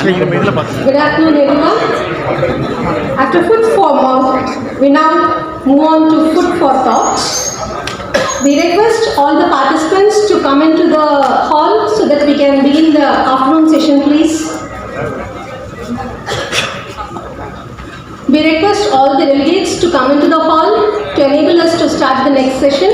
Good afternoon, everyone. After food for mouth, we now move on to food for thought. We request all the participants to come into the hall so that we can begin the afternoon session, please. We request all the delegates to come into the hall to enable us to start the next session.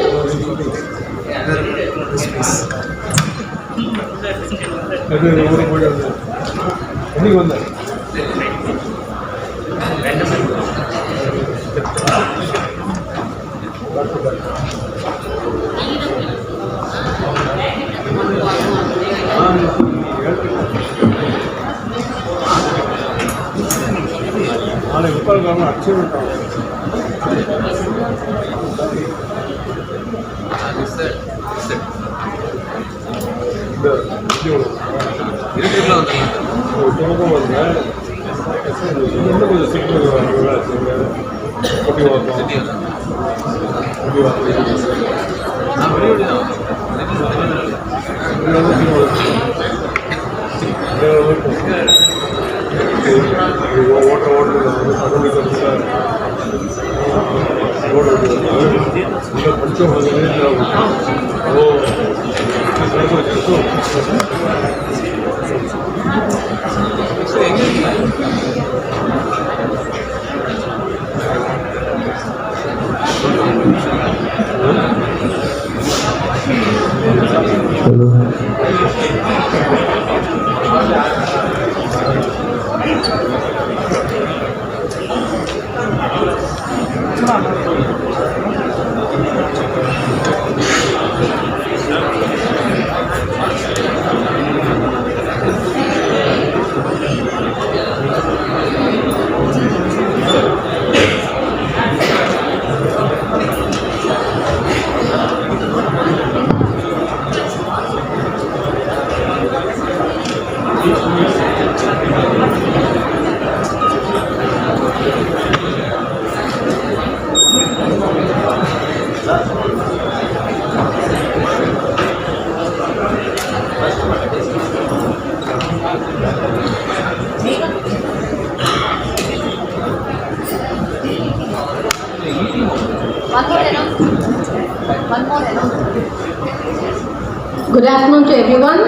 Good afternoon to everyone.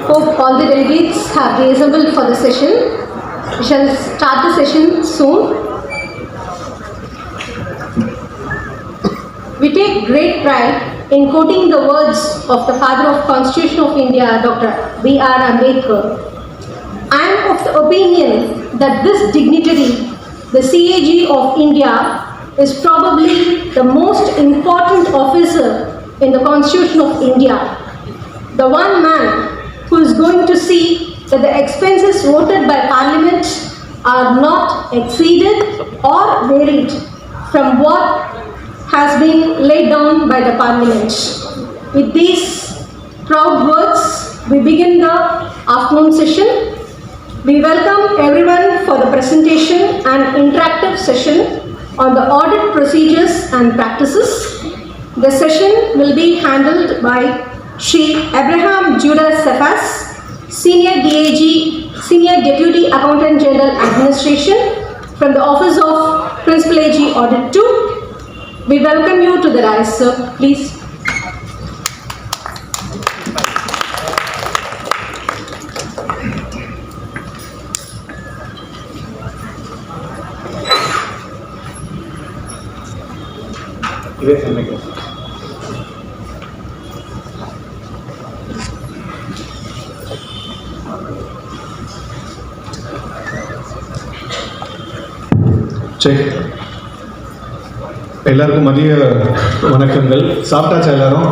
Hope all the delegates have reassembled for the session. We shall start the session soon. We take great pride in quoting the words of the father of Constitution of India, Dr. B.R. Ambedkar. I am of the opinion that this dignitary, the CAG of India, is probably the most important officer in the Constitution of India. The one man who is going to see that the expenses voted by Parliament are not exceeded or varied from what has been laid down by the Parliament. With these proud words, we begin the afternoon session. We welcome everyone for the presentation and interactive session on the audit procedures and practices. The session will be handled by Shri Abraham Judah Cephas, Senior DAG, Senior Deputy Accountant General Administration from the Office of Principal AG Audit 2. We welcome you to the rise, sir. Please. Check. எல்லாருக்கும் மதிய வணக்கங்கள். சாப்பிட்டாச்சா எல்லாரும்?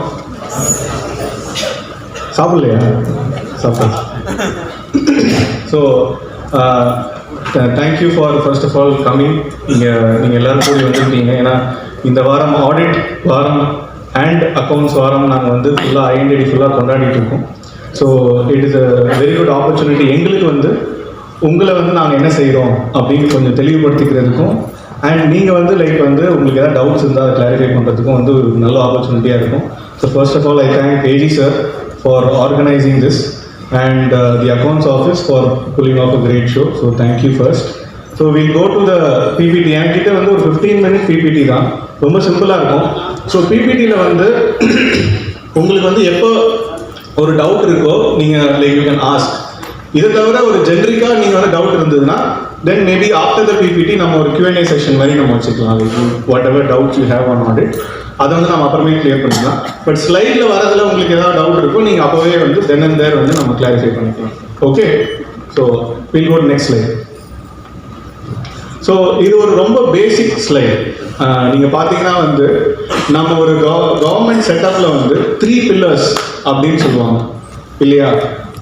சாப்பிடலையா? சாப்பிட்டாச்சு. So thank you for first of all coming. நீங்கள் எல்லோரும் கூடி வந்துருக்கீங்க. ஏன்னா இந்த வாரம் ஆடிட் வாரம் அண்ட் அக்கௌண்ட்ஸ் வாரம் நாங்கள் வந்து ஃபுல்லாக ஐடென்டிட்டி ஃபுல்லாக கொண்டாடிட்டு இருக்கோம். So it is a very good opportunity எங்களுக்கு வந்து உங்களை வந்து நாங்கள் என்ன செய்கிறோம் அப்படின்னு கொஞ்சம் தெளிவுபடுத்திக்கிறதுக்கும் அண்ட் நீங்கள் வந்து லைக் வந்து உங்களுக்கு ஏதாவது டவுட்ஸ் இருந்தால் அதை கிளாரிஃபை பண்ணுறதுக்கும் வந்து ஒரு நல்ல ஆப்பர்ச்சுனிட்டியாக இருக்கும். So first of all I thank AG sir for organising this and the accounts office for pulling off a great show. So thank you first. So we'll go to the PPT. என்கிட்ட வந்து ஒரு 15 minute PPT தான், ரொம்ப சிம்பிளாக இருக்கும். So PPTயில் வந்து உங்களுக்கு வந்து எப்போ ஒரு டவுட் இருக்கோ நீங்கள் லைக் யூ கேன் ஆஸ்க். இதை தவிர ஒரு ஜென்ரிக்காக நீங்கள் வந்து டவுட் இருந்ததுன்னா தென் மேபி ஆஃப்டர் த PPT நம்ம ஒரு Q&A செஷன் மாதிரி நம்ம வச்சுக்கலாம். What ever doubts you have on audit அதை வந்து நம்ம அப்புறமே கிளியர் பண்ணிக்கலாம். பட் ஸ்லைடில் வரதில் உங்களுக்கு ஏதாவது டவுட் இருக்கும், நீங்கள் அப்போவே வந்து தென் அண்ட் தேர் வந்து நம்ம கிளாரிஃபை பண்ணிக்கலாம். Okay, so will go next slide. ஸோ இது ஒரு ரொம்ப பேசிக் ஸ்லைட். நீங்கள் பார்த்தீங்கன்னா வந்து நம்ம ஒரு கவர்மெண்ட் செட்டப்பில் வந்து 3 pillars அப்படின்னு சொல்லுவாங்க இல்லையா?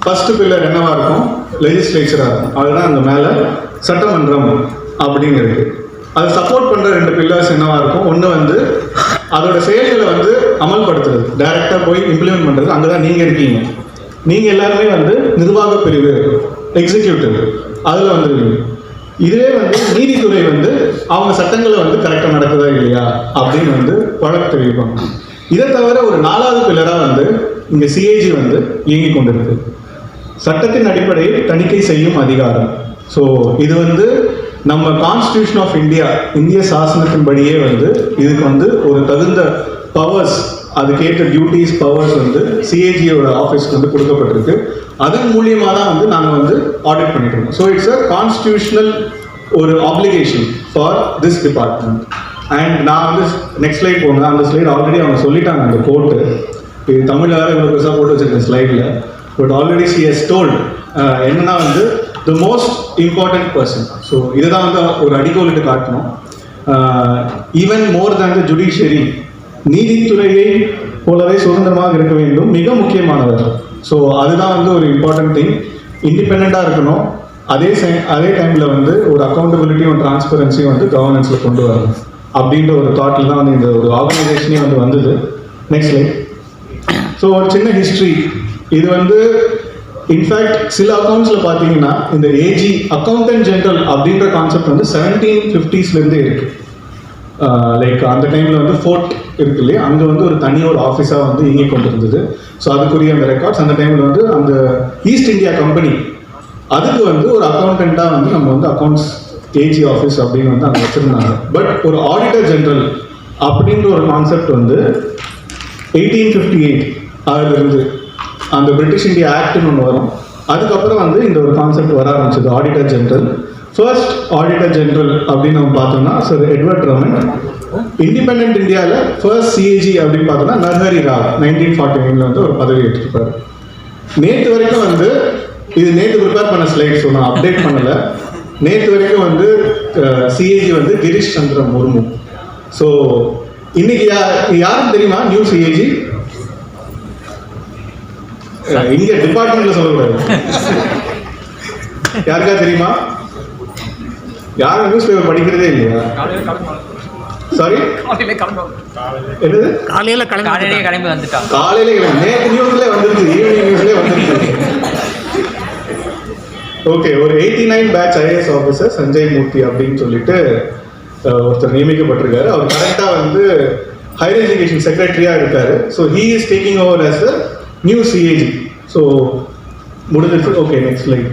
ஃபர்ஸ்ட் பில்லர் என்னவா இருக்கும்? லெஜிஸ்லேச்சராக இருக்கும். அதுதான் அந்த மேலே சட்டமன்றம் அப்படின்னு இருக்கு. அது சப்போர்ட் பண்ணுற 2 pillars என்னவா இருக்கும்? ஒன்று வந்து அதோட செயல்களை வந்து அமல்படுத்துறது, டைரெக்டாக போய் இம்ப்ளிமெண்ட் பண்ணுறது. அங்கே தான் நீங்கள் இருக்கீங்க. நீங்கள் எல்லாருமே வந்து நிர்வாக பிரிவு, எக்ஸிக்யூட்டிவ், அதில் வந்துருவீங்க. இதுவே வந்து நீதித்துறை வந்து அவங்க சட்டங்களை வந்து கரெக்டாக நடக்குதா இல்லையா அப்படின்னு வந்து வழக்கு தெரிவிப்பாங்க. இதை தவிர ஒரு 4வது பில்லராக வந்து இங்கே சிஏஜி வந்து இயங்கி கொண்டிருக்கு, சட்டத்தின் அடிப்படையில் தணிக்கை செய்யும் அதிகாரம். ஸோ இது வந்து நம்ம கான்ஸ்டியூஷன் ஆஃப் இந்தியா, இந்திய சாசனத்தின்படியே வந்து இதுக்கு வந்து ஒரு தகுந்த பவர்ஸ், அதுக்கேற்ற டியூட்டிஸ் பவர்ஸ் வந்து சிஏஜியோட ஆஃபீஸ்க்கு வந்து கொடுக்கப்பட்டிருக்கு. அதன் மூலியமாக தான் வந்து நாங்கள் வந்து ஆடிட் பண்ணிட்டு இருக்கோம். ஸோ இட்ஸ் அ கான்ஸ்டியூஷனல் ஒரு application for this department. And நான் வந்து நெக்ஸ்ட் ஸ்லைட் போங்க. அந்த ஸ்லைட் ஆல்ரெடி அவங்க சொல்லிட்டாங்க, அந்த கோட்டு இது தமிழில் வேறு இவ்வளோ பெருசாக போட்டு வச்சிருக்கேன் ஸ்லைடில். But already C has told என்னன்னா வந்து the most important person. So இதுதான் வந்து ஒரு அடிக்கோலிட்டு காட்டணும். Even more than the judiciary, நீதித்துறையை போலவே சுதந்திரமாக இருக்க வேண்டும், மிக முக்கியமானவர். ஸோ அதுதான் வந்து ஒரு இம்பார்ட்டன்ட் திங். இண்டிபெண்ட்டாக இருக்கணும், அதே டைமில் வந்து ஒரு அக்கௌண்டபிலிட்டியும் டிரான்ஸ்பரன்சியும் வந்து கவர்னன்ஸில் கொண்டு வரணும் அப்படின்ற ஒரு தாட்டில் தான் வந்து இந்த ஒரு ஆர்கனைசேஷனே வந்து வந்தது. Next light. ஸோ ஒரு சின்ன ஹிஸ்ட்ரி. இது வந்து இன்ஃபேக்ட் சில அக்கௌண்ட்ஸில் பார்த்தீங்கன்னா இந்த ஏஜி அக்கௌண்டன்ட் ஜெனரல் அப்படின்ற கான்செப்ட் வந்து 1750s இருக்குது. லைக் அந்த டைமில் வந்து ஃபோர்ட் இருக்கு இல்லையா, அங்கே வந்து ஒரு தனி ஒரு ஆஃபீஸாக வந்து இயங்கி கொண்டு இருந்தது. ஸோ அதுக்குரிய அந்த ரெக்கார்ட்ஸ் அந்த டைமில் வந்து அந்த ஈஸ்ட் இந்தியா கம்பெனி அதுக்கு வந்து ஒரு அக்கௌண்டண்ட்டாக வந்து நம்ம வந்து அக்கௌண்ட்ஸ் ஏஜி ஆஃபீஸ் அப்படின்னு வந்து அங்கே வச்சுருந்தாங்க. பட் ஒரு ஆடிட்டர் ஜெனரல் அப்படின்ற ஒரு கான்செப்ட் வந்து 1858 அதிலிருந்து அந்த பிரிட்டிஷ் இந்தியா ஆக்ட்னு ஒன்று வரும். அதுக்கப்புறம் வந்து இந்த ஒரு கான்செப்ட் வர ஆரம்பிச்சது, auditor general. First auditor general அப்படின்னு நம்ம பார்த்தோம்னா சார் எட்வர்ட் ரமன். இண்டிபெண்டன்ட் இந்தியாவில் ஃபர்ஸ்ட் சிஏஜி அப்படின்னு பார்த்தோம்னா நர்ஹரி ராவ் 1949 வந்து ஒரு பதவி எடுத்துருப்பாரு. நேற்று வரைக்கும் வந்து இது நேற்று ப்ரிப்பேர் பண்ண ஸ்லைட், ஸோ நான் அப்டேட் பண்ணலை. நேற்று வரைக்கும் வந்து சிஏஜி வந்து கிரீஷ் சந்திர முர்மு. ஸோ இன்னைக்கு யாரும் தெரியுமா நியூ சிஏஜி? இங்க டிபார்ட்மெண்ட்ல சொல்லக்கூடாது. யாருக்கா தெரியுமா? யாரும் நியூஸ் பேப்பர் படிக்கிறதே இல்லையா? சாரி, என்னது? காலையில கிளம்பி வந்துட்டான். காலையில நேற்று நியூஸ்ல வந்துருச்சு, ஈவினிங் நியூஸ்ல வந்துருச்சு. ஓகே, ஒரு 89 பேட்ச் ஐஏஎஸ் ஆஃபீஸர் சஞ்சய் மூர்த்தி அப்படின்னு சொல்லிட்டு ஒருத்தர் நியமிக்கப்பட்டிருக்காரு. அவர் கரெக்டாக வந்து ஹையர் எஜுகேஷன் செக்ரட்டரியாக இருக்காரு. So he is taking over as a new CAG. So முடிஞ்சிருச்சு. Okay, next line.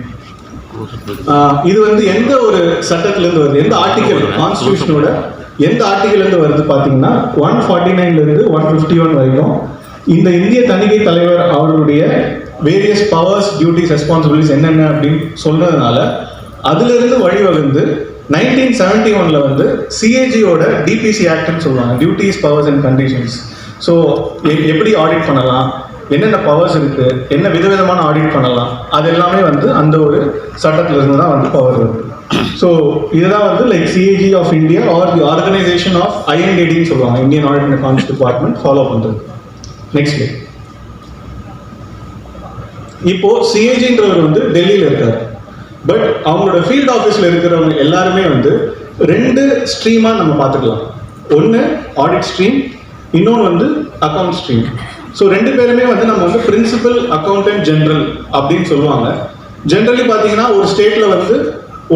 இது வந்து எந்த ஒரு சட்டத்திலேருந்து வருது, எந்த ஆர்டிகல், கான்ஸ்டியூஷனோட எந்த ஆர்டிகல்லேருந்து வருது பார்த்தீங்கன்னா 149 151 வரைக்கும் இந்த இந்திய தணிக்கை தலைவர் அவர்களுடைய வேரியஸ் பவர்ஸ், டியூட்டிஸ், ரெஸ்பான்சிபிலிட்டிஸ் என்னென்ன அப்படின்னு சொல்றதுனால அதிலிருந்து வழிவகுந்து 1971 வந்து சிஏஜியோட டிபிசி ஆக்ட்னு சொல்லுவாங்க, duties, powers and conditions. So எப்படி ஆடிட் பண்ணலாம், என்னென்ன பவர்ஸ் இருக்கு, என்ன விதவிதமான ஆடிட் பண்ணலாம், அது எல்லாமே வந்து அந்த ஒரு சட்டத்துல இருந்து தான் வந்து பவர் வருது. ஸோ இதுதான் வந்து like CAG of India or the organisation of ஐஎன்டிடின்னு சொல்லுவாங்க, Indian audit and accounts department follow பண்றது. Next like. இப்போ சிஏஜின்றவர் வந்து டெல்லியில் இருக்காரு. பட் அவங்களோட ஃபீல்ட் ஆஃபீஸில் இருக்கிறவங்க எல்லாருமே வந்து 2 ஸ்ட்ரீமாக நம்ம பார்த்துக்கலாம். ஒன்று ஆடிட் ஸ்ட்ரீம், இன்னொன்று வந்து அக்கௌண்ட் ஸ்ட்ரீம். ஸோ 2 பேருமே வந்து நம்ம வந்து பிரின்சிபல் அக்கௌண்டன்ட் ஜெனரல் அப்படின்னு சொல்லுவாங்க. ஜென்ரலி பார்த்தீங்கன்னா ஒரு ஸ்டேட்டில் வந்து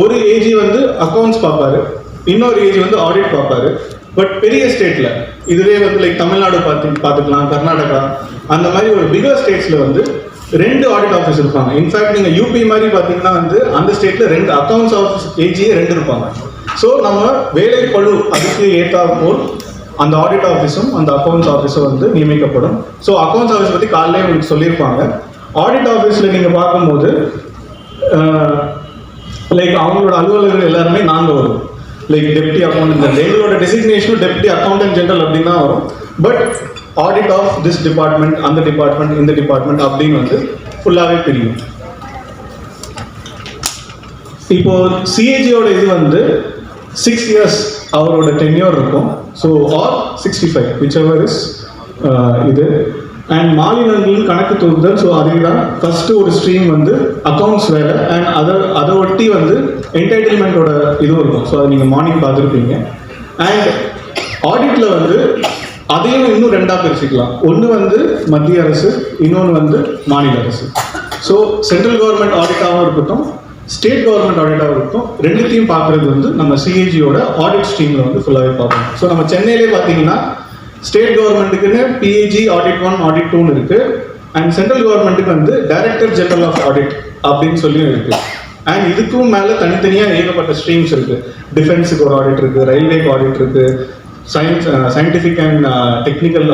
ஒரு ஏஜி வந்து அக்கௌண்ட்ஸ் பார்ப்பாரு, இன்னொரு ஏஜி வந்து ஆடிட் பார்ப்பாரு. பட் பெரிய ஸ்டேட்டில் இதுவே வந்து லைக் தமிழ்நாடு பார்த்துக்கலாம், கர்நாடகா, அந்த மாதிரி ஒரு பிகர் ஸ்டேட்ஸில் வந்து 2 ஆடிட் ஆஃபீஸ் இருப்பாங்க. இன்ஃபேக்ட் நீங்கள் யூபி மாதிரி பார்த்தீங்கன்னா வந்து அந்த ஸ்டேட்டில் 2 அக்கௌண்ட்ஸ் ஆஃபீஸ் ஏஜியே 2 இருப்பாங்க. ஸோ நம்ம வேலை பழு அதுக்கு ஏற்றாற்போல் அந்த ஆடிட் ஆஃபீஸும் அந்த அக்கௌண்ட்ஸ் ஆஃபீஸும் வந்து நியமிக்கப்படும். ஸோ அக்கௌண்ட்ஸ் ஆஃபீஸ் பற்றி காலையிலே உங்களுக்கு சொல்லியிருப்பாங்க. ஆடிட் ஆஃபீஸில் நீங்கள் பார்க்கும்போது லைக் அவங்களோட அலுவலர்கள் எல்லாருமே நாங்கள் வரும். லைக் டெப்டி அக்கௌண்டன்ட், எங்களோட டெசிக்னேஷனும் டெப்டி அக்கௌண்டன்ட் ஜெனரல் அப்படின்னு தான் வரும். But audit of this department, அந்த டிபார்ட்மெண்ட், இந்த டிபார்ட்மெண்ட் அப்படின்னு வந்து ஃபுல்லாகவே பிரியும். இப்போ சிஏஜியோட இது வந்து 6 years அவரோட டென்யூர் இருக்கும். ஸோ ஆர் 65 whichever is இது. அண்ட் மாநிலங்களின் கணக்கு தொகுதல். ஸோ அதே தான் ஃபர்ஸ்ட் ஒரு ஸ்ட்ரீம் வந்து அக்கௌண்ட்ஸ் வேலை அண்ட் அதை ஒட்டி வந்து என்டைட்டில்மெண்ட்டோட இதுவும் இருக்கும். ஸோ அதை நீங்கள் மார்னிங் பார்த்துருப்பீங்க. அண்ட் ஆடிட்டில் வந்து அதையும் இன்னும் 2ஆக பிரிச்சுக்கலாம். ஒன்று வந்து மத்திய அரசு, இன்னொன்று வந்து மாநில அரசு. ஸோ சென்ட்ரல் கவர்மெண்ட் ஆடிட்டாகவும் இருக்கட்டும், ஸ்டேட் கவர்மெண்ட் ஆடிட்டாகவும் இருக்கட்டும், ரெண்டுத்தையும் பார்க்குறது வந்து நம்ம சிஏஜியோட ஆடிட் ஸ்ட்ரீமில் வந்து ஃபுல்லாகவே பார்க்கணும். ஸோ நம்ம சென்னையிலே பார்த்தீங்கன்னா ஸ்டேட் கவர்மெண்ட்டுக்குன்னு பிஏஜி ஆடிட் 1 ஆடிட் 2 இருக்கு. அண்ட் சென்ட்ரல் கவர்மெண்ட்டுக்கு வந்து டைரக்டர் ஜெனரல் ஆஃப் ஆடிட் அப்படின்னு சொல்லியும் இருக்கு. அண்ட் இதுக்கும் மேலே தனித்தனியாக ஏகப்பட்ட ஸ்ட்ரீம்ஸ் இருக்கு. டிஃபென்ஸுக்கு ஒரு ஆடிட் இருக்கு, ரயில்வேக்கு ஆடிட் இருக்கு, சயின்டிஃபிக் அண்ட் டெக்னிக்கல்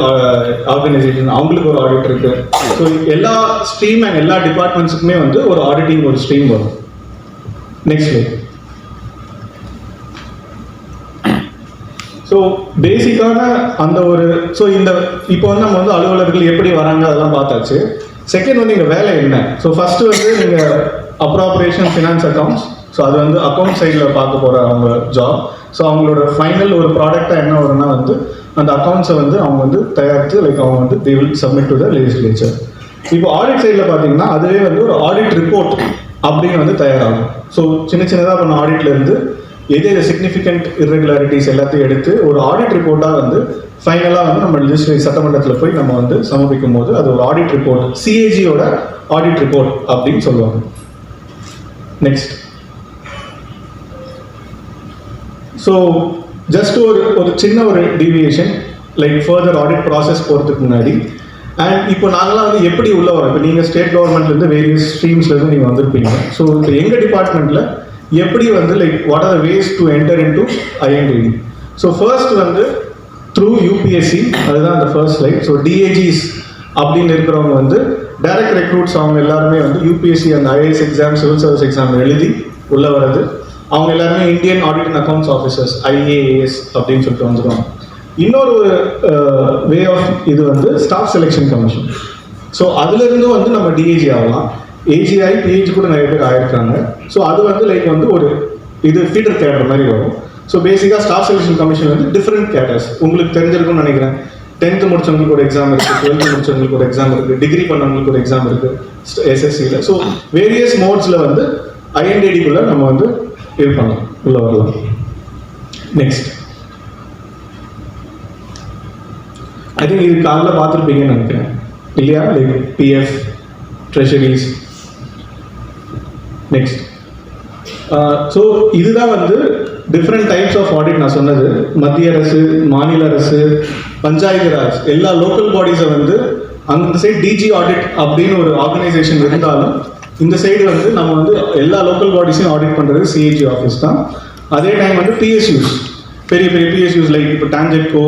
ஆர்கனைசேஷன் அவங்களுக்கு ஒரு ஆடிட் இருக்கு. ஸோ எல்லா ஸ்ட்ரீம் அண்ட் எல்லா டிபார்ட்மெண்ட்ஸுக்குமே வந்து ஒரு ஆடிட்டிங் ஒரு ஸ்ட்ரீம் வரும். நெக்ஸ்ட். ஸோ பேசிக்கான அந்த ஒரு இந்த இப்போ வந்து நம்ம வந்து அலுவலர்கள் எப்படி வராங்க அதெல்லாம் பார்த்தாச்சு. செகண்ட் வந்து இங்கே வேலை என்ன? ஸோ ஃபர்ஸ்ட் வந்து நீங்கள் அப்ராப்ரேஷன் ஃபினான்ஸ் அக்கௌண்ட்ஸ். ஸோ அது வந்து அக்கௌண்ட் சைடில் பார்க்க போகிற அவங்க ஜாப். ஸோ அவங்களோட ஃபைனல் ஒரு ப்ராடக்டாக என்ன வரும்னா வந்து அந்த அக்கௌண்ட்ஸை வந்து அவங்க வந்து தயாரித்து அவங்க வந்து they will submit to the legislature. இப்போ ஆடிட் சைடில் பார்த்தீங்கன்னா அதுவே வந்து ஒரு ஆடிட் ரிப்போர்ட் அப்படின்னு வந்து தயாராகும். ஸோ சின்னதாக பண்ண ஆடிட்லேருந்து எது சிக்னிஃபிகண்ட் இர்ரெகுலாரிட்டிஸ் எல்லாத்தையும் எடுத்து ஒரு ஆடிட் ரிப்போர்ட்டாக வந்து ஃபைனலாக வந்து நம்ம லெஜிஸ்லேட்டிவ் சட்டமன்றத்தில் போய் நம்ம வந்து சமர்ப்பிக்கும் போது அது ஒரு ஆடிட் ரிப்போர்ட், சிஏஜியோட ஆடிட் ரிப்போர்ட் அப்படின்னு சொல்லுவாங்க. நெக்ஸ்ட். ஸோ ஜஸ்ட் ஒரு சின்ன ஒரு deviation like further audit process போகிறதுக்கு முன்னாடி. அண்ட் இப்போ நாங்களாம் வந்து எப்படி உள்ள வரோம்? இப்போ நீங்கள் ஸ்டேட் கவர்மெண்ட்லேருந்து வேரியஸ் ஸ்ட்ரீம்ஸ்லேருந்து நீங்கள் வந்திருப்பீங்க. ஸோ இப்போ எங்கள் டிபார்ட்மெண்ட்டில் எப்படி வந்து like what are the ways to enter into INDD. So first வந்து த்ரூ யூபிஎஸ்சி, அதுதான் அந்த ஃபர்ஸ்ட் ஸ்லைட். ஸோ டிஏஜிஸ் அப்படின்னு இருக்கிறவங்க வந்து டைரக்ட் ரெக்ரூட்ஸ் அவங்க எல்லாருமே வந்து யூபிஎஸ்சி அந்த IAS exam, civil service exam எழுதி உள்ள வர்றது. அவங்க எல்லாருமே Indian audit and accounts officers IAS அப்படின்னு சொல்லிட்டு வந்துடுவாங்க. இன்னொரு வே ஆஃப் இது வந்து ஸ்டாஃப் செலெக்ஷன் கமிஷன். ஸோ அதுலேருந்தும் வந்து நம்ம டிஏஜி ஆகலாம். ஏஜிஐ பிஹெச்சி கூட நிறைய பேர் ஆயிருக்காங்க. ஸோ அது வந்து லைக் வந்து ஒரு இது ஃபீடர் கேடர் மாதிரி வரும். ஸோ பேசிக்காக ஸ்டாஃப் செலெக்ஷன் கமிஷன் வந்து டிஃப்ரெண்ட் கேடர்ஸ் உங்களுக்கு தெரிஞ்சிருக்கும்னு நினைக்கிறேன். 10th முடிச்சவங்களுக்கு ஒரு எக்ஸாம் இருக்குது, 12th முடிச்சவங்களுக்கு ஒரு எக்ஸாம் இருக்குது, டிகிரி பண்ணவங்களுக்கு ஒரு எக்ஸாம் இருக்குது எஸ்எஸ்சியில். ஸோ வேரியஸ் மோட்ஸில் வந்து ஐஎன்டிடிக்குள்ளே நம்ம வந்து இது பண்ணலாம், உள்ள வரலாம். நெக்ஸ்ட். ஐ திங்க் இது காலையில் பார்த்துருப்பீங்கன்னு நினைக்கிறேன் இல்லையா? Like PF, treasuries. Next. So இதுதான் வந்து டிஃப்ரெண்ட் டைப்ஸ் ஆஃப் ஆடிட் நான் சொன்னது. மத்திய அரசு, மாநில அரசு, பஞ்சாயத்து ராஜ் எல்லா லோக்கல் பாடிஸை வந்து அந்த சைடு டிஜி ஆடிட் அப்படின்னு ஒரு ஆர்கனைசேஷன் இருந்தாலும் இந்த சைடு வந்து நம்ம வந்து எல்லா லோக்கல் பாடிஸையும் ஆடிட் பண்ணுறது சிஏஜி ஆஃபீஸ் தான். அதே டைம் வந்து பிஎஸ்யூஸ், பெரிய பெரிய பிஎஸ்யூஸ் லைக் இப்போ டான்ஜெட்கோ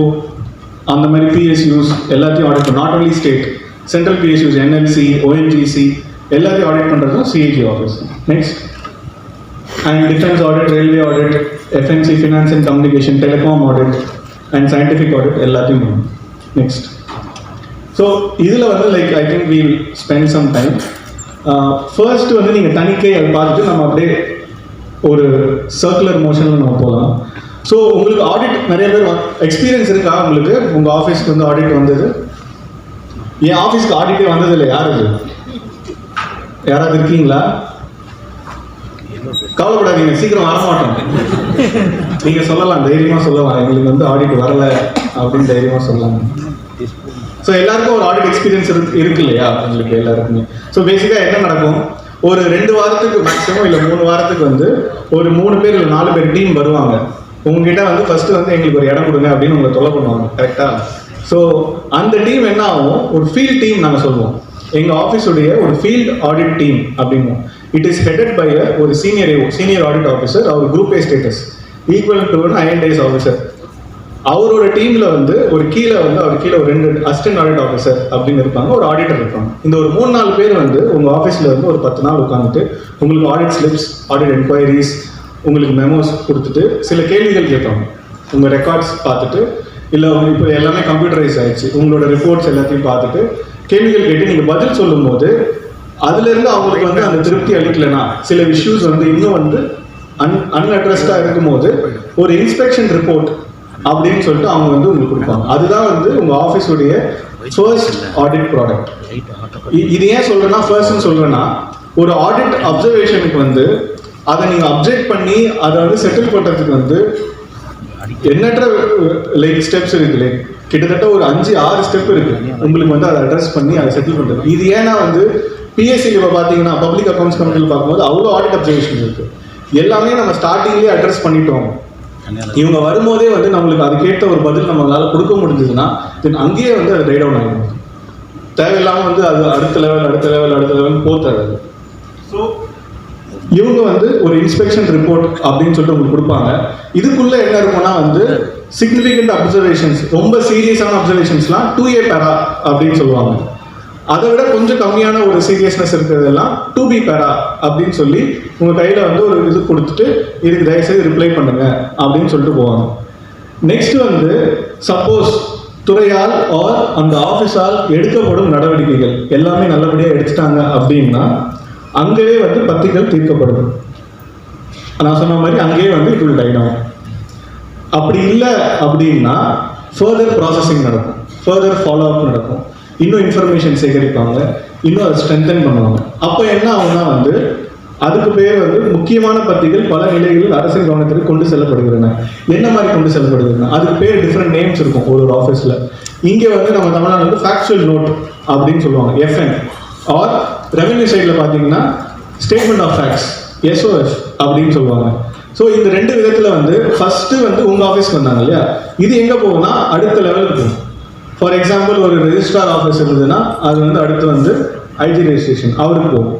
அந்த மாதிரி பிஎஸ்யூஸ் எல்லாத்தையும் ஆடிட் பண்ணும். Not only state, central PSUs, NLC, ONGC எல்லாத்தையும் ஆடிட் பண்ணுறதும் CAG office. Next. And defence audit, railway audit, FNC, finance and communication, telecom audit and scientific audit எல்லாத்தையும் பண்ணும். நெக்ஸ்ட். ஸோ இதில் வந்து like I think we will spend some time. First வந்து நீங்கள் தணிக்கை அதை பார்த்துட்டு நம்ம அப்படியே ஒரு சர்க்குலர் மோஷனில் நம்ம போகலாம். ஸோ உங்களுக்கு ஆடிட் நிறைய பேர் எக்ஸ்பீரியன்ஸ் இருக்கா? உங்களுக்கு உங்கள் ஆஃபீஸ்க்கு வந்து ஆடிட் வந்தது? என் ஆஃபீஸ்க்கு ஆடிட்டே வந்தது இல்லை. யார் இது? யாராவது இருக்கீங்களா? கவலைப்படாதீங்க, சீக்கிரம் வரமாட்டோம். நீங்கள் சொல்லலாம், தைரியமாக சொல்லலாம், எங்களுக்கு வந்து ஆடிட் வரலை அப்படின்னு தைரியமாக சொல்லலாம். ஸோ எல்லாருக்கும் ஒரு ஆடிட் எக்ஸ்பீரியன்ஸ் இருக்கு இல்லையா உங்களுக்கு எல்லாருக்குமே? ஸோ பேசிக்காக என்ன நடக்கும், ஒரு 2 வாரத்துக்கு மேக்ஸிமம் இல்லை 3 வாரத்துக்கு வந்து ஒரு 3 பேர் இல்லை 4 பேர் டீம் வருவாங்க. உங்ககிட்ட வந்து ஃபர்ஸ்ட் வந்து எங்களுக்கு ஒரு இடம் கொடுங்க அப்படின்னு உங்களை தொலை பண்ணுவாங்க. கரெக்டாக? ஸோ அந்த டீம் என்ன ஆகும், ஒரு ஃபீல்ட் டீம் நாங்கள் சொல்லுவோம். எங்கள் ஆஃபீஸுடைய ஒரு ஃபீல்ட் ஆடிட் டீம் அப்படின்னும். இட் இஸ் ஹெடட் பை ஒரு சீனியர் ஆடிட் ஆஃபீஸர், அவர் group A status equal to INDS officer. அவரோட டீமில் வந்து அவர் கீழே ஒரு 2 அசிஸ்டன்ட் ஆடிட் ஆஃபீஸர் அப்படின்னு இருப்பாங்க, ஒரு ஆடிட்டர் இருப்பாங்க. இந்த ஒரு 3-4 பேர் வந்து உங்கள் ஆஃபீஸில் வந்து ஒரு 10 நாள் உட்காந்துட்டு உங்களுக்கு ஆடிட் ஸ்லிப்ஸ், ஆடிட் என்கொயரிஸ், உங்களுக்கு மெமோஸ் கொடுத்துட்டு சில கேள்விகள் கேட்பாங்க. உங்கள் ரெக்கார்ட்ஸ் பார்த்துட்டு, இல்லை இப்போ எல்லாமே கம்ப்யூட்டரைஸ் ஆயிடுச்சு, உங்களோட ரிப்போர்ட்ஸ் எல்லாத்தையும் பார்த்துட்டு கேள்விகள் கேட்டு நீங்கள் பதில் சொல்லும்போது அதுலேருந்து அவங்களுக்கு வந்து அந்த திருப்தி அளிக்கலைன்னா, சில இஷ்யூஸ் வந்து இன்னும் வந்து அன்அட்ரஸ்டாக இருக்கும்போது ஒரு இன்ஸ்பெக்ஷன் ரிப்போர்ட் அப்படின்னு சொல்லிட்டு அவங்க வந்து உங்களுக்கு கொடுப்பாங்க. அதுதான் வந்து உங்கள் ஆஃபீஸுடைய ஃபர்ஸ்ட் ஆடிட் ப்ராடக்ட். இது ஏன் சொல்கிறேன்னா, ஃபர்ஸ்ட்னு சொல்கிறேன்னா, ஒரு ஆடிட் அப்சர்வேஷனுக்கு வந்து அதை நீங்கள் அப்ஜெக்ட் பண்ணி அதை வந்து செட்டில் பண்ணுறதுக்கு வந்து எண்ணற்ற ஸ்டெப்ஸ் இருக்குது. கிட்டத்தட்ட ஒரு 5-6 ஸ்டெப் இருக்குது உங்களுக்கு வந்து அதை அட்ரஸ் பண்ணி அதை செட்டில் பண்ணுறது. இது ஏன்னா வந்து பிஎஸ்சியில் இப்போ பார்த்தீங்கன்னா, பப்ளிக் அக்கௌண்ட்ஸ் கமிட்டியில் பார்க்கும்போது அவ்வளோ ஆடிட் அப்சர்வேஷன் இருக்குது. எல்லாமே நம்ம ஸ்டார்டிங்லேயே அட்ரஸ் பண்ணிட்டோம். இவங்க வரும்போதே வந்து நம்மளுக்கு அதுக்கேற்ற ஒரு பதில் நம்மளால கொடுக்க முடிஞ்சதுன்னா தென் அங்கேயே வந்து அது டை டவுன் ஆகிடும். தேவையில்லாமல் வந்து அது அடுத்த லெவல் போத்தாது. ஸோ இவங்க வந்து ஒரு இன்ஸ்பெக்ஷன் ரிப்போர்ட் அப்படின்னு சொல்லிட்டு உங்களுக்கு கொடுப்பாங்க. இதுக்குள்ளே என்ன இருக்கும்னா வந்து சிக்னிஃபிகண்ட் அப்சர்வேஷன்ஸ், ரொம்ப சீரியஸான அப்சர்வேஷன்ஸ்லாம் 2A பேரா அப்படின்னு சொல்லுவாங்க. அதை விட கொஞ்சம் கம்மியான ஒரு சீரியஸ்னஸ் இருக்கிறதெல்லாம் 2B பேரா அப்படின்னு சொல்லி உங்கள் கையில் வந்து ஒரு இது கொடுத்துட்டு இதுக்கு தயவுசெய்து ரிப்ளை பண்ணுங்க அப்படின்னு சொல்லிட்டு போவாங்க. நெக்ஸ்ட் வந்து சப்போஸ் துறையால் ஆர் அந்த ஆஃபீஸால் எடுக்கப்படும் நடவடிக்கைகள் எல்லாமே நல்லபடியாக எடுத்துட்டாங்க அப்படின்னா அங்கேயே வந்து பத்திகள் தீர்க்கப்படும். நான் சொன்ன மாதிரி அங்கேயே வந்து இட் வில் டை டவுன். அப்படி இல்லை அப்படின்னா ஃபர்தர் ப்ராசஸிங் நடக்கும், ஃபர்தர் ஃபாலோ அப் நடக்கும், இன்னும் இன்ஃபர்மேஷன் சேகரிப்பாங்க, இன்னும் அதை ஸ்ட்ரென்தன் பண்ணுவாங்க. அப்போ என்ன ஆகும்னா வந்து அதுக்கு பேர் வந்து முக்கியமான பத்திகள் பல நிலைகளில் அரசின் கவனத்திற்கு கொண்டு செல்லப்படுகிறன. என்ன மாதிரி கொண்டு செல்லப்படுகிறன, அதுக்கு பேர் டிஃப்ரெண்ட் நேம்ஸ் இருக்கும் ஒரு ஆஃபீஸில். இங்கே வந்து நம்ம தமிழ்நாடு வந்து ஃபேக்சுவல் நோட் அப்படின்னு சொல்லுவாங்க, FN. ஆர் ரெவென்யூ சைடில் பார்த்தீங்கன்னா ஸ்டேட்மெண்ட் ஆஃப் ஃபேக்ட்ஸ், SOF அப்படின்னு சொல்லுவாங்க. ஸோ இந்த 2 விதத்தில் வந்து ஃபஸ்ட்டு வந்து உங்கள் ஆஃபீஸ்க்கு வந்தாங்க இல்லையா, இது எங்கே போகும்னா அடுத்த லெவலுக்கு போகும். ஃபார் எக்ஸாம்பிள் ஒரு ரெஜிஸ்ட்ரார் ஆஃபீஸ் இருந்ததுன்னா அது வந்து அடுத்து வந்து IG ரெஜிஸ்ட்ரேஷன் அவருக்கு போகும்.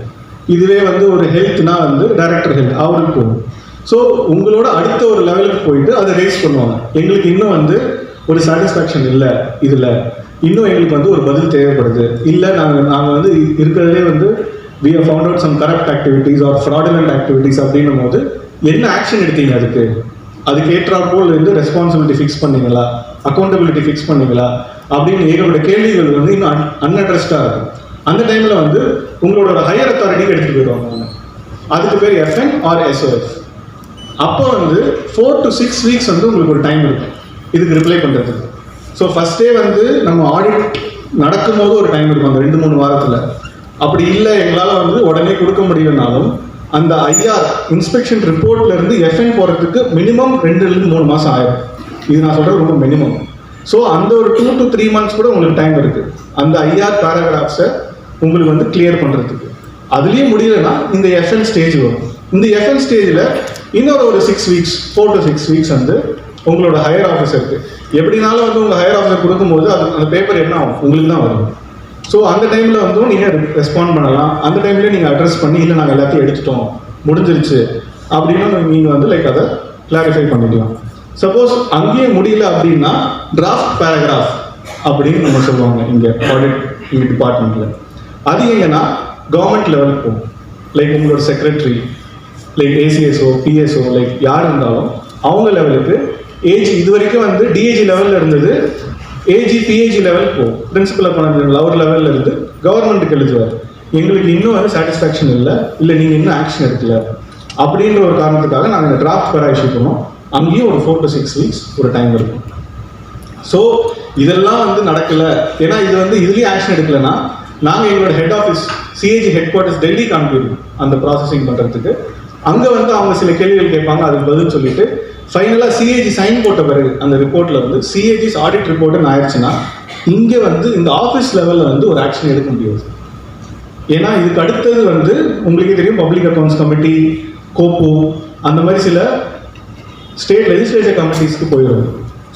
இதுவே வந்து ஒரு ஹெல்த்னா வந்து டைரக்டர் ஹெல்த் அவருக்கு போகும். ஸோ உங்களோட அடுத்த ஒரு லெவலுக்கு போயிட்டு அதை ரேஸ் பண்ணுவாங்க. எங்களுக்கு இன்னும் வந்து ஒரு சாட்டிஸ்ஃபேக்ஷன் இல்லை, இதில் இன்னும் எங்களுக்கு வந்து ஒரு பதில் தேவைப்படுது, இல்லை நாங்கள் வந்து இருக்கிறதுலே வந்து we have found out some corrupt activities or fraudulent activities அப்படின்னும் போது என்ன ஆக்ஷன் எடுத்தீங்க, அதுக்கு ஏற்றாற்போல் வந்து ரெஸ்பான்சிபிலிட்டி ஃபிக்ஸ் பண்ணீங்களா, அக்கௌண்டபிலிட்டி ஃபிக்ஸ் பண்ணீங்களா அப்படின்னு ஏகப்பட்ட கேள்விகள் வந்து இன்னும் அன்அட்ரஸ்டாக இருக்கும். அந்த டைமில் வந்து உங்களோட ஒரு ஹையர் அத்தாரிட்டிக்கு எடுத்துகிட்டு போயிடுவாங்க. அதுக்கு பேர் FN ஆர் SOF. அப்போ வந்து 4 to 6 weeks வந்து உங்களுக்கு ஒரு டைம் இருக்கும் இதுக்கு ரிப்ளை பண்ணுறதுக்கு. ஸோ ஃபஸ்ட்டே வந்து நம்ம ஆடிட் நடக்கும்போது ஒரு டைம் இருக்கும் அந்த 2-3 வாரத்தில். அப்படி இல்லை எங்களால் வந்து உடனே கொடுக்க முடியலனாலும் அந்த IR இன்ஸ்பெக்ஷன் ரிப்போர்ட்லேருந்து FN போகிறதுக்கு மினிமம் 2-3 மாதம் ஆயிடும். இது நான் சொல்கிறது ரொம்ப மினிமம். ஸோ அந்த ஒரு 2 to 3 months கூட உங்களுக்கு டைம் இருக்குது அந்த IR பேராகிராஃப்ஸை உங்களுக்கு வந்து கிளியர் பண்ணுறதுக்கு. அதுலேயும் முடியலைன்னா இந்த FN ஸ்டேஜ் வரும். இந்த FN ஸ்டேஜில் இன்னொரு ஒரு 4 to 6 weeks வந்து உங்களோட ஹையர் ஆஃபீஸருக்கு எப்படினாலும் வந்து உங்கள் ஹையர் ஆஃபீஸர் கொடுக்கும்போது அந்த பேப்பர் என்ன ஆகும் உங்களுக்கு தான் வரும். ஸோ அந்த டைமில் வந்து நீங்கள் ரெஸ்பாண்ட் பண்ணலாம். அந்த டைம்லேயே நீங்கள் அட்ரஸ் பண்ணி இல்லை நாங்கள் எல்லாத்தையும் எடுத்துட்டோம் முடிஞ்சிருச்சு அப்படின்னா நீங்கள் வந்து அதை கிளாரிஃபை பண்ணிக்கலாம். சப்போஸ் அங்கேயே முடியல அப்படின்னா டிராஃப்ட் பேராகிராஃப் அப்படின்னு நம்ம சொல்லுவாங்க இங்கே ஆடிட் டிபார்ட்மெண்ட்டில். அது எங்கன்னா கவர்மெண்ட் லெவலுக்கு போகும். உங்களோட செக்ரட்டரி ACSO PSO யார் இருந்தாலும் அவங்க லெவலுக்கு ஏஜ் இது வரைக்கும் வந்து DAG லெவலில் இருந்தது, AG PAG லெவலுக்கு போகும். பிரின்சிபல் அப்பாயின்மெண்ட் அவர் லெவலில் இருந்து கவர்மெண்ட்டுக்கு எழுதுவார். எங்களுக்கு இன்னும் வந்து சாட்டிஸ்ஃபேக்ஷன் இல்லை நீங்கள் இன்னும் ஆக்ஷன் எடுக்கல அப்படின்ற ஒரு காரணத்துக்காக நாங்கள் இந்த டிராஃப்ட் பேரா இஷ்யூ பண்ணோம். அங்கேயும் ஒரு 4 to 6 weeks ஒரு டைம் இருக்கும். ஸோ இதெல்லாம் வந்து நடக்கலை, ஏன்னா இது வந்து இதுலேயும் ஆக்ஷன் எடுக்கலைன்னா நாங்கள் எங்களோட head office CAG head quarters டெல்லிக்கு அனுப்பிடுவோம் அந்த ப்ராசஸிங் பண்ணுறதுக்கு. அங்கே வந்து அவங்க சில கேள்விகள் கேட்பாங்க, அதுக்கு பதில் சொல்லிட்டு ஃபைனலாக CAG சைன் போட்ட பிறகு அந்த ரிப்போர்ட்டில் வந்து CAG's ஆடிட் ரிப்போர்ட்டுன்னு ஆயிடுச்சுன்னா இங்கே வந்து இந்த ஆஃபீஸ் லெவலில் வந்து ஒரு ஆக்ஷன் எடுக்க முடியாது. ஏன்னா இதுக்கு அடுத்தது வந்து உங்களுக்கே தெரியும் பப்ளிக் அக்கௌண்ட்ஸ் கமிட்டி, கோப்பு, அந்த மாதிரி சில ஸ்டேட் லெஜிஸ்லேச்சர் கமிட்டிஸ்க்கு போயிடும்.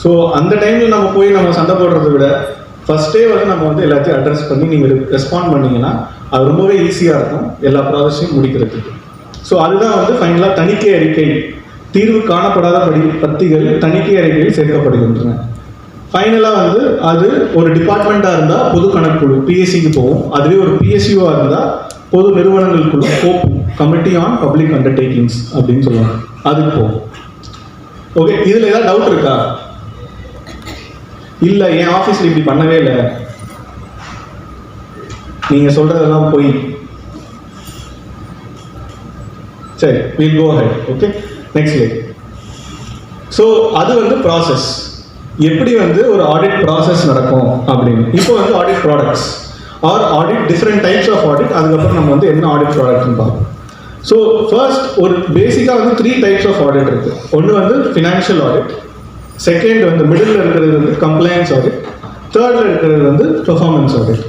ஸோ அந்த டைமில் நம்ம போய் நம்ம சண்டை போடுறதை விட ஃபர்ஸ்டே வந்து நம்ம வந்து எல்லாத்தையும் அட்ரஸ் பண்ணி நீங்கள் ரெஸ்பாண்ட் பண்ணீங்கன்னா அது ரொம்பவே ஈஸியாக இருக்கும் எல்லா ப்ராசஸையும் முடிக்கிறதுக்கு. ஸோ அதுதான் வந்து ஃபைனலாக தணிக்கை அறிக்கை, தீர்வு காணப்படாத பத்திகள் தணிக்கை அறிக்கையில் சேர்க்கப்படுகின்றன. ஃபைனலாக வந்து அது ஒரு டிபார்ட்மெண்ட்டாக இருந்தால் பொது கணக்குழு பிஎஸ்சிக்கு போகும். அதுவே ஒரு பிஎஸ்சிஓவாக இருந்தால் பொது நிறுவனங்களுக்குள்ள கோப்பு, கமிட்டி ஆன் பப்ளிக் அண்டர்டேக்கிங்ஸ் அப்படின்னு சொல்லுவாங்க, அதுக்கு போகும். ஓகே, இதில் ஏதாவது டவுட் இருக்கா? இல்லை, என் ஆஃபீஸில் இப்படி பண்ணவே இல்லை, நீங்கள் சொல்கிறதெல்லாம் போய். சரி, we'll go ahead. Okay, next slide. So அது வந்து ப்ராசஸ், எப்படி வந்து ஒரு ஆடிட் ப்ராசஸ் நடக்கும் அப்படின்னு. இப்போ வந்து audit products or audit different types of audit, அதுக்கப்புறம் நம்ம வந்து என்ன ஆடிட் ப்ராடக்ட்னு பார்ப்போம். ஸோ ஃபர்ஸ்ட் ஒரு பேசிக்காக வந்து 3 டைப்ஸ் ஆஃப் ஆடிட் இருக்குது. ஒன்று வந்து ஃபினான்ஷியல் ஆடிட், செகண்ட் வந்து மிடில் இருக்கிறது வந்து கம்ப்ளைன்ஸ் ஆடிட், தேர்டில் இருக்கிறது வந்து பெர்ஃபார்மன்ஸ் ஆடிட்.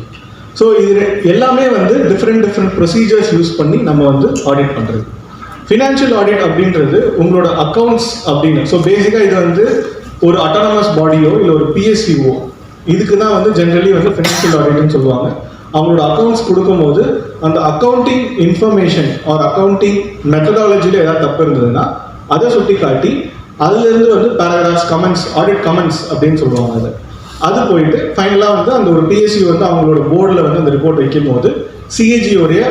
ஸோ இது எல்லாமே வந்து டிஃப்ரெண்ட் ப்ரொசீஜர்ஸ் யூஸ் பண்ணி நம்ம வந்து ஆடிட் பண்ணுறது. ஃபினான்ஷியல் ஆடிட் அப்படின்றது உங்களோட அக்கௌண்ட்ஸ் அப்படின்னு. ஸோ பேசிக்காக இது வந்து ஒரு அட்டானமஸ் பாடியோ இல்லை ஒரு பிஎஸ்சிஓ, இதுக்கு தான் வந்து ஜென்ரலி வந்து ஃபினான்ஷியல் ஆடிட்னு சொல்லுவாங்க. அவங்களோட அக்கௌண்ட்ஸ் கொடுக்கும்போது அந்த அக்கௌண்டிங் இன்ஃபர்மேஷன் ஆர் அக்கௌண்டிங் மெத்தடாலஜியில் ஏதாவது தப்பு இருந்ததுன்னா அதை சுட்டி காட்டி அதுலேருந்து வந்து பேராகிராஃப்ஸ், கமெண்ட்ஸ், ஆடிட் கமெண்ட்ஸ் அப்படின்னு சொல்லுவாங்க. அது போயிட்டு ஃபைனலாக வந்து அந்த ஒரு பிஎஸ்சி வந்து அவங்களோட போர்டில் வந்து அந்த ரிப்போர்ட் வைக்கும் போது சிஏஜியோடைய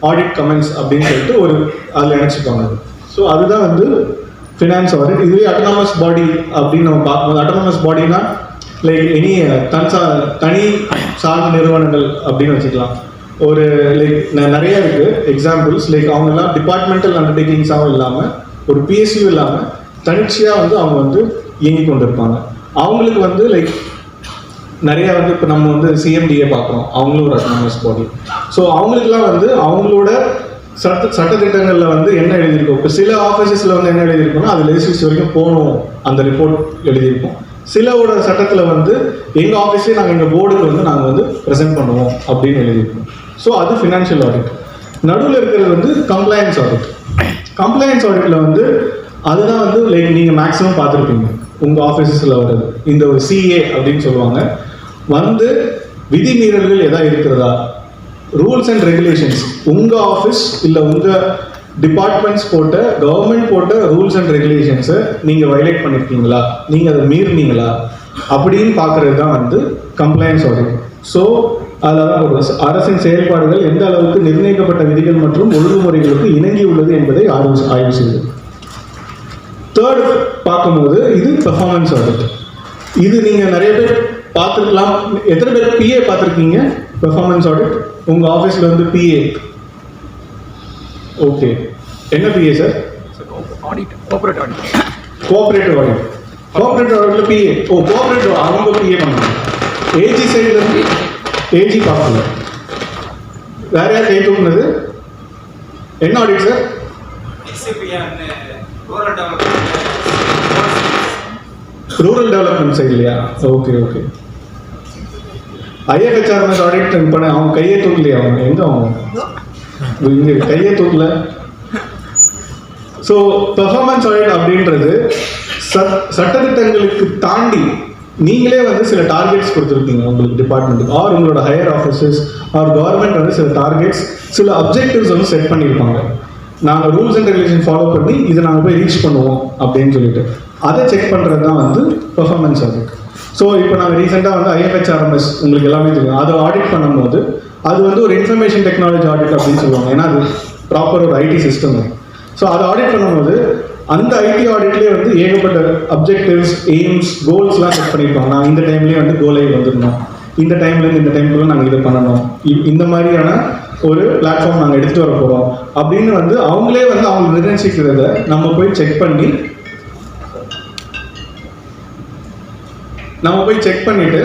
ஆடிட் கமெண்ட்ஸ் அப்படின்னு சொல்லிட்டு ஒரு அதில் இணைச்சிப்பாங்க. ஸோ அதுதான் வந்து ஃபினான்ஸ் ஆடிட். இதுவே அட்டானமஸ் பாடி அப்படின்னு நம்ம பார்க்கும்போது, அட்டானமஸ் பாடினா லைக் எனி தனி சார்ந்த நிறுவனங்கள் அப்படின்னு வச்சுக்கலாம். ஒரு லைக் நிறைய இருக்குது எக்ஸாம்பிள்ஸ். லைக் அவங்கெல்லாம் டிபார்ட்மெண்டல் அண்டர்டேக்கிங்ஸாகவும் இல்லாமல் ஒரு பிஎஸ்சியும் இல்லாமல் தனிச்சையாக வந்து அவங்க வந்து இயங்கி கொண்டு இருப்பாங்க. அவங்களுக்கு வந்து லைக் நிறைய வந்து இப்போ நம்ம வந்து சிஎம்டிஏ பார்க்குறோம், அவங்களும் ஒரு அட்டானமஸ் பாடி. ஸோ அவங்களுக்குலாம் வந்து அவங்களோட சட்டத்திட்டங்களில் வந்து என்ன எழுதியிருக்கோம். இப்போ சில ஆஃபீஸஸில் வந்து என்ன எழுதியிருக்கோம்னா அது லெஜிஸ்லேச்சர் வரைக்கும் போகணும் அந்த ரிப்போர்ட் எழுதியிருக்கோம். சிலவோட சட்டத்தில் வந்து எங்கள் ஆஃபீஸே நாங்கள் எங்கள் போர்டுக்கு வந்து நாங்கள் வந்து ப்ரெசென்ட் பண்ணுவோம் அப்படின்னு எழுதியிருக்கோம். ஸோ அது ஃபினான்ஷியல் ஆடிட். நடுவில் இருக்கிறது வந்து கம்ப்ளையன்ஸ் ஆடிட். கம்ப்ளையன்ஸ் ஆடிட்டில் வந்து அதுதான் வந்து லைக் நீங்கள் மேக்ஸிமம் பார்த்துருப்பீங்க உங்கள் ஆஃபீஸஸில் வருது. இந்த ஒரு சிஏ அப்படின்னு சொல்லுவாங்க. வந்து விதிமீறல்கள் எதாவது இருக்கிறதா, ரூல்ஸ் அண்ட் ரெகுலேஷன்ஸ், உங்கள் ஆஃபீஸ் இல்லை உங்கள் டிபார்ட்மெண்ட்ஸ் போட்ட கவர்மெண்ட் போட்ட ரூல்ஸ் அண்ட் ரெகுலேஷன்ஸை நீங்கள் வயலேட் பண்ணியிருக்கீங்களா, நீங்கள் அதை மீறினீங்களா அப்படின்னு பார்க்குறது தான் வந்து கம்ப்ளையன்ஸ் ஆடிட். ஸோ அதாவது அரசின் செயல்பாடுகள் எந்த அளவுக்கு நிர்ணயிக்கப்பட்ட விதிகள் மற்றும் ஒழுங்குமுறைகளுக்கு இணங்கி உள்ளது என்பதை ஆய்வு செய்யுது. தேர்ட் பார்க்கும்போது இது பெர்ஃபார்மன்ஸ் ஆடிட். இது நீங்கள் நிறைய பேர் பார்த்துருக்கலாம். எத்தனை பேர் பிஏ பார்த்துருக்கீங்க? பெர்ஃபார்மன்ஸ் ஆடிட் உங்கள் ஆஃபீஸில் வந்து பிஏ. ஓகே, என்ன PA sir? Cooperative audit. Cooperative ஆடிட்டில் பிஏ. ஓ, கோஆபரேட்டிவ் அவங்க பிஏ பண்ணுவாங்க. ஏஜி சைடில் இருந்து ஏஜி பார்க்கல. வேற யார் கை தூக்குனது? என்ன audit sir? Rural development side இல்லையா? Okay okay. ஐஎஃப்ஹெச்ஆர்எஸ் ஆடிட் பண்ண அவங்க கையை தூக்கலையா? அவங்க எங்க அவங்க இங்கே கையை தூக்கல. ஸோ பெர்ஃபார்மன்ஸ் ஆடிட் அப்படின்றது சட்டத்திட்டங்களுக்கு தாண்டி நீங்களே வந்து சில டார்கெட்ஸ் கொடுத்துருக்கீங்க உங்களுக்கு டிபார்ட்மெண்ட்டுக்கு ஆர் உங்களோட ஹையர் ஆஃபீஸர்ஸ் ஆர் கவர்மெண்ட் வந்து சில டார்கெட்ஸ், சில அப்ஜெக்டிவ்ஸ் வந்து செட் பண்ணியிருப்பாங்க. நாங்கள் ரூல்ஸ் அண்ட் ரெகுலேஷன் ஃபாலோ பண்ணி இதை நாங்கள் போய் ரீச் பண்ணுவோம் அப்படின்னு சொல்லிட்டு அதை செக் பண்ணுறது தான் வந்து பெர்ஃபார்மன்ஸ் ஆடிட். ஸோ இப்போ நாங்கள் ரீசெண்டாக வந்து ஐஎஃப்ஹெச்ஆர்எஸ் உங்களுக்கு எல்லாமே தெரியும், அதை ஆடிட் பண்ணும்போது அது வந்து ஒரு இன்ஃபர்மேஷன் டெக்னாலஜி ஆடிட் அப்படின்னு சொல்லுவாங்க. ஏன்னா அது ப்ராப்பர் ஒரு ஐடி சிஸ்டம். ஸோ அதை ஆடிட் பண்ணும்போது அந்த ஐடி ஆடிட்லேயே வந்து ஏகப்பட்ட அப்ஜெக்டிவ்ஸ், எய்ம்ஸ், கோல்ஸ்லாம் செட் பண்ணியிருப்பாங்க. நான் இந்த டைம்லேயே வந்து கோலை வந்துடணும், இந்த டைம்லேருந்து இந்த டைம்குள்ளே நாங்கள் இதை பண்ணணும், இந்த மாதிரியான ஒரு பிளாட்ஃபார்ம் நாங்கள் எடுத்துகிட்டு வர போகிறோம் அப்படின்னு வந்து அவங்களே வந்து அவங்க நிர்ணயிக்கிறத நம்ம போய் செக் பண்ணிட்டு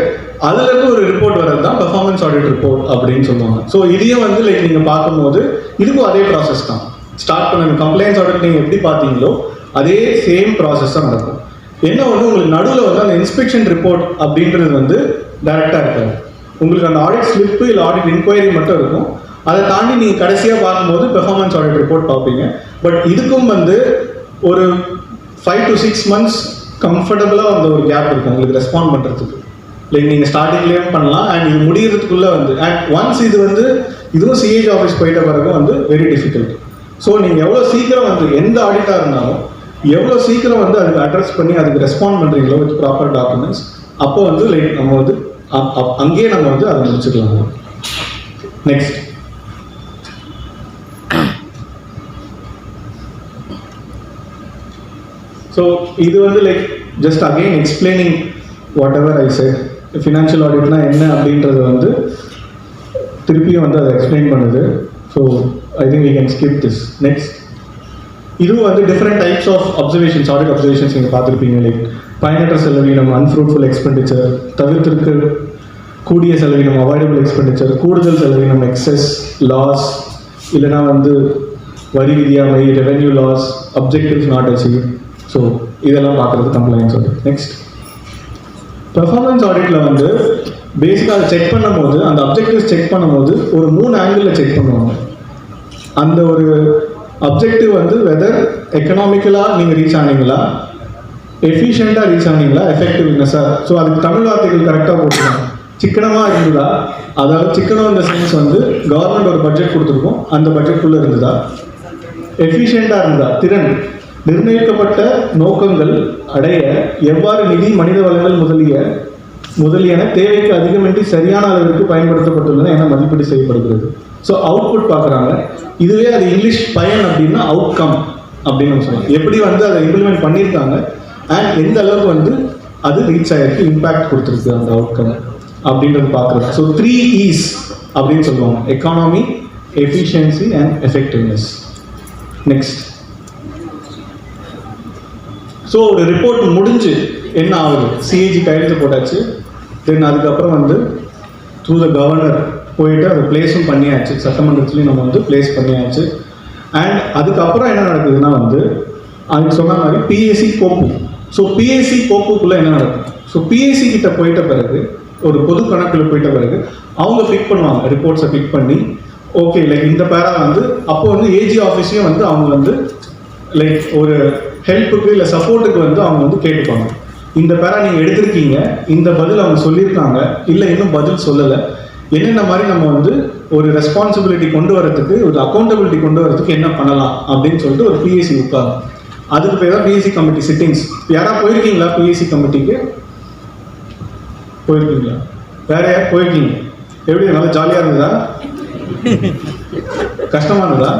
அதுலேருந்து ஒரு ரிப்போர்ட் வர்றது தான் பெர்ஃபார்மன்ஸ் ஆடிட் ரிப்போர்ட் அப்படின்னு சொல்லுவாங்க. ஸோ இதையும் வந்து லைக் நீங்கள் பார்க்கும்போது இதுக்கும் அதே ப்ராசஸ் தான். ஸ்டார்ட் பண்ண கம்ப்ளைண்ட்ஸ் ஆடிட் நீங்கள் எப்படி பார்த்தீங்களோ அதே சேம் ப்ராசஸ் தான் நடக்கும். என்ன ஒன்று உங்களுக்கு நடுவில் வந்து அந்த இன்ஸ்பெக்ஷன் ரிப்போர்ட் அப்படின்றது வந்து டைரெக்டாக இருக்காது. உங்களுக்கு அந்த ஆடிட் ஸ்லிப்பு இல்லை ஆடிட் இன்கொயரி மட்டும் இருக்கும். அதை தாண்டி நீங்கள் கடைசியாக பார்க்கும்போது பெர்ஃபார்மன்ஸ் ஆடிட் ரிப்போர்ட் பார்ப்பீங்க. பட் இதுக்கும் வந்து ஒரு 5 to 6 months கம்ஃபர்டபுளாக அந்த ஒரு கேப் இருக்கும் உங்களுக்கு ரெஸ்பாண்ட் பண்ணுறதுக்கு. லைக் நீங்கள் ஸ்டார்டிங்லேயும் பண்ணலாம் அண்ட் இது முடிகிறதுக்குள்ளே வந்து அண்ட் ஒன்ஸ் இது வந்து இதுவும் சிஏஜி ஆஃபீஸ் போயிட்ட பிறகு வந்து வெரி டிஃபிகல்ட். ஸோ நீங்கள் எவ்வளோ சீக்கிரம் வந்து எந்த ஆடிட்டாக இருந்தாலும் எவ்வளோ சீக்கிரம் வந்து அதுக்கு அட்ரஸ் பண்ணி அதுக்கு ரெஸ்பாண்ட் பண்ணுறீங்களோ வித் ப்ராப்பர் டாக்குமெண்ட்ஸ், அப்போ வந்து லைக் நம்ம வந்து அங்கேயே நம்ம வந்து அதை முடிச்சுக்கலாம். நெக்ஸ்ட் ஸோ இது வந்து like just again explaining whatever I said. Financial ஆடிட்னா என்ன அப்படின்றது வந்து திருப்பியும் வந்து அதை எக்ஸ்பிளைன் பண்ணுது. So I think we can skip this. Next இதுவும் வந்து different types of observations, audit observations நீங்கள் பார்த்துருப்பீங்க. லைக் பயனற்ற செலவீனம், அன்ஃப்ரூட்ஃபுல் எக்ஸ்பெண்டிச்சர், தவிர்த்திருக்க கூடிய செலவீனம், அவாய்டபிள் எக்ஸ்பெண்டிச்சர், கூடுதல் செலவீனம், எக்ஸஸ், லாஸ், இல்லைனா வந்து வரி விதியாமை, revenue loss, objectives not achieve. So இதெல்லாம் பார்க்குறது கம்ப்ளைண்ட்ஸ் வந்து. நெக்ஸ்ட் பெர்ஃபார்மன்ஸ் ஆடிட்டில் வந்து பேசிக்காக அதை செக் பண்ணும்போது, அந்த அப்ஜெக்டிவ்ஸ் செக் பண்ணும்போது ஒரு 3 ஆங்கிளில் செக் பண்ணுவாங்க. அந்த ஒரு அப்ஜெக்டிவ் வந்து வெதர் எக்கனாமிக்கலாக நீங்கள் ரீச் ஆனீங்களா, எஃபிஷியண்ட்டாக ரீச் ஆனீங்களா, எஃபெக்டிவ்னஸாக. ஸோ அதுக்கு தமிழ் வார்த்தைகள் கரெக்டாக போட்டுருக்காங்க. சிக்கனமாக இருந்ததா, அதாவது சிக்கனம் இந்த சென்ஸ் வந்து கவர்மெண்ட் ஒரு பட்ஜெட் கொடுத்துருக்கோம், அந்த பட்ஜெட்டுக்குள்ளே இருந்ததா. எஃபிஷியண்ட்டாக இருந்தா, திறன் நிர்ணயிக்கப்பட்ட நோக்கங்கள் அடைய எவ்வாறு நிதி, மனித வளங்கள் முதலியன தேவைக்கு அதிகமின்றி சரியான அளவிற்கு பயன்படுத்தப்பட்டுள்ளன என மதிப்பீடு செய்யப்படுகிறது. ஸோ அவுட்புட் பார்க்குறாங்க. இதுவே அது இங்கிலீஷ் பயன் அப்படின்னா அவுட்கம் அப்படின்னு சொல்லுவாங்க. எப்படி வந்து அதை இம்ப்ளிமெண்ட் பண்ணியிருக்காங்க அண்ட் எந்த அளவுக்கு வந்து அது ரீச் ஆகிருக்கு, இம்பேக்ட் கொடுத்துருக்கு அந்த அவுட்கம் அப்படின்றது பார்க்குறது. ஸோ 3 E's அப்படின்னு சொல்லுவாங்க: economy, efficiency and effectiveness. Next so ஒரு ரிப்போர்ட் முடிஞ்சு என்ன ஆகுது, சிஏஜி கையெழுத்து போட்டாச்சு, தென் அதுக்கப்புறம் வந்து த்ரூ த கவர்னர் போயிட்டு அதை பிளேஸும் பண்ணியாச்சு, சட்டமன்றத்துலேயும் நம்ம வந்து பிளேஸ் பண்ணியாச்சு. அண்ட் அதுக்கப்புறம் என்ன நடக்குதுன்னா வந்து அதுக்கு சொன்ன மாதிரி பிஎஸ்சி கோப்பு. ஸோ பிஎஸ்சி கோப்புக்குள்ளே என்ன நடக்கும், ஸோ பிஎஸ்சி கிட்ட போயிட்ட பிறகு, ஒரு பொது கணக்கில் போயிட்ட பிறகு அவங்க பிக் பண்ணுவாங்க, ரிப்போர்ட்ஸை பிக் பண்ணி ஓகே லைக் இந்த பேரா வந்து அப்போ வந்து ஏஜி ஆஃபீஸையும் வந்து அவங்க வந்து லைக் ஒரு ஹெல்ப்புக்கு இல்லை சப்போர்ட்டுக்கு வந்து அவங்க வந்து கேட்டுப்பாங்க. இந்த பேரா நீங்கள் எடுத்திருக்கீங்க, இந்த பதில் அவங்க சொல்லியிருக்காங்க, இல்லை இன்னும் பதில் சொல்லலை, என்னென்ன மாதிரி நம்ம வந்து ஒரு ரெஸ்பான்சிபிலிட்டி கொண்டு வரதுக்கு, ஒரு அக்கௌண்டபிலிட்டி கொண்டு வரதுக்கு என்ன பண்ணலாம் அப்படின்னு சொல்லிட்டு ஒரு பிஎஸ்சி உட்காரும். அதுக்கு பேர் தான் பிஎஸ்சி கமிட்டி சிட்டிங்ஸ். யாராவது போயிருக்கீங்களா பிஎஸ்சி கமிட்டிக்கு? போயிருக்கீங்களா? வேற யார் போயிருக்கீங்க? எப்படி, நல்லா ஜாலியாக இருந்ததா, கஷ்டமா இருந்ததா?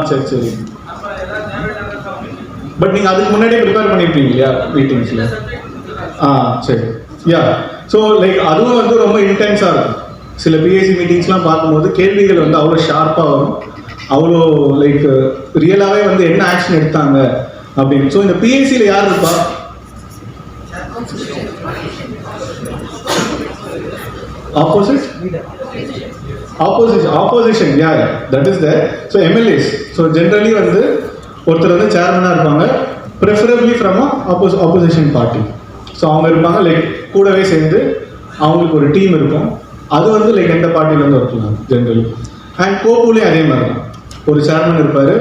சரி சரி. பட் நீங்கள் அதுக்கு முன்னாடியே ப்ரிப்பேர் பண்ணியிருப்பீங்க இல்லையா மீட்டிங்ஸில்? சரி. யா ஸோ லைக் அதுவும் வந்து ரொம்ப இன்டென்ஸாக இருக்கும். சில பிஎஸ்சி மீட்டிங்ஸ்லாம் பார்க்கும்போது கேள்விகள் வந்து அவ்வளோ ஷார்ப்பாக வரும், அவ்வளோ லைக் ரியலாகவே வந்து என்ன ஆக்ஷன் எடுத்தாங்க அப்படின்னு. ஸோ இந்த பிஎஸ்சியில் யார் இருப்பா? ஆப்போசிஷன் யார்? That is there. So MLAs. So generally வந்து ஒருத்தர் வந்து சேர்மனாக இருப்பாங்க, preferably from opposition party. So அவங்க இருப்பாங்க, லைக் கூடவே சேர்ந்து அவங்களுக்கு ஒரு டீம் இருக்கும். அது வந்து லைக் எந்த பார்ட்டிலேருந்து இருக்கலாம் ஜென்ரலி. அண்ட் கோப்புலேயும் அதே மாதிரி தான், ஒரு சேர்மன் இருப்பார்,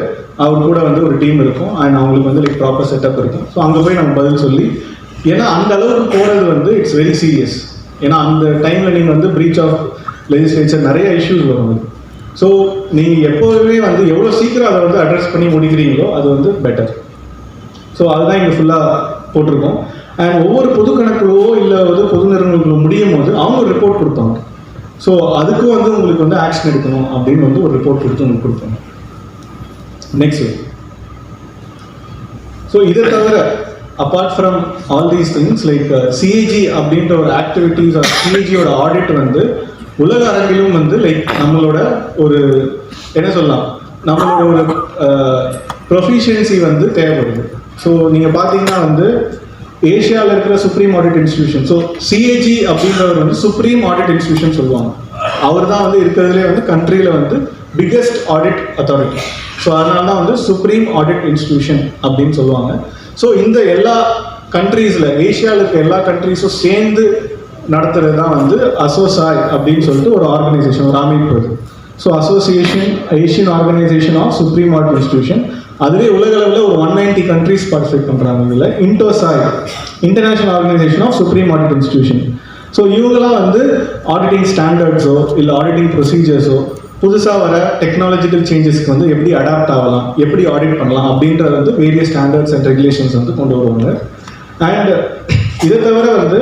அவர் கூட வந்து ஒரு டீம் இருக்கும் அண்ட் அவங்களுக்கு வந்து லைக் ப்ராப்பர் செட்டப் இருக்கும். ஸோ அங்கே போய் நம்ம பதில் சொல்லி, ஏன்னா அந்த அளவுக்கு போகிறது வந்து இட்ஸ் வெரி சீரியஸ். ஏன்னா அந்த டைமில் நீங்கள் வந்து பிரீச் ஆஃப் லெஜிஸ்லேச்சர் நிறைய இஷ்யூஸ் வரும். ஸோ நீங்கள் எப்போதுமே வந்து எவ்வளோ சீக்கிரம் அதை வந்து அட்ரஸ் பண்ணி முடிக்கிறீங்களோ அது வந்து பெட்டர். ஸோ அதுதான் இங்கே ஃபுல்லாக போட்டிருக்கோம். அண்ட் ஒவ்வொரு பொது கணக்குகளோ இல்லை வந்து பொது நிறுவனங்களோ முடியும் போது அவங்க ஒரு ரிப்போர்ட் கொடுப்பாங்க. ஸோ அதுக்கும் வந்து உங்களுக்கு வந்து ஆக்ஷன் எடுக்கணும் அப்படின்னு வந்து ஒரு ரிப்போர்ட் கொடுத்து உங்களுக்கு கொடுப்பாங்க. நெக்ஸ்ட், ஸோ இதை தவிர apart from all these things like CAG அப்படின்ற ஒரு ஆக்டிவிட்டீஸ், சிஏஜியோட ஆடிட் வந்து உலக அரங்கிலும் வந்து லைக் நம்மளோட ஒரு என்ன சொல்லலாம், நம்மளோட ஒரு ப்ரொஃபிஷியன்சி வந்து தேவைப்படுது. ஸோ நீங்கள் பார்த்தீங்கன்னா வந்து ஏஷியாவில் இருக்கிற supreme audit institution, so CAG அப்படின்றவர் வந்து சுப்ரீம் ஆடிட் இன்ஸ்டிடியூஷன் சொல்லுவாங்க. அவர் தான் வந்து இருக்கிறதுலே வந்து கண்ட்ரியில் வந்து பிக்கெஸ்ட் ஆடிட் அத்தாரிட்டி. ஸோ அதனால தான் வந்து சுப்ரீம் ஆடிட் இன்ஸ்டிடியூஷன் அப்படின்னு சொல்லுவாங்க. ஸோ இந்த எல்லா கண்ட்ரீஸில், ஏஷியாவில் இருக்க எல்லா கண்ட்ரீஸும் சேர்ந்து நடத்துறது தான் வந்து அசோசாய் அப்படின்னு சொல்லிட்டு ஒரு ஆர்கனைசேஷன், ஒரு அமைப்பு அது. So association Asian organisation of supreme audit institution. அதுவே உலக அளவில் ஒரு 190 கண்ட்ரீஸ் பார்ட்டிசிபேட் பண்ணுறாங்க இதில். INTOSAI, international organisation of supreme audit institution. So இவங்கெல்லாம் வந்து ஆடிட்டிங் ஸ்டாண்டர்ட்ஸோ இல்லை ஆடிட்டிங் ப்ரொசீஜர்ஸோ புதுசாக வர டெக்னாலஜிக்கல் சேஞ்சஸ்க்கு வந்து எப்படி அடாப்ட் ஆகலாம், எப்படி ஆடிட் பண்ணலாம் அப்படின்றத வந்து வேரியஸ் ஸ்டாண்டர்ட்ஸ் அண்ட் ரெகுலேஷன்ஸ் வந்து கொண்டு வருவாங்க. அண்ட் இதை தவிர வந்து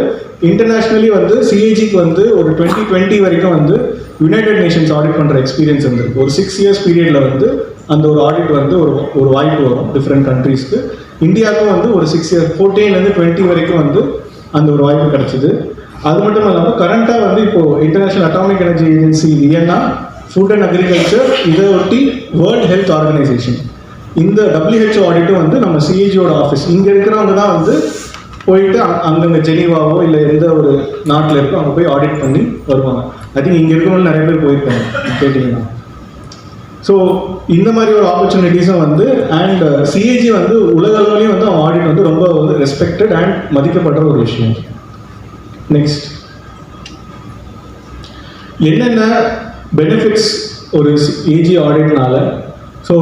இன்டர்நேஷ்னலி வந்து சிஏஜிக்கு வந்து ஒரு 2020 வரைக்கும் வந்து யுனைடெட் நேஷன்ஸ் ஆடிட் பண்ணுற எக்ஸ்பீரியன்ஸ் வந்துருக்கு. ஒரு 6 இயர்ஸ் பீரியடில் வந்து அந்த ஒரு ஆடிட் வந்து ஒரு வாய்ப்பு வரும் டிஃப்ரெண்ட் கண்ட்ரீஸ்க்கு. இந்தியாவுக்கும் வந்து ஒரு 6 இயர்ஸ் 14 20 வரைக்கும் வந்து அந்த ஒரு வாய்ப்பு கிடச்சிது. அது மட்டும் இல்லாமல் கரண்ட்டாக வந்து இப்போது international atomic energy agency Vienna, food and agriculture, இதை ஒட்டி வேர்ல்ட் ஹெல்த் ஆர்கனைசேஷன், இந்த WHO ஆடிட்டும் வந்து நம்ம சிஏஜியோட ஆஃபீஸ் இங்கே இருக்கிறவங்க தான் வந்து போயிட்டு அங்கங்கே ஜெனீவாவோ இல்லை எந்த ஒரு நாட்டில் இருக்கோ அங்கே போய் ஆடிட் பண்ணி வருவாங்க. ஐ திங்க் இங்கே இருக்கிறவங்க நிறைய பேர் போயிருக்காங்க கேட்டிங்கன்னா. ஸோ இந்த மாதிரி ஒரு ஆப்பர்ச்சுனிட்டிஸும் வந்து அண்ட் சிஏஜி வந்து உலக அளவுலேயும் வந்து அவன் ஆடிட் வந்து ரொம்ப வந்து ரெஸ்பெக்டட் அண்ட் மதிக்கப்படுற ஒரு விஷயம். நெக்ஸ்ட், என்னென்ன பெனிஃபிட்ஸ் ஒரு ஏஜி ஆடிட்னால? ஸோ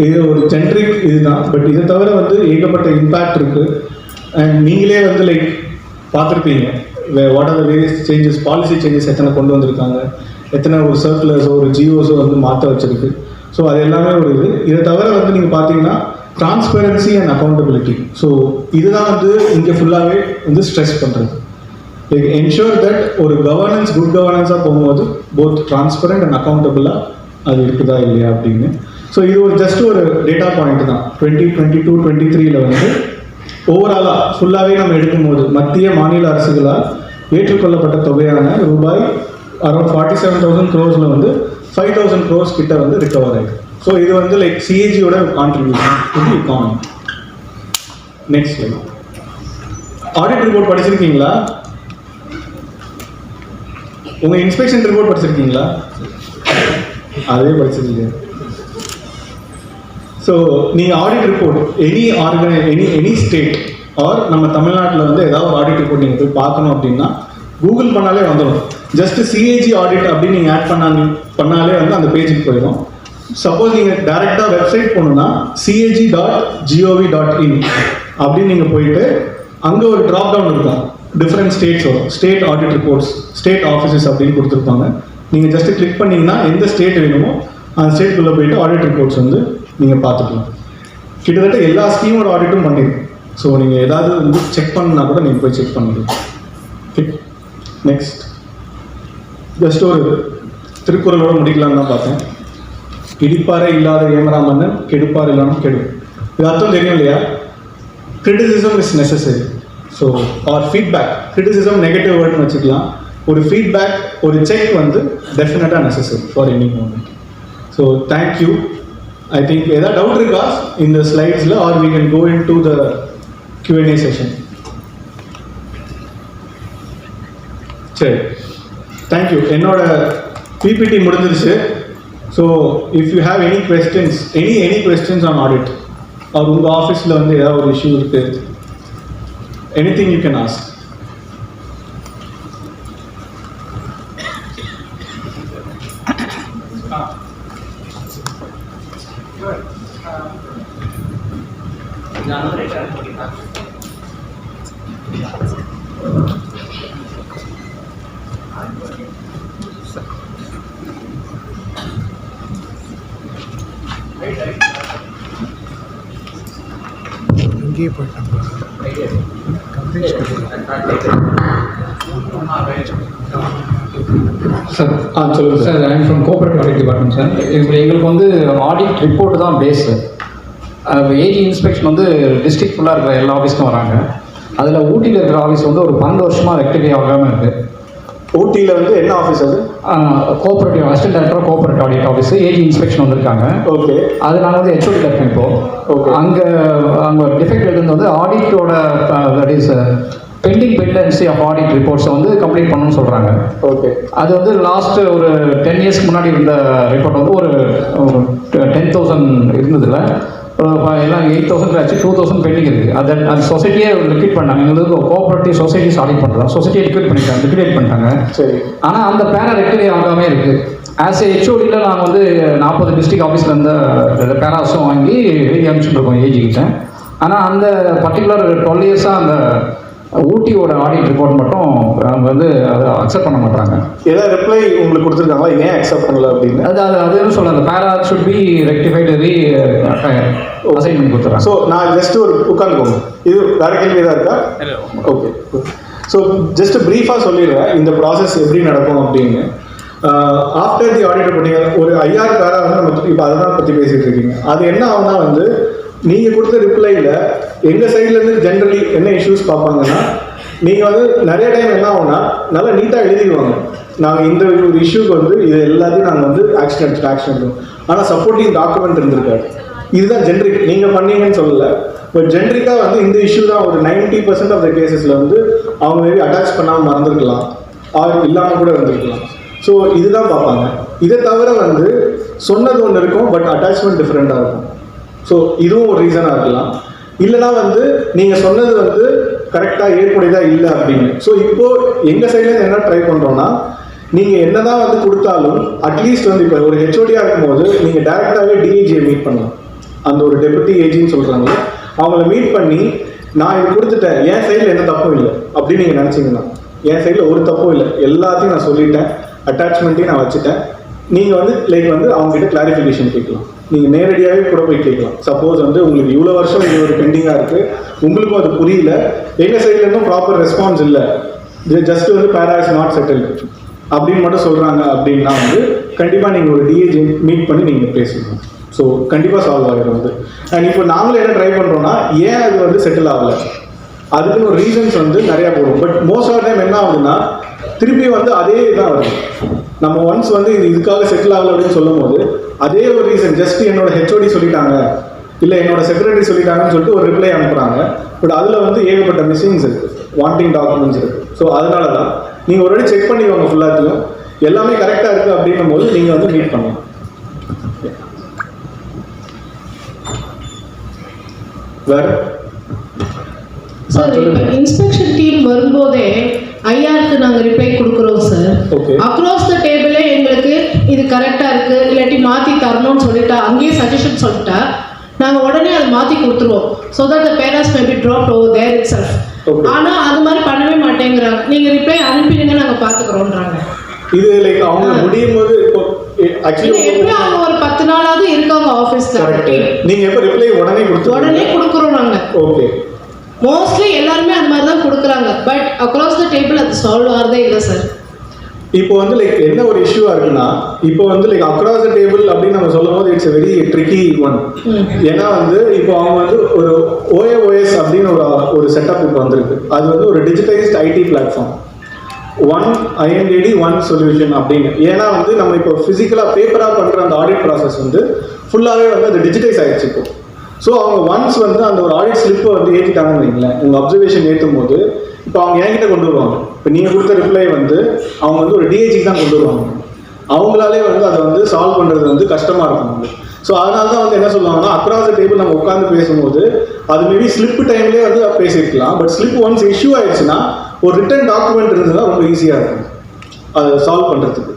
இது ஒரு ஜென்ரிக் இதுதான், பட் இதை தவிர வந்து ஏகப்பட்ட இம்பேக்ட் இருக்குது. அண்ட் நீங்களே வந்து லைக் பார்த்துருப்பீங்க what are the various changes, policy changes எத்தனை கொண்டு வந்திருக்காங்க, எத்தனை ஒரு சர்க்குலர்ஸோ ஒரு ஜிஓஸோ வந்து மாற்ற வச்சிருக்கு. ஸோ அது எல்லாமே ஒரு இது. இதை தவிர வந்து நீங்கள் பார்த்தீங்கன்னா டிரான்ஸ்பரன்சி அண்ட் அக்கௌண்டபிலிட்டி. ஸோ இதுதான் வந்து இங்கே ஃபுல்லாகவே வந்து ஸ்ட்ரெஸ் பண்ணுறது. லைக் என்ஷூர் தட் ஒரு கவர்னன்ஸ் குட் கவர்னன்ஸாக போகும்போது போத் டிரான்ஸ்பரண்ட் அண்ட் அக்கௌண்டபிளாக அது இருக்குதா இல்லையா அப்படின்னு. ஸோ இது ஒரு ஜஸ்ட் ஒரு டேட்டா பாயிண்ட் தான். 2022-23 வந்து ஓவராலாக ஃபுல்லாகவே நம்ம எடுக்கும்போது மத்திய மாநில அரசுகளால் ஏற்றுக்கொள்ளப்பட்ட தொகையான ரூபாய் அரௌண்ட் 47,000 crores வந்து 5,000 crores கிட்ட வந்து ரிகவர் ஆகிருக்கு. ஸோ இது வந்து லைக் சிஏஜியோட contribution to the economy. Next, audit report படிச்சிருக்கீங்களா? உங்கள் இன்ஸ்பெக்ஷன் ரிப்போர்ட் படிச்சிருக்கீங்களா? அதே படிச்சிருக்கீங்க. ஸோ நீங்கள் audit report any state or நம்ம தமிழ்நாட்டில் வந்து ஏதாவது ஒரு ஆடிட் ரிப்போர்ட் நீங்கள் போய் பார்க்கணும் அப்படின்னா கூகுள் பண்ணாலே வந்துடும். ஜஸ்ட் சிஏஜி ஆடிட் அப்படின்னு நீங்கள் ஆட் பண்ணாலே வந்து அந்த பேஜுக்கு போயிடும். சப்போஸ் நீங்கள் டேரெக்டாக வெப்சைட் போகணுன்னா cag.gov.in அப்படின்னு நீங்கள் போயிட்டு அங்கே ஒரு ட்ராப் டவுன் இருக்கும், டிஃப்ரெண்ட் ஸ்டேட்ஸ் வரும், state audit reports, state offices அப்படின்னு கொடுத்துருப்பாங்க. நீங்கள் ஜஸ்ட் கிளிக் பண்ணிங்கன்னா எந்த ஸ்டேட் வேணுமோ அந்த ஸ்டேட்டுக்குள்ளே போயிட்டு ஆடிட் ரிப்போர்ட்ஸ் வந்து நீங்கள் பார்த்துக்கலாம். கிட்டத்தட்ட எல்லா ஸ்கீமோட ஆடிட்டும் பண்ணிடுங்க. ஸோ நீங்கள் ஏதாவது வந்து செக் பண்ணா கூட நீங்கள் போய் செக் பண்ணிக்கலாம். ஓகே, நெக்ஸ்ட், ஜஸ்ட் ஒரு திருக்குறளோட முடிக்கலான்னு தான் பார்த்தேன். இடிப்பாறை இல்லாத ஏமராமன்னன் கெடுப்பார் இல்லாமல் கெடும். இது அர்த்தம் தெரியும் இல்லையா? Criticism is necessary. So or feedback, criticism negative வேர்ட்னு வச்சுக்கலாம். ஒரு ஃபீட்பேக், ஒரு செக் வந்து டெஃபினட்டாக necessary for any moment. So thank you. I think ஏதாவது டவுட் இருக்கா இந்த ஸ்லைட்ஸில் or we can go in to the Q&A session. சரி, தேங்க்யூ. என்னோட பிபிடி முடிஞ்சிருச்சு. So if you have any questions, any questions on audit or உங்கள் ஆஃபீஸில் வந்து ஏதாவது ஒரு இஷ்யூ இருக்குது, anything you can ask. இங்கே போயிட்டாங்க. சார் சொல்லுங்கள் sir. I am from cooperative audit department sir. எங்களுக்கு வந்து ஆடிட் ரிப்போர்ட் தான் பேஸு. ஏஜி இன்ஸ்பெக்ஷன் வந்து டிஸ்ட்ரிக்ட் ஃபுல்லாக இருக்கிற எல்லா ஆஃபீஸ்க்கும் வராங்க. அதில் ஊட்டியில் இருக்கிற ஆஃபீஸ் வந்து ஒரு 12 வருஷமாக ரெக்டிஃபை ஆகாமல் இருக்குது. ஊட்டியில் வந்து என்ன ஆஃபீஸ் அது? Cooperative assistant director cooperative audit office AG inspection வந்திருக்காங்க. ஓகே, அது நான் வந்து ஹெச்ஓடியில் இருக்கேன் இப்போது. ஓகே, அங்கே டிஃபெக்ட் எழுதுனது வந்து ஆடிட்டோட that is pending pendency of audit ரிப்போர்ட்ஸை வந்து கம்ப்ளீட் பண்ணணும்னு சொல்கிறாங்க. ஓகே, அது வந்து லாஸ்ட் ஒரு 10 இயர்ஸ்க்கு முன்னாடி இருந்த ரிப்போர்ட் வந்து ஒரு 10,000 இருந்ததில்ல, எல்லாம் 8,000 ஆச்சு, 2,000 பெண்டிங் இருக்குது. அது சொசைட்டியே லிக்விட் பண்ணாங்க. எங்களுக்கு கோஆபரேட்டிவ் சொசைட்டிஸ் ஆடிட் பண்ணுறோம், சொசைட்டியை லிக்விட் பண்ணிட்டாங்க, லிக்விடேட் பண்ணிட்டாங்க. சரி. ஆனால் அந்த பிளானை ரெக்டிஃபை ஆகாமே இருக்குது. ஆஸ் ஏ ஹெச்ஓடியில் நாங்கள் வந்து 40 டிஸ்ட்ரிக்ட் ஆஃபீஸில் இருந்த பேராஸும் வாங்கி எழுதி அனுப்பிச்சுட்ருக்கோம் ஏஜிக்கிட்ட. ஆனால் அந்த பர்டிகுலர் 12 இயர்ஸாக அந்த ஊட்டியோட ஆடிட் ரிப்போர்ட் மட்டும் அவங்க வந்து அதை அக்செப்ட் பண்ண மாட்டாங்க. ஏதாவது ரிப்ளை உங்களுக்கு கொடுத்துருக்காங்களா ஏன் அக்செப்ட் பண்ணல அப்படின்னு? அது சொல்ல அந்த பேரா ஷுட் பி ரெக்டிஃபைட் அசைன்மெண்ட் கொடுத்துறாங்க. ஸோ நான் ஜஸ்ட் ஒரு உட்காந்துக்கோங்க, இது வேற கேள்வி ஏதாவது இருக்கா? ஓகே. ஸோ ஜஸ்ட் ப்ரீஃபாக சொல்லிடுறேன் இந்த ப்ராசஸ் எப்படி நடக்கும் அப்படின்னு. ஆஃப்டர் தி ஆடிட் பண்ணீங்க ஒரு IR பேரா வந்து நம்ம இப்போ அதை தான் பற்றி பேசிகிட்டு இருக்கீங்க. அது என்ன ஆகுனா வந்து நீங்கள் கொடுத்த ரிப்ளையில் எங்கள் சைட்லேருந்து ஜென்ரலி என்ன இஷ்யூஸ் பார்ப்பாங்கன்னா, நீங்கள் வந்து நிறைய டைம் என்ன ஆகுனா நல்லா நீட்டாக எழுதிடுவாங்க, நாங்கள் இந்த ஒரு இஷ்யூக்கு வந்து இது எல்லாத்தையும் நாங்கள் வந்து ஆக்ஷன் எடுத்துவோம். ஆனால் சப்போர்ட்டிங் டாக்குமெண்ட் இருந்திருக்காரு. இதுதான் ஜென்ரிக், நீங்கள் பண்ணீங்கன்னு சொல்லலை. பட் ஜென்ரிக்காக வந்து இந்த இஷ்யூ தான் ஒரு 90% ஆஃப் த கேசஸில் வந்து அவங்க மேபி அட்டாச் பண்ணாமல் மறந்துருக்கலாம், இல்லாமல் கூட இருந்திருக்கலாம். ஸோ இதுதான் பார்ப்பாங்க. இதை தவிர வந்து சொன்னது ஒன்று இருக்கும், பட் அட்டாச்மெண்ட் டிஃப்ரெண்ட்டாக இருக்கும். ஸோ இதுவும் ஒரு ரீசனாக இருக்கலாம். இல்லைனா வந்து நீங்கள் சொன்னது வந்து கரெக்டாக ஏற்புடையதாக இல்லை அப்படின்னு. ஸோ இப்போது எங்கள் சைட்லேருந்து என்ன ட்ரை பண்ணுறோன்னா, நீங்கள் என்ன தான் வந்து கொடுத்தாலும் அட்லீஸ்ட் வந்து இப்போ ஒரு ஹெச்ஓடியாக இருக்கும்போது நீங்கள் டேரெக்டாகவே டிஏஜியை மீட் பண்ணலாம். அந்த ஒரு டெபுட்டி ஏஜின்னு சொல்கிறாங்க, அவங்கள மீட் பண்ணி நான் இது கொடுத்துட்டேன், என் சைடில் எந்த தப்பும் இல்லை அப்படின்னு நீங்கள் நினச்சிங்கன்னா, என் சைடில் ஒரு தப்பும் இல்லை, எல்லாத்தையும் நான் சொல்லிட்டேன், அட்டாச்மெண்ட்டையும் நான் வச்சுட்டேன், நீங்கள் வந்து லைக் வந்து அவங்ககிட்ட கிளாரிஃபிகேஷன் கேட்கலாம். நீங்கள் நேரடியாகவே கூட போய் கேட்கலாம். சப்போஸ் வந்து உங்களுக்கு இவ்வளோ வருஷம் இது ஒரு பெண்டிங்காக இருக்குது, உங்களுக்கும் அது புரியல, எங்கள் சைட்லேருந்தும் ப்ராப்பர் ரெஸ்பான்ஸ் இல்லை, ஜஸ்ட் வந்து பேரா இஸ் நாட் செட்டில் அப்படின்னு மட்டும் சொல்கிறாங்க அப்படின்னா வந்து கண்டிப்பாக நீங்கள் ஒரு டிஏஜி மீட் பண்ணி நீங்கள் பேசணும். ஸோ கண்டிப்பாக சால்வ் ஆகிடும் வந்து. அண்ட் இப்போ நாங்களும் என்ன ட்ரை பண்ணுறோன்னா, ஏன் அது வந்து செட்டில் ஆகலை அதுக்குன்னு ஒரு ரீசன்ஸ் வந்து நிறையா போடும். பட் மோஸ்ட் ஆஃப் டைம் என்ன ஆகுதுன்னா திருப்பி வந்து அதே இதான் வருது. நம்ம ஒன்ஸ் வந்து இதுக்காக செட்டில் ஆகலை அப்படின்னு சொல்லும் போது அதே ஒரு ரீசன், ஜஸ்ட் என்னோட ஹெச்ஓடி சொல்லிட்டாங்க, இல்லை என்னோட செக்ரட்டரி சொல்லிட்டாங்கன்னு சொல்லிட்டு ஒரு ரிப்ளை அனுப்புகிறாங்க. பட் அதில் வந்து ஏகப்பட்ட மிஸ்ஸிங்ஸ் இருக்குது, வாண்டிங் டாக்குமெண்ட்ஸ் இருக்குது. ஸோ அதனால தான் நீங்கள் ஒரு வாட்டி செக் பண்ணிக்கோங்க ஃபுல்லாத்தையும், எல்லாமே கரெக்டாக இருக்குது அப்படின்னும் போது நீங்கள் வந்து மீட் பண்ணலாம். வேறு சார், இன்ஸ்பெக்ஷன் டீம் வரும்போதே ஐஆருக்கு நாங்கள் ரிப்ளை கொடுக்குறோம் சார். அக்ராஸ் த டேபிளே எங்களுக்கு இது கரெக்டாக இருக்குது, இல்லாட்டி மாற்றி தரணும்னு சொல்லிட்டா, அங்கேயே சஜஷன் சொல்லிட்டா நாங்கள் உடனே அதை மாற்றி கொடுத்துருவோம். So that the parents may be drop over there it self. ஆனால் அது மாதிரி பண்ணவே மாட்டேங்கிறாங்க. நீங்கள் ரிப்ளை அனுப்பிடுங்க, நாங்கள் பார்த்துக்குறோன்றாங்க. இது லைக் அவங்க முடியும் போது ஆக்சுவலி எப்படியும் அவங்க ஒரு 10 நாளாவது இருக்காங்க ஆஃபீஸ்ல. நீங்க எப்போ ரிப்ளை உடனே கொடுக்குறோம் நாங்க. ஓகே, மோஸ்ட்லி எல்லாருமே அந்த மாதிரி தான் கொடுக்குறாங்க. பட் அக்ராஸ் த டேபிள் அது சால்வ் ஆகிறதே இல்லை சார். இப்போ வந்து லைக் என்ன ஒரு இஷ்யூவா இருக்குன்னா, இப்போ வந்து லைக் அக்ராஸ் த டேபிள் அப்படின்னு நம்ம சொல்லும் போது இட்ஸ் வெரி ட்ரிக்கி ஒன். ஏன்னா வந்து இப்போ அவங்க வந்து ஒரு OAOS அப்படின்னு ஒரு செட்டப் இப்போ வந்திருக்கு. அது வந்து ஒரு digitalised IT platform, one INDD one solution அப்படின்னு. ஏன்னா வந்து நம்ம இப்போ ஃபிசிக்கலாக பேப்பராக பண்ணுற அந்த ஆடிட் ப்ராசஸ் வந்து ஃபுல்லாகவே வந்து அது டிஜிட்டைஸ் ஆகிடுச்சு இப்போ. ஸோ அவங்க ஒன்ஸ் வந்து அந்த ஒரு ஆடிட் ஸ்லிப்பை வந்து ஏற்றிட்டாங்கன்னு வைங்களேன், உங்கள் அப்சர்வேஷன் ஏற்றும் போது இப்போ அவங்க என்கிட்ட கொண்டு வருவாங்க. இப்போ நீங்கள் கொடுத்த ரிப்ளை வந்து அவங்க வந்து ஒரு டிஏஜிக்கு தான் கொண்டு வருவாங்க. அவங்களாலே வந்து அதை வந்து சால்வ் பண்ணுறது வந்து கஷ்டமாக இருக்கும் அவங்களுக்கு. ஸோ அதனால தான் வந்து என்ன சொல்லுவாங்கன்னா, அக்ராஸ் த டேபிள் நம்ம உட்காந்து பேசும்போது அது மேபி ஸ்லிப் டைம்லேயே வந்து பேசியிருக்கலாம். பட் ஸ்லிப் ஒன்ஸ் இஷ்யூ ஆயிடுச்சுன்னா ஒரு ரிட்டன் டாக்குமெண்ட் இருந்ததுன்னா ரொம்ப ஈஸியாக இருக்கும் அதை சால்வ் பண்ணுறதுக்கு.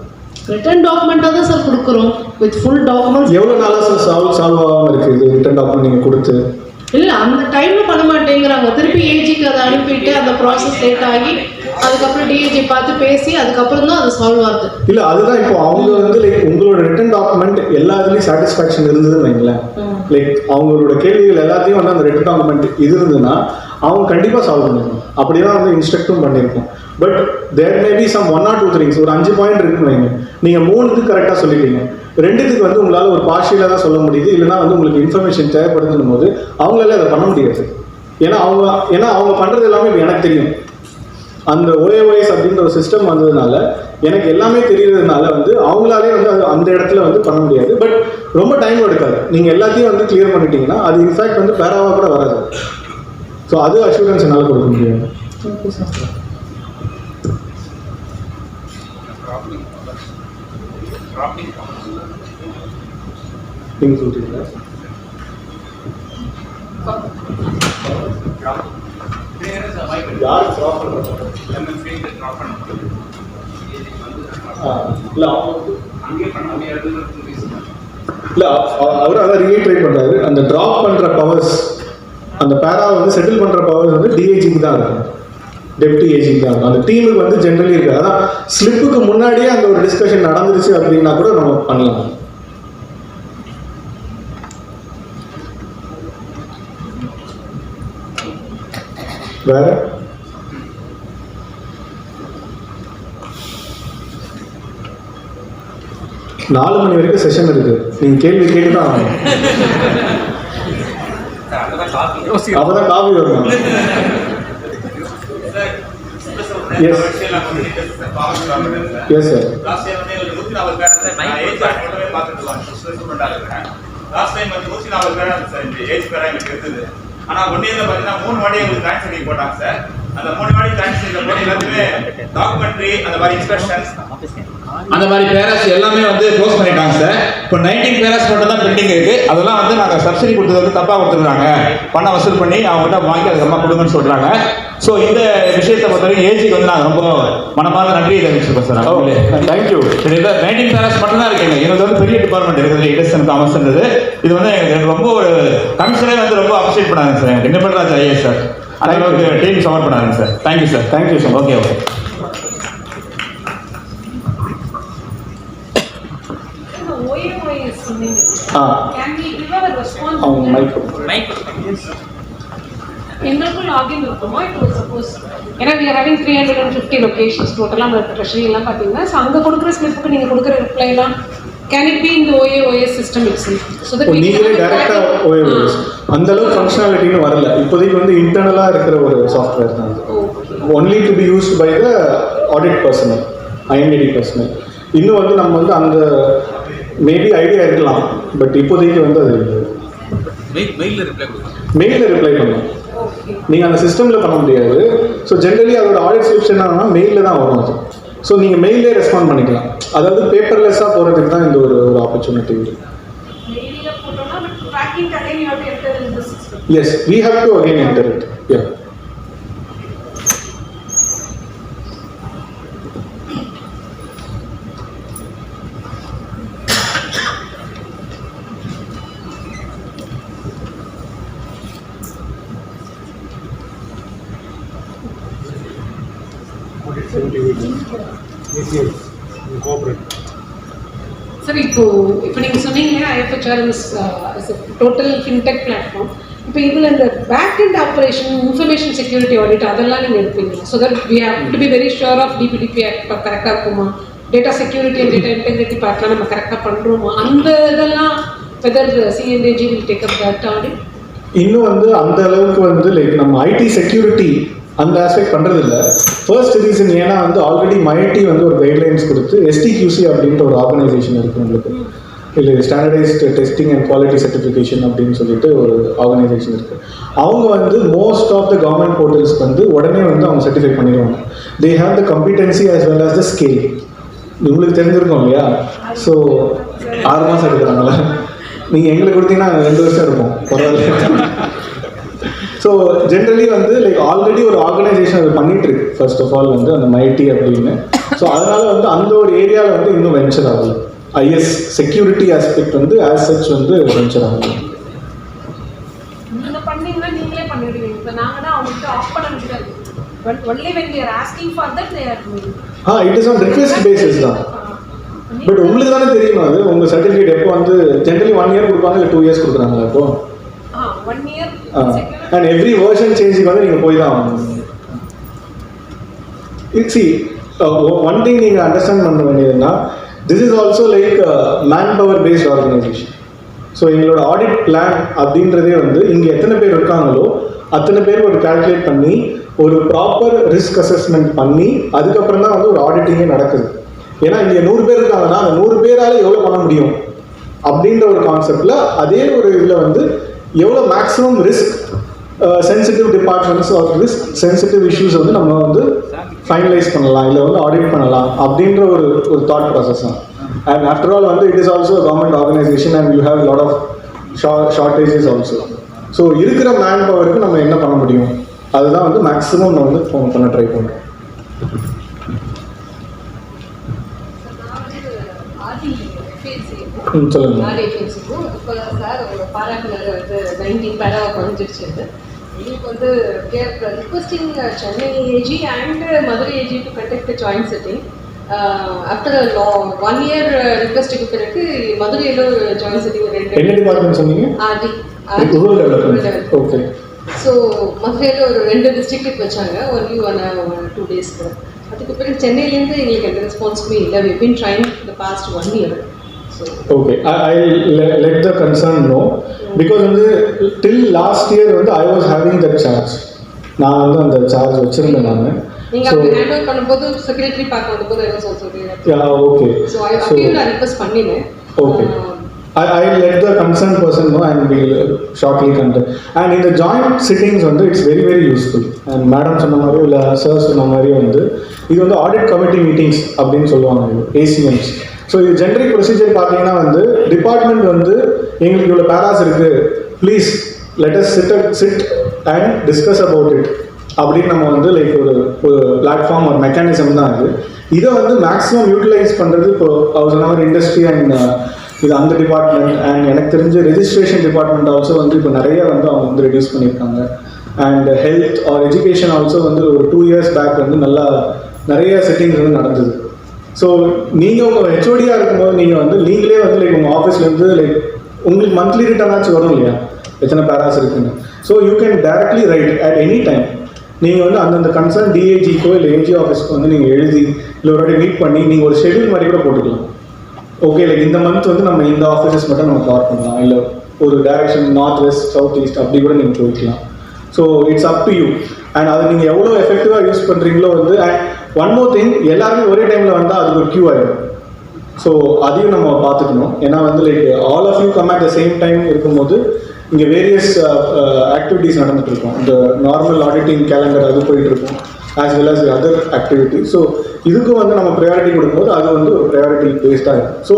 ரிட்டன் டாக்குமெண்ட்டாக தான் சார் கொடுக்குறோம், வித் ஃபுல் டாக்குமெண்ட். எவ்வளோ நாளாக சார் சால்வ் ஆகாமல் இருக்குது இது ரிட்டன் டாக்குமெண்ட் நீங்கள் கொடுத்து? இல்லை, அந்த டைமில் பண்ண மாட்டேங்கிறாங்க. திருப்பி ஏஜிக்கு அதை அனுப்பிட்டு அந்த ப்ராசஸ் லேட் ஆகி அதுக்கப்புறம் டிஏஜி பார்த்து பேசி அதுக்கப்புறம் தான் அது சால்வ் ஆகுது. இல்லை, அதுதான் இப்போ அவங்க வந்து லைக் உங்களோட ரிட்டன் டாக்குமெண்ட் எல்லா இதுலேயும் சாட்டிஸ்ஃபேக்ஷன் இருந்ததுன்னு வைங்களேன், லைக் அவங்களோட கேள்விகள் எல்லாத்தையும் வந்து அந்த ரிட்டன் டாக்குமெண்ட் இது இருந்ததுன்னா அவங்க கண்டிப்பாக சால்வ் பண்ணிருக்கணும். அப்படி தான் வந்து இன்ஸ்ட்ரக்டும் பண்ணியிருக்கோம். But there maybe some 1 or 2 things, ஒரு 5 பாயிண்ட் இருக்குன்னு வைங்க, நீங்கள் 3க்கு கரெக்டாக சொல்லிட்டீங்க, 2க்கு வந்து உங்களால் ஒரு பார்ஷியலாக தான் சொல்ல முடியுது, இல்லைனா வந்து உங்களுக்கு இன்ஃபர்மேஷன் தேவைப்படுதுன்னும் போது அவங்களால அதை பண்ண முடியாது. ஏன்னா அவங்க பண்ணுறது எல்லாமே எனக்கு தெரியும். அந்த OAOS அப்படின்ற ஒரு சிஸ்டம் வந்ததுனால எனக்கு எல்லாமே தெரியறதுனால வந்து அவங்களாலே வந்து அது அந்த இடத்துல வந்து பண்ண முடியாது. பட் ரொம்ப டைம் எடுக்காது. நீங்கள் எல்லாத்தையும் வந்து கிளியர் பண்ணிட்டீங்கன்னா அது இன்ஃபேக்ட் வந்து பேராவாக கூட வராது. ஸோ அது அஷூரன்ஸ் என்னால் கொடுக்க முடியாது. Okay sir. நீங்கள் சொல்கிறீங்களா? யார் ட்ராப் பண்ணுறாங்க? இல்லை அவங்க இல்லை அவர் அதான் ரீட்ரைட் பண்ணுறாரு. அந்த ட்ராப் பண்ணுற பவர்ஸ், அந்த பேராவை வந்து செட்டில் பண்ணுற பவர்ஸ் வந்து டிஐஜிக்கு தான் இருக்கும், டெப்டி ஏஜிக்கு தான் இருக்கும். அந்த டீமுக்கு வந்து ஜென்ரலி இருக்காது. அதான் ஸ்லிப்புக்கு முன்னாடியே அந்த ஒரு டிஸ்கஷன் நடந்துருச்சு அப்படின்னா கூட நம்ம பண்ணலாம். வேற 4 மணி வரைக்கும் செஷன் இருக்கு. நீங்க கேள்வி கேட்டுதான் ஆகணும். அப்பதான் காபி வரும். Yes yes sir. ஆனா ஒன்னியர்ல பாத்தீங்கன்னா 3 வாட்டி எங்களுக்கு ஜாயின் பண்ணி போட்டாங்க சார். அந்த 3 வாட்டி ஜாயின் பண்ணி போட்டு எல்லாத்துமே டாக்குமெண்ட்ரி அந்த மாதிரி இன்ஸ்பெக்ஷன்ஸ் அந்த மாதிரி பேராஸ் எல்லாமே வந்து க்ளோஸ் பண்ணிட்டாங்க சார். இப்போ 19 பேராஸ் மட்டும் தான் பெண்டிங் இருக்கு. அதெல்லாம் வந்து நாங்கள் சப்சிடி கொடுத்தது வந்து தப்பாக கொடுத்துருக்காங்க, பணம் வசூல் பண்ணி அவங்ககிட்ட வாங்கி அதுக்கப்புறமா கொடுங்கன்னு சொல்றாங்க. ஸோ இந்த விஷயத்தை பொறுத்தவரைக்கும் ஏஜிக்கு வந்து நாங்கள் ரொம்ப மனமார்ந்த நன்றியை தெரிவிச்சிருக்கோம் சார். Okay, thank you. சரி, 19 பேராஸ் மட்டும் தான் இருக்குங்க. இது வந்து பெரிய டிபார்ட்மெண்ட் இருக்குது, இண்டஸ்ட்ரியல் காமர்ஸ்ன்றது. இது வந்து எனக்கு ரொம்ப ஒரு கமிஷனே வந்து ரொம்ப அப்ரிஷியேட் பண்ணாங்க சார். எனக்கு இண்டிபெண்டன்ஸ் ஐஏஎஸ் சார் அந்த அளவுக்கு டீம் சப்போர்ட் பண்ணாங்க sir. Thank you sir. Thank you sir. Okay okay. எங்களுக்கும் லாகின் இருக்குமா? இப்போ சப்போஸ் ஏன்னா we are having 350 locations டோட்டலாக ட்ரெஷரி எல்லாம் பார்த்தீங்கன்னா, ஸோ அங்கே கொடுக்குற ஸ்லிப்புக்கு நீங்கள் கொடுக்குற ரிப்ளைலாம் கேன் இட் பி இந்த OAOS system itself? So that நீங்களே டேரெக்டாக OAOS அந்த அளவுக்கு ஃபங்க்ஷனாலிட்டின்னு வரல. இப்போதைக்கு வந்து இன்டர்னலாக இருக்கிற ஒரு சாஃப்ட்வேர் தான் only to be used by the audit personnel, IND personnel. இன்னும் வந்து நம்ம வந்து அந்த மேபி ஐடியா இருக்கலாம், பட் இப்போதைக்கு வந்து அது மெயிலில் ரிப்ளை பண்ணலாம். நீங்கள் அந்த சிஸ்டமில் பண்ண முடியாது. ஸோ ஜென்ரலி அதோட ஆடிட் ஸ்லிப்ஸ் என்னன்னா மெயிலில் தான் வரும் அது. ஸோ நீங்கள் மெயிலே ரெஸ்பாண்ட் பண்ணிக்கலாம். அதாவது பேப்பர்லெஸ்ஸாக போகிறதுக்கு தான் இந்த ஒரு ஆப்பர்ச்சுனிட்டி இருக்குது. Yes, we have to again enter it. Yeah. Sir, இப்போ நீங்கள் சொன்னீங்க IFHR is total fintech platform. இப்போ இதில் இந்த back and operation, information security audit அதெல்லாம் நீங்கள் எடுப்பீங்களா? So that we have to be very sure of DPDP act கரெக்டாக இருக்குமா, data security and data integrity பார்ட்லாம் நம்ம கரெக்டாக பண்ணுறோமா, அந்த இதெல்லாம் whether CNAG will take up that audit? இன்னும் வந்து அந்த அளவுக்கு வந்து லைக் நம்ம IT செக்யூரிட்டி அந்த ஆஸ்பெக்ட் பண்ணுறது இல்லை. ஃபர்ஸ்ட் ரீசன் ஏன்னா வந்து ஆல்ரெடி MIT வந்து ஒரு கைட்லைன்ஸ் கொடுத்து STQC அப்படின்ற ஒரு ஆர்கனைசேஷன் இருக்குது உங்களுக்கு, இல்லை standardised testing and quality certification அப்படின்னு சொல்லிட்டு ஒரு ஆர்கனைசேஷன் இருக்குது. அவங்க வந்து மோஸ்ட் ஆஃப் த கவர்மெண்ட் போர்ட்டல்ஸ்க்கு வந்து உடனே வந்து அவங்க சர்டிஃபை பண்ணிடுவாங்க. They have the competency as well as the scale. உங்களுக்கு தெரிஞ்சிருக்கோம் இல்லையா? ஸோ 6 மாதம் எடுக்கிறாங்களா? நீங்கள் எங்களுக்கு கொடுத்தீங்கன்னா 2 வருஷம் இருக்கும் பரவாயில்ல. ஸோ ஜென்ரலி வந்து லைக் ஆல்ரெடி ஒரு ஆர்கனைசேஷன் அது பண்ணிட்டு இருக்கு ஃபர்ஸ்ட் ஆஃப் ஆல் வந்து அந்த MIT அப்படின்னு. ஸோ அதனால வந்து அந்த ஒரு ஏரியாவில் வந்து இன்னும் வென்ச்சர் ஆகல. IS செக்யூரிட்டி ஆஸ்பெக்ட் வந்து ஆஸ் சச் வந்து வென்ச்சர் ஆகல. நீங்கள் பண்ணீங்கன்னா நீங்களே பண்ணிடுவீங்க. இப்போ நாங்கள் தான் அவங்கள்ட்ட ஆஃப் பண்ண முடியாது. But only when we are asking for that they are doing. It is on request basis தான். பட் உங்களுக்கு தானே தெரியும் அது உங்கள் சர்டிஃபிகேட் எப்போ வந்து ஜென்ரலி 1 year கொடுப்பாங்க இல்லை 2 years கொடுக்குறாங்களா இப்போ? 1 year and every version change வந்து நீங்கள் போய் தான் ஆகணும். see one thing நீங்கள் அண்டர்ஸ்டாண்ட் பண்ண வேண்டியதுன்னா this is also like manpower based organization. So எங்களோட ஆடிட் பிளான் அப்படின்றதே வந்து இங்கே எத்தனை பேர் இருக்காங்களோ அத்தனை பேர் ஒரு கால்குலேட் பண்ணி ஒரு ப்ராப்பர் ரிஸ்க் அசஸ்மெண்ட் பண்ணி அதுக்கப்புறம் தான் வந்து ஒரு ஆடிட்டிங்கே நடக்குது. ஏன்னா இங்கே 100 பேர் இருக்காங்கன்னா அந்த 100 பேரால் எவ்வளோ பண்ண முடியும் அப்படின்ற ஒரு கான்செப்டில் அதே ஒரு இதில் வந்து எவ்வளோ maximum risk sensitive departments or risk sensitive issues வந்து நம்ம வந்து ஃபைனலைஸ் பண்ணலாம் இல்லை வந்து ஆடிட் பண்ணலாம் அப்படின்ற ஒரு தாட் ப்ராசஸ் தான். அண்ட் ஆஃப்டர் ஆல் வந்து it is also government organisation and you have lot of shortages also. So இருக்கிற மேன் பவருக்கு நம்ம என்ன பண்ண முடியும் அதுதான் வந்து மேக்ஸிமம் நம்ம வந்து பண்ண ட்ரை பண்ணுறோம். ஆர்டி FAC சொல்லுங்க. ஆர்டி FACக்கும் இப்போ சார் உங்களோட பாராட்டுனர் வந்து 19 பேராவை குறைஞ்சிருச்சு. எங்களுக்கு வந்து requesting Chennai AG and Madurai AG to conduct joint sitting. After 1 year ரிக்வெஸ்ட்டுக்கு பிறகு மதுரையில் ஒரு ஜாயிண்ட் சிட்டிங் என்ன டிபார்ட்மெண்ட் சொன்னீங்க? RD rural development. Okay. So மதுரையில் ஒரு 2 டிஸ்ட்ரிக்ட்டுக்கு வச்சாங்க, ஒன்லி 2 டேஸ்க்கு. அதுக்கு பிறகு சென்னையிலேருந்து எங்களுக்கு எந்த ரெஸ்பான்ஸுமே இல்லை. We been trying the past 1 year. Okay, I let the concern know. Because வந்து டில் லாஸ்ட் இயர் வந்து I was having that charge. நான் வந்து அந்த சார்ஜ் வச்சுருந்தேன் நான். நீங்கள் அப்படி ஹேண்ட் ஓவர் பண்ணும்போது செக்ரட்டரி பார்க்க வந்தபோது என்ன சொல்கிறீங்க? ஓகே. ஸோ அப்பயும் நான் ரிக்வெஸ்ட் பண்ணினேன். Okay. I let the concerned person know and we'll shortly contact. And in the joint sittings வந்து it's very very useful. And madam சொன்ன மாதிரி இல்லை சார் சொன்ன மாதிரி வந்து இது வந்து ஆடிட் கமிட்டி மீட்டிங்ஸ் அப்படின்னு சொல்லுவாங்க, ACMs. ஸோ இது ஜென்ரிக் ப்ரொசீஜர் பார்த்தீங்கன்னா வந்து டிபார்ட்மெண்ட் வந்து எங்களுக்கு இவ்வளோ பேராஸ் இருக்குது, please let us sit and discuss about it அப்படின்னு நம்ம வந்து லைக் ஒரு பிளாட்ஃபார்ம் ஒரு மெக்கானிசம் தான் அது. இதை வந்து மேக்ஸிமம் யூட்டிலைஸ் பண்ணுறது இப்போ அவர் சொன்ன மாதிரி இண்டஸ்ட்ரி அண்ட் இது அந்த டிபார்ட்மெண்ட் அண்ட் எனக்கு தெரிஞ்ச ரெஜிஸ்ட்ரேஷன் டிபார்ட்மெண்ட் ஆல்சோ வந்து இப்போ நிறைய வந்து அவங்க வந்து ரெடியூஸ் பண்ணியிருக்காங்க. And health or education also வந்து ஒரு 2 இயர்ஸ் பேக் வந்து நல்லா நிறைய செட்டிங்ஸ் வந்து நடந்தது. ஸோ நீங்கள் உங்கள் ஹெச்ஓடியாக இருக்கும்போது நீங்கள் வந்து நீங்களே வந்து லைக் உங்கள் ஆஃபீஸ்லேருந்து லைக் உங்களுக்கு மந்த்லி ரிட்டர்ன் ஆச்சு வரும் இல்லையா எத்தனை பேராஸ் இருக்குன்னு. So you can directly right at any time. நீங்கள் வந்து அந்தந்த கன்சர்ன் DAGக்கோ இல்லை AG ஆஃபீஸ்க்கோ வந்து நீங்கள் எழுதி இல்லை ஒரு வாட்டி மீட் பண்ணி நீங்கள் ஒரு ஷெட்யூல் மாதிரி கூட போட்டுக்கலாம். ஓகே, லைக் இந்த மந்த் வந்து நம்ம இந்த ஆஃபீஸஸ் மட்டும் நம்ம கவர் பண்ணலாம், இல்லை ஒரு direction north west south east அப்படி கூட நீங்கள் போய்க்கலாம். So it's up to you. And அதை நீங்கள் எவ்வளோ எஃபெக்டிவாக யூஸ் பண்ணுறீங்களோ வந்து. அண்ட் ஒன் மோர் திங், எல்லாருமே ஒரே டைமில் வந்தால் அதுக்கு ஒரு க்யூ ஆகிடும். ஸோ அதையும் நம்ம பார்த்துக்கணும். ஏன்னா வந்து like all of you come at the same time இருக்கும்போது இங்கே வேரியஸ் ஆக்டிவிட்டீஸ் நடந்துட்டு இருக்கும். இந்த நார்மல் ஆடிட்டிங் கேலண்டர் அது போயிட்டு இருக்கும், as well as other activity. So இதுக்கும் வந்து நம்ம ப்ரையாரிட்டி கொடுக்கும்போது அது வந்து ஒரு ப்ரையாரிட்டி பேஸ்டாக இருக்கும். ஸோ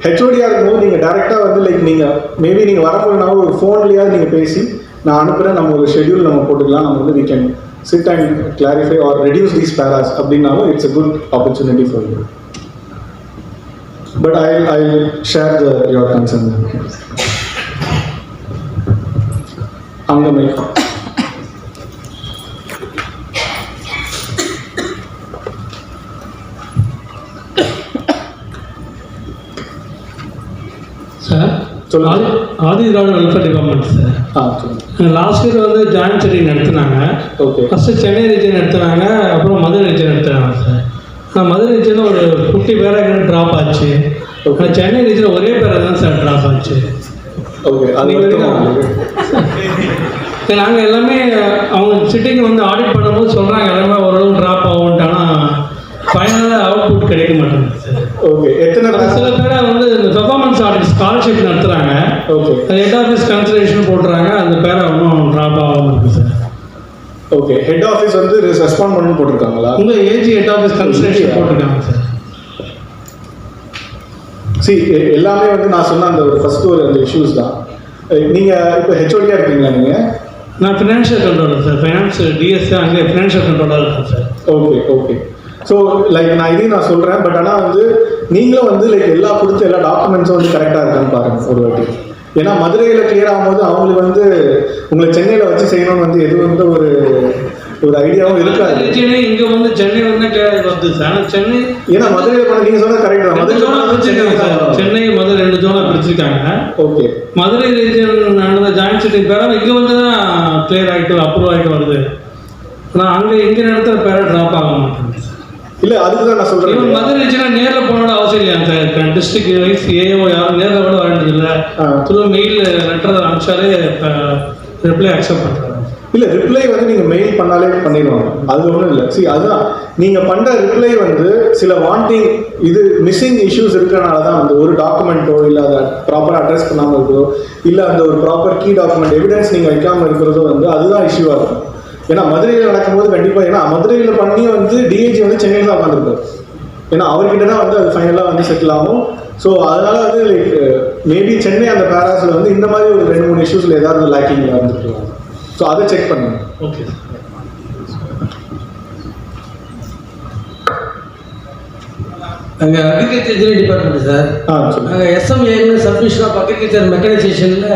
ஹெச்ஓடியாக இருக்கும்போது நீங்கள் டேரெக்டாக வந்து லைக் நீங்கள் மேபி நீங்கள் வரப்போனாலும் ஒரு ஃபோன்லேயாவது நீங்கள் பேசி நான் அனுப்புகிறேன், நம்ம ஒரு ஷெட்யூல் நம்ம போட்டுக்கலாம், நம்ம வந்து we can sit and clarify or reduce these paras அப்படின்னாலும் it's a good opportunity for you. But I'll share your concern. அங்கே மைக். சார் சொல்லுங்க. Adi Dravida welfare department sir. சொல்லுங்கள். லாஸ்ட் இயர் வந்து ஜாயின்ட் சிட்டிங் நடத்தினாங்க. ஓகே. ஃபஸ்ட்டு சென்னை ரீஜன் நடத்துனாங்க, அப்புறம் Madurai region நடத்துனாங்க sir. Madurai ரீஜனில் ஒரு 50 பேராக ட்ராப் ஆச்சு. சென்னை ரீஜனில் ஒரே பேராக தான் சார் ட்ராப் ஆச்சு. ஓகே. நாங்கள் எல்லாமே அவங்க சிட்டிங் வந்து ஆடிட் பண்ணும்போது சொல்கிறாங்க எல்லாமே ஓரளவு ட்ராப் ஆகும்ட்டு, ஆனால் ஃபைனலாக அவுட்புட் கிடைக்க மாட்டேங்குது சார். ஓகே. எத்தனை சில பேரை வந்து இந்த பெர்ஃபார்மன்ஸ் ஆடிட் ஸ்காலர்ஷிப் நடத்துகிறாங்க, ஓகே, அது ஹெட் ஆஃபீஸ் கன்சிடரேஷன் போட்டுறாங்க, அந்த பேரை ஒன்றும் ட்ராப் ஆகாமல் இருக்குது சார். ஓகே. ஹெட் ஆஃபீஸ் வந்து ரெஸ்பாண்ட் பண்ணி போட்டிருக்காங்களா? உங்கள் ஏஜி ஹெட் ஆஃபீஸ் கன்சிடரேஷன் போட்டிருக்காங்க சார். எல்லாமே வந்து நான் சொன்ன அந்த ஒரு ஃபர்ஸ்ட் ஒரு அந்த இஷ்யூஸ் தான். நீங்கள் இப்போ ஹெச்ஓடியாக இருக்கீங்களா நீங்கள்? நான் financial controller sir. Finance DS அங்கே ஃபினான்ஷியல் கண்ட்ரோலர் இருக்கேன் sir. Okay. Okay. So like நான் இதையும் நான் சொல்கிறேன். பட் ஆனால் வந்து நீங்களும் வந்து லைக் கொடுத்த எல்லா டாக்குமெண்ட்ஸும் வந்து கரெக்டாக இருக்கான்னு பாருங்கள் ஒரு வாட்டி. ஏன்னா மதுரையில் கிளியர் ஆகும்போது அவங்களுக்கு வந்து உங்களை சென்னையில் வச்சு செய்யணும்னு வந்து எதுவும் வந்து ஒரு ஐடியாவும் இருக்காது. இங்கே வந்து சென்னை வந்து வருது சார். சென்னை ஏன்னா மதுரையில் பண்ண நீங்கள் சொன்னது கரெக்ட் தான். சென்னை மதுரை 2 ஜோனாக பிரிச்சிருக்காங்க. ஓகே. மதுரை ரீஜன் நடந்த ஜாயின்ட் சிட்டிங் பேர இங்கே வந்து தான் கிளியர் ஆகிட்டு அப்ரூவ் ஆகிட்டு வருது. ஆனால் அங்கே இங்கே நடத்துகிற பேர ட்ராப் ஆக மாட்டேங்குது. இல்லை, அதுக்கு தான் நான் சொல்கிறேன். மதுரை ரீஜனாக நேரில் போனோட அவசியம் இல்லையா சார்? டிஸ்ட்ரிக்ட் வைஸ் ஏஓ யாரும் நேரில் கூட வேண்டியது இல்லை. த்ரூ மெயில் லெட்டர் அனுப்பிச்சாலே ரிப்ளை அக்செப்ட் பண்ணுறாங்க. இல்லை, ரிப்ளை வந்து நீங்கள் மெயில் பண்ணாலே பண்ணிடுவாங்க, அது ஒன்றும் இல்லை. அதுதான் நீங்கள் பண்ணுற ரிப்ளை வந்து சில வாண்டிங் இது மிஸ்ஸிங் இஷ்யூஸ் இருக்கிறனால தான் வந்து ஒரு டாக்குமெண்ட்டோ இல்லை அதை ப்ராப்பராக அட்ரஸ் பண்ணாமல் இருக்கிறதோ இல்லை அந்த ஒரு ப்ராப்பர் கீ டாக்குமெண்ட் எவிடன்ஸ் நீங்கள் வைக்காமல் இருக்கிறதோ வந்து அதுதான் இஷ்யூவாக இருக்கும். ஏன்னா மதுரையில் நடக்கும்போது கண்டிப்பாக, ஏன்னா மதுரையில் பண்ணி வந்து டிஐஜி வந்து சென்னையில் தான் உட்காந்துருப்பார். ஏன்னா அவர்கிட்ட தான் வந்து அது ஃபைனலாக வந்து செட்டில் ஆகும். ஸோ அதனால் வந்து லைக் மேபி சென்னை அந்த பேராஸில் வந்து இந்த மாதிரி ஒரு 2-3 இஷ்யூஸில் ஏதாவது லேக்கிங்கில் வந்துருக்கலாம். ஸோ அதை செக் பண்ணுங்க. ஓகே. அங்கே அக்ரிகல்ச்சர் இன்ஜினியரிங் டிபார்ட்மெண்ட் சார். நாங்கள் எஸ்எம்ஏன்னு சப்மிஷன் ஆஃப் அக்ரிகல்ச்சர் மெக்கனைசேஷனில்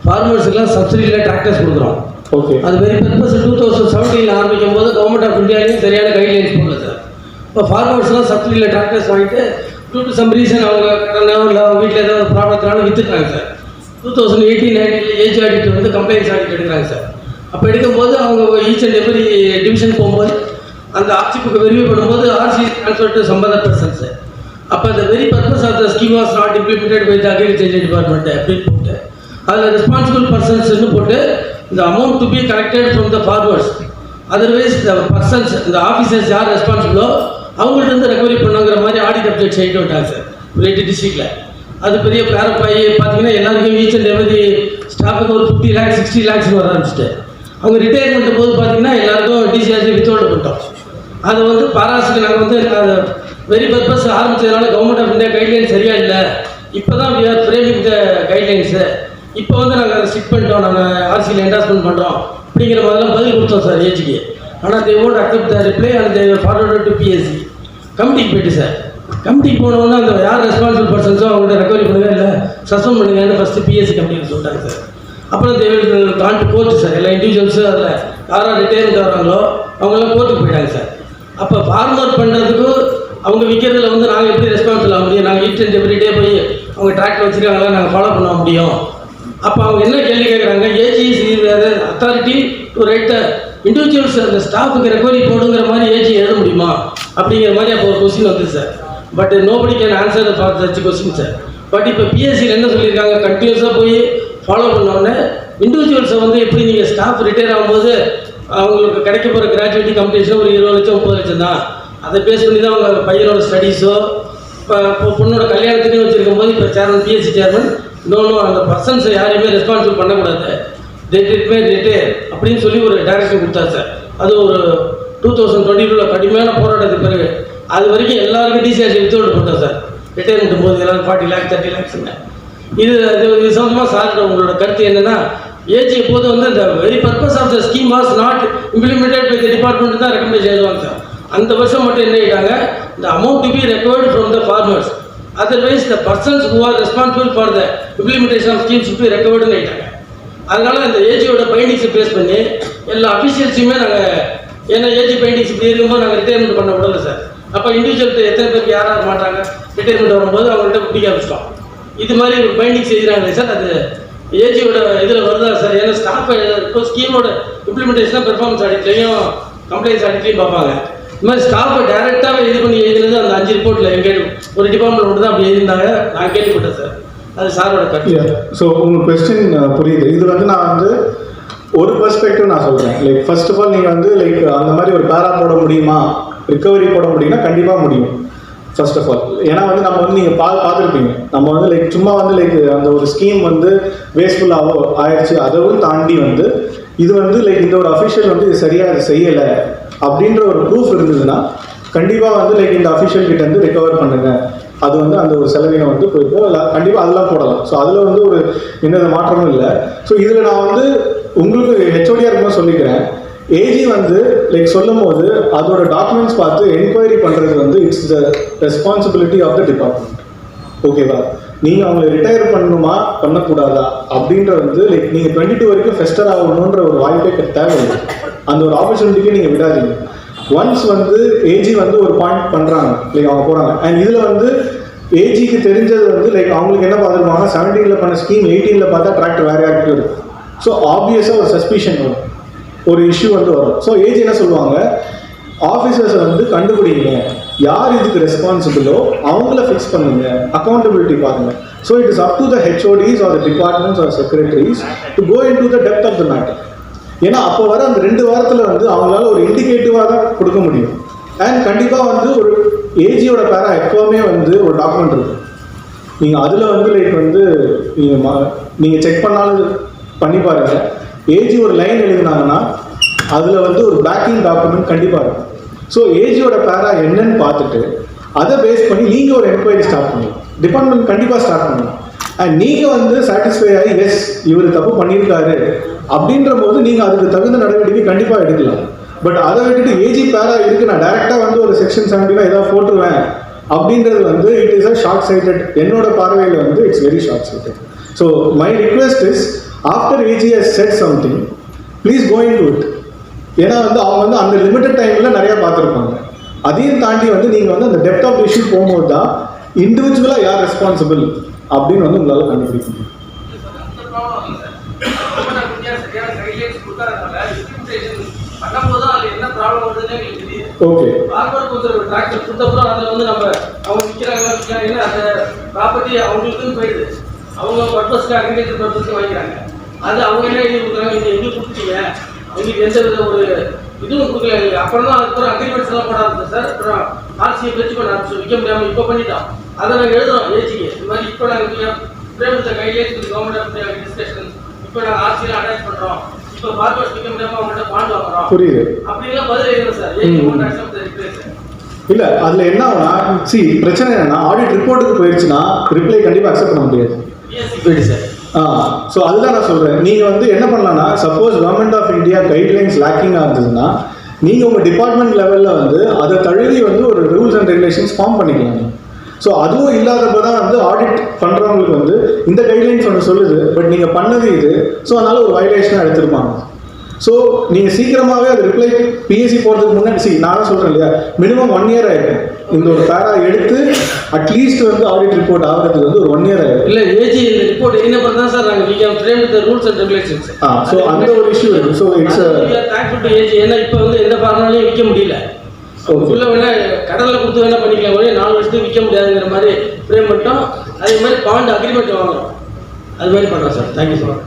ஃபார்மர்ஸுக்கெல்லாம் சப்சிடியில் டிராக்டர்ஸ் கொடுக்குறோம். ஓகே. அது வெரி பர்பஸ் 2017 ஆரம்பிக்கும் போது கவர்மெண்ட் ஆஃப் இந்தியாலையும் சரியான கைட்லைன்ஸ் போடல சார். இப்போ ஃபார்மர்ஸ்லாம் சப்சிடியில் டிராக்டர்ஸ் வாங்கிட்டு டூ டு சம் ரீசன் அவங்க கடனோ இல்லை அவங்க வீட்டில் ஏதாவது ப்ராப்ளத்தினால விற்றுட்டாங்க சார். 2018-19 ஏஜ் ஆடிட் வந்து கம்ப்ளைண்ட்ஸ் ஆடிட் எடுக்கிறாங்க சார். அப்போ எடுக்கும்போது அவங்க ஈச் அண்ட் எவ்ரி டிவிஷன் போகும்போது அந்த ஆர்சி புக்கை வெரிஃபை பண்ணும்போது RC transfer to some other persons. அப்போ அந்த very purpose of the scheme was not implemented by the agriculture department அப்படின்னு போட்டு அதில் ரெஸ்பான்சிபிள் பர்சன்ஸ்னு போட்டு இந்த amount to be collected from the farmers, otherwise the persons இந்த ஆஃபீஸர்ஸ் யார் ரெஸ்பான்சிபிளோ அவங்கள்ட்ட இருந்து ரெக்கவரி பண்ணுங்கிற மாதிரி ஆடிட் அப்டேட் செய்யிட்டு விட்டாங்க சார் 8 டிஸ்ட்ரிக்டில். அது பெரிய பேரப் ஆகி பார்த்தீங்கன்னா எல்லாருக்கும் ஈச் அண்ட் எவ்ரி ஸ்டாஃபுக்கு ஒரு 50 lakhs 60 lakhs வர ஆரம்பிச்சுட்டு அவங்க ரிட்டையர்மெண்ட் போது பார்த்தீங்கன்னா எல்லாருக்கும் டிசிஆர்ஜி வித்ஹோல்டு பண்ணிட்டோம். அது வந்து பாராசுக்கு நாங்கள் வந்து அது வெரி பர்பஸ் ஆரம்பிச்சதுனால கவர்மெண்ட் ஆஃப் இந்தியா கைட்லைன் சரியாக இல்லை. இப்போ தான் we are framing the guidelines. இப்போ வந்து நாங்கள் அதை ஸ்டிக் பண்ணிட்டோம், நாங்கள் ஆர்சியில் என்டாஸ்மெண்ட் பண்ணுறோம் அப்படிங்கிற மாதிரிலாம் பதில் கொடுத்தோம் சார் ஏஜிக்கு. ஆனால் they won't accept the reply and they forward to PSC. கமிட்டிக்கு போயிட்டு சார், கமிட்டிக்கு போனவொன்னே அந்த யார் ரெஸ்பான்சிபிள் பர்சன்ஸோ அவங்கள்ட்ட ரெக்கவரி பண்ணுங்க இல்லை சஸ்பெண்ட் பண்ணுங்கன்னு ஃபஸ்ட்டு பிஎஸ்சி கமிட்டிக்கு சொல்லிட்டாங்க சார். அப்புறம் they will Khan to court sir. எல்லா இண்டிவிஜுவல்ஸும் அதில் யாராவது ரிட்டையர்மெண்ட் வராங்களோ அவங்களாம் கோர்ட்டுக்கு போயிட்டாங்க சார். அப்போ ஃபார்மர் பண்ணுறதுக்கு அவங்க விற்கிறதுல வந்து நாங்கள் எப்படி ரெஸ்பான்சிபிள் ஆக முடியும்? நாங்கள் ஈச் அண்ட் எவ்ரிடே போய் அவங்க டிராக்டர் வச்சுருக்காங்களா நாங்கள் ஃபாலோ பண்ண முடியும்? அப்போ அவங்க என்ன கேள்வி கேட்குறாங்க, AG authority to write the individuals அந்த ஸ்டாஃபுக்கு ரெக்கவரி போடுங்கிற மாதிரி ஏஜி எழுத முடியுமா அப்படிங்கிற மாதிரி அப்போ ஒரு கொஸ்டின் வந்து sir. But nobody can answer for such question sir. But இப்போ பிஎஸ்சியில் என்ன சொல்லியிருக்காங்க, கண்டினியூஸாக போய் ஃபாலோ பண்ணோடனே இண்டிவிஜுவல்ஸை வந்து எப்படி நீங்கள் ஸ்டாஃப் ரிட்டையர் ஆகும்போது அவங்களுக்கு கிடைக்க போகிற கிராஜுவேட்டி கம்பெனிஷன் ஒரு 20 லட்சம் 30 லட்சம் தான். அதை பேஸ் பண்ணி தான் அவங்க பையனோட ஸ்டடீஸோ இப்போ பொண்ணோட கல்யாணத்துக்கு வச்சுருக்கும் போது இப்போ சேர்மன் பிஎஸ்சி சேர்மன் இன்னொன்று அந்த பர்சன்ஸை யாரையுமே ரெஸ்பான்சிபிள் பண்ணக்கூடாது, ரிட்டையர் அப்படின்னு சொல்லி ஒரு டைரக்ஷன் கொடுத்தாரு சார். அது ஒரு 2022 கடுமையான போராட்டத்துக்கு பிறகு அது வரைக்கும் எல்லாருக்கும் டிசிஆர்சி வித்தோடு போட்டோம் சார். ரிட்டையர்மெண்ட் போது எல்லாரும் 40 lakhs 30 lakhs. இது சம்மந்தமாக சார் உங்களோட கருத்து என்னென்னா, ஏஜ் எப்போது வந்து இந்த very purpose of the scheme was not implemented by the department தான் ரெக்கமெண்ட் எழுதுவாங்க சார். அந்த வருஷம் மட்டும் என்ன ஆகிட்டாங்க, இந்த amount to be recovered from the farmers, otherwise the persons who are responsible for the implementation of schemes to be ரெக்கவர்டுன்னு ஆகிட்டாங்க. அதனால இந்த ஏஜியோட பைண்டிங்ஸை பேஸ் பண்ணி எல்லா அஃபிஷியல்ஸுமே நாங்கள் ஏன்னா ஏஜி பைண்டிங்ஸ் இப்படி இருக்கும்போது நாங்கள் ரிட்டையர்மெண்ட் பண்ண விடலை சார். அப்போ இண்டிவிஜுவல்கிட்ட எத்தனை பேருக்கு யாராக மாட்டாங்க ரிட்டையர்மெண்ட் வரும்போது அவங்கள்ட்ட பிடிக்க ஆரம்பிச்சிட்டோம். இது மாதிரி ஒரு பைண்டிங்ஸ் எழுதுறாங்களே சார், அது ஏஜியோட இதில் வருதா சார்? ஏன்னா ஸ்டாஃப் இப்போ ஸ்கீமோட இம்ப்ளிமெண்டேஷனாக பெர்ஃபார்மன்ஸ் ஆடிட்லையும் கம்ப்ளைண்ட்ஸ் ஆடிட்லையும் பார்ப்பாங்க. இது மாதிரி ஸ்டாஃபை டேரெக்டாக இது பண்ணி எழுதுனது அந்த 5 ரிப்போர்ட்டில் எங்கள் ஒரு டிபார்ட்மெண்ட் மட்டும் தான் அப்படி எழுதியிருந்தாங்க. நான் கேள்விப்பட்டேன் சார், அது சாரோட கருத்து. ஸோ உங்கள் கொஸ்டின் புரியுது. இது வந்து நான் வந்து ஒரு பெர்ஸ்பெக்டிவ் நான் சொல்கிறேன். லைக் ஃபர்ஸ்ட் ஆஃப் ஆல் நீங்கள் வந்து லைக் அந்த மாதிரி ஒரு பேரா போட முடியுமா, ரிக்கவரி போட முடியும்னா கண்டிப்பாக முடியும் ஃபர்ஸ்ட் ஆஃப் ஆல். ஏன்னா வந்து நம்ம வந்து நீங்கள் பார்த்துருப்பீங்க, நம்ம வந்து லைக் சும்மா வந்து லைக் அந்த ஒரு ஸ்கீம் வந்து வேஸ்ட்ஃபுல்லாக ஆயிடுச்சு, அதுவும் தாண்டி வந்து இது வந்து லைக் இந்த ஒரு அஃபிஷியல் வந்து இது சரியாக இது செய்யலை அப்படின்ற ஒரு ப்ரூஃப் இருந்ததுன்னா கண்டிப்பாக வந்து லைக் இந்த அஃபிஷியல் கிட்ட வந்து ரெக்கவர் பண்ணுங்க, அது வந்து அந்த ஒரு செலவினம் வந்து போயிருக்கோம் இல்லை கண்டிப்பாக அதெல்லாம் போடலாம். ஸோ அதில் வந்து ஒரு எந்த மாற்றமும் இல்லை. ஸோ இதில் நான் வந்து உங்களுக்கு ஹெச்ஓடியாக இருக்கும்போது சொல்லிக்கிறேன், ஏஜி வந்து லைக் சொல்லும் போது அதோட டாக்குமெண்ட்ஸ் பார்த்து என்கொயரி பண்ணுறது வந்து it's the responsibility of the department. ஓகேவா? நீங்கள் அவங்களை ரிட்டையர் பண்ணணுமா பண்ணக்கூடாதா அப்படின்ற வந்து லைக் நீங்கள் 22 வரைக்கும் ஃபெஸ்டர் ஆகணுன்ற ஒரு வாய்ப்பே தேவையில்லை. அந்த ஒரு ஆப்பர்ச்சுனிட்டிக்கு நீங்கள் விடாதீங்க. ஒன்ஸ் வந்து ஏஜி வந்து ஒரு பாயிண்ட் பண்ணுறாங்க, லைக் அவங்க போகிறாங்க. அண்ட் இதில் வந்து ஏஜிக்கு தெரிஞ்சது வந்து லைக் அவங்களுக்கு என்ன பார்த்துருப்பாங்க, 17 பண்ண ஸ்கீம் 18 பார்த்தா டிராக்டர் வேறு யாருக்கும் இருக்கும். ஸோ ஆப்வியஸாக ஒரு சஸ்பிஷன் வரும், ஒரு இஷ்யூ வந்து வரும். ஸோ ஏஜி என்ன சொல்லுவாங்க, ஆஃபீஸர்ஸை வந்து கண்டுபிடிங்க, யார் இதுக்கு ரெஸ்பான்சிபிளோ அவங்கள ஃபிக்ஸ் பண்ணுங்க, அக்கௌண்டபிலிட்டி பாருங்க. So it is up to the HODs or departments or secretaries to go in to the depth of the matter. ஏன்னா அப்போ வர அந்த 2 வாரத்தில் வந்து அவங்களால ஒரு இண்டிகேட்டிவாக தான் கொடுக்க முடியும். அண்ட் கண்டிப்பாக வந்து ஒரு ஏஜியோட பேரா எப்போவுமே வந்து ஒரு டாக்குமெண்ட் இருக்கும். நீங்கள் அதில் வந்து லைக் வந்து நீங்கள் செக் பண்ணாலும் பண்ணி பாருங்கள், ஏஜி ஒரு லைன் எழுதினாங்கன்னா அதில் வந்து ஒரு பேக்கிங் டாக்குமெண்ட் கண்டிப்பாக இருக்கும். ஸோ ஏஜியோட பேரா என்னன்னு பார்த்துட்டு அதை பேஸ் பண்ணி நீங்கள் ஒரு என்கொயரி ஸ்டார்ட் பண்ணலாம், டிபார்ட்மெண்ட் கண்டிப்பாக ஸ்டார்ட் பண்ணலாம். அண்ட் நீங்கள் வந்து சாட்டிஸ்ஃபை ஆகி எஸ் இவர் தப்பு பண்ணியிருக்காரு அப்படின்ற போது நீங்கள் அதுக்கு தகுந்த நடவடிக்கை கண்டிப்பாக எடுக்கலாம். பட் அதை விட்டுட்டு ஏஜி பேரா இருக்கு, நான் டேரெக்டாக வந்து ஒரு செக்ஷன் 79 ஏதாவது போட்டுருவேன் அப்படின்றது வந்து it is a short sighted, என்னோட பார்வையில் வந்து it's very short sighted. So my request is after AG has set something please going to it. ஏன்னா வந்து அவங்க வந்து அந்த லிமிட்டட் டைமில் நிறையா பார்த்துருப்பாங்க. அதையும் தாண்டி வந்து நீங்கள் வந்து அந்த டெப்த் ஆஃப் இஷ்யூ போகும்போது தான் இண்டிவிஜுவலாக யார் ரெஸ்பான்சிபிள் அப்படின்னு வந்து உங்களால் கண்டுபிடிக்க முடியும். ஓகே, ஃபார்மர் கொஞ்சம் ஒரு டிராக்டர் கொடுத்தப்பறம் அதில் வந்து நம்ம அவங்க விற்கிறாங்க, அந்த ப்ராப்பர்ட்டி அவங்களுக்கும் போயிடுது, அவங்க பர்பஸ்க்கு அக்ரிகல்ச்சர் பர்பஸ்க்கு வாங்கிக்கிறாங்க. அது அவங்க என்ன எழுதி கொடுக்குறாங்க, நீங்கள் எங்களுக்கு கொடுத்துட்டீங்க, அவங்களுக்கு எந்த வித ஒரு இதுவும் கொடுக்கல எங்களுக்கு. அப்புறம் தான் அதுக்கப்புறம் அக்ரிமெண்ட்ஸ் எல்லாம் போட ஆரம்பிச்சேன் சார். அப்புறம் ஆர்சியை பிரிச்சு பண்ண ஆரம்பிச்சு, விற்க முடியாமல் இப்போ பண்ணிட்டோம். அதை நாங்கள் எழுதுறோம் ஏஜிக்கு, இந்த மாதிரி இப்போ நாங்கள் பிரேமித்த கைட்லைன்ஸ் கவர்மெண்ட் ஆஃப் டிஸ்கஷன், இப்போ நாங்கள் ஆர்சியில் அட்டாச் பண்ணுறோம், இப்போ ஃபார்மர்ஸ் விற்க முடியாமல் அவங்கள்ட்ட பாண்ட் வாங்குறோம். புரியுது. அப்படிலாம் பதில் எழுதுறோம் sir. AG won't accept the replies. இல்லை அதில் என்ன ஆகுனா, பிரச்சனை என்னன்னா ஆடிட் ரிப்போர்ட்டுக்கு போயிடுச்சுன்னா ரிப்ளை கண்டிப்பாக அக்செப்ட் பண்ண முடியாது. சார் ஸோ அதுதான் நான் சொல்கிறேன். நீங்கள் வந்து என்ன பண்ணலாம்னா, suppose government of India guidelines லேக்கிங்காக இருந்ததுன்னா நீங்கள் உங்கள் டிபார்ட்மெண்ட் லெவலில் வந்து அதை தழுவி வந்து ஒரு ரூல்ஸ் அண்ட் ரெகுலேஷன்ஸ் ஃபார்ம் பண்ணிக்கலாம். ஸோ அதுவும் இல்லாதப்போ தான் வந்து ஆடிட் பண்ணுறவங்களுக்கு வந்து இந்த கைட்லைன்ஸ் ஒன்று சொல்லுது, பட் நீங்கள் பண்ணது இது, ஸோ அதனால் ஒரு வயலேஷனாக எடுத்திருப்பாங்க. ஸோ நீங்கள் சீக்கிரமாகவே அது ரிப்ளை பிஎஸ்சி போகிறதுக்கு முன்னாடி நான் தான் சொல்கிறேன் இல்லையா, மினிமம் 1 year ஆகிடும். இந்த ஒரு பேரா எடுத்து அட்லீஸ்ட் வந்து ஆடிட் ரிப்போர்ட் ஆகிறதுக்கு வந்து ஒரு 1 year ஆகிடும். இல்லை ஏஜி இந்த ரிப்போர்ட் என்ன பண்ணா சார், நாங்கள் we can frame with rules and regulations. So அந்த ஒரு இஷ்யூ இருக்குது. So it's thankful to AG. ஏன்னா இப்போ வந்து எந்த பார்னாலையும் விற்க முடியல, உள்ள வேணா கடலில் கொடுத்து வேணா பண்ணிக்கலாம், ஒரே 4 வருஷத்துக்கு விற்க முடியாதுங்கிற மாதிரி ஃப்ரேம் பண்ணிட்டோம். அதே மாதிரி பாண்ட் அக்ரிமெண்ட் வாங்குறோம், அது மாதிரி பண்ணுறோம் sir. Thank you sir.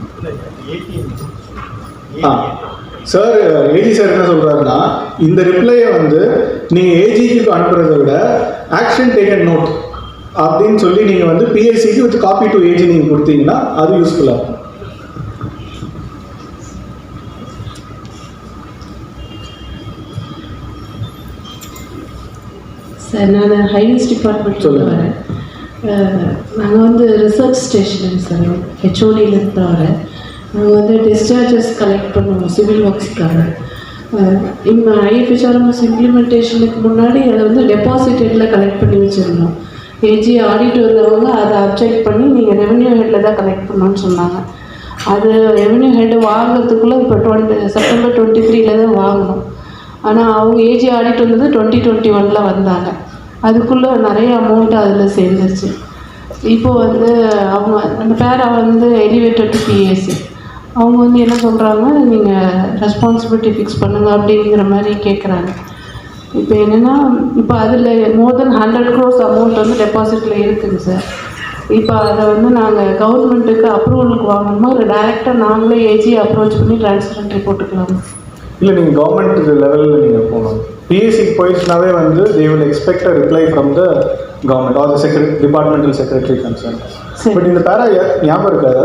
Sir AG sir என்ன சொல்கிறாருன்னா, இந்த ரிப்ளையை வந்து நீங்கள் ஏஜிக்கு அனுப்புறதை விட ஆக்ஷன் டேக்கன் நோட் அப்படின்னு சொல்லி நீங்கள் வந்து பிஎஸ்சிக்கு வித் காப்பி டு ஏஜி நீங்கள் கொடுத்தீங்கன்னா அது யூஸ்ஃபுல்லாக இருக்கும். சார் நான் ஹைவேஸ் டிபார்ட்மெண்ட் வரேன். நாங்கள் வந்து ரிசர்ச் ஸ்டேஷன் சார், ஹெச்ஓடியிலேருந்து வரேன். நாங்கள் வந்து டிஸ்சார்ஜஸ் கலெக்ட் பண்ணுவோம் சிவில் ஒர்க்ஸ்க்காக. ஐஎஃப்ஹெச்ஆர்எம்எஸ் இம்ப்ளிமெண்டேஷனுக்கு முன்னாடி அதை வந்து டெபாசிட்டடில் கலெக்ட் பண்ணி வச்சுருந்தோம். ஏஜி ஆடிட் வந்தவங்க அதை அப்ஜெக்ட் பண்ணி நீங்கள் ரெவன்யூ ஹெட்டில் தான் கலெக்ட் பண்ணணும்னு சொன்னாங்க. அது ரெவன்யூ ஹெட் வாங்குறதுக்குள்ளே இப்போ செப்டம்பர் 23 தான் வாங்கணும். ஆனால் அவங்க ஏஜி ஆடிட் வந்தது 2021 வந்தாங்க. அதுக்குள்ளே நிறைய அமௌண்ட் அதில் சேர்ந்துருச்சு. இப்போது வந்து அவங்க அந்த பேரை வந்து எலிவேட்டட் டு பிஎஸ்சி அவங்க வந்து என்ன சொல்கிறாங்க, நீங்கள் ரெஸ்பான்சிபிலிட்டி ஃபிக்ஸ் பண்ணுங்கள் அப்படிங்கிற மாதிரி கேட்குறாங்க. இப்போ என்னென்னா, இப்போ அதில் மோர் தென் 100 crores அமௌண்ட் வந்து டெபாசிட்டில் இருக்குதுங்க சார். இப்போ அதை வந்து நாங்கள் கவர்மெண்ட்டுக்கு அப்ரூவலுக்கு வாங்கணுமா, இல்லை டைரெக்டாக நாங்களே ஏஜி அப்ரோச் பண்ணி டிரான்ஸ்பரண்ட் போட்டுக்கலாமா? இல்லை, நீங்கள் கவர்மெண்ட் லெவலில் நீங்கள் போகணும். பிஎஸ்சிக்கு போயிடுச்சுனாவே வந்து they will expect a reply from the government R the departmental secretary concern. But இந்த பேரா ஞாபகம் இருக்காது,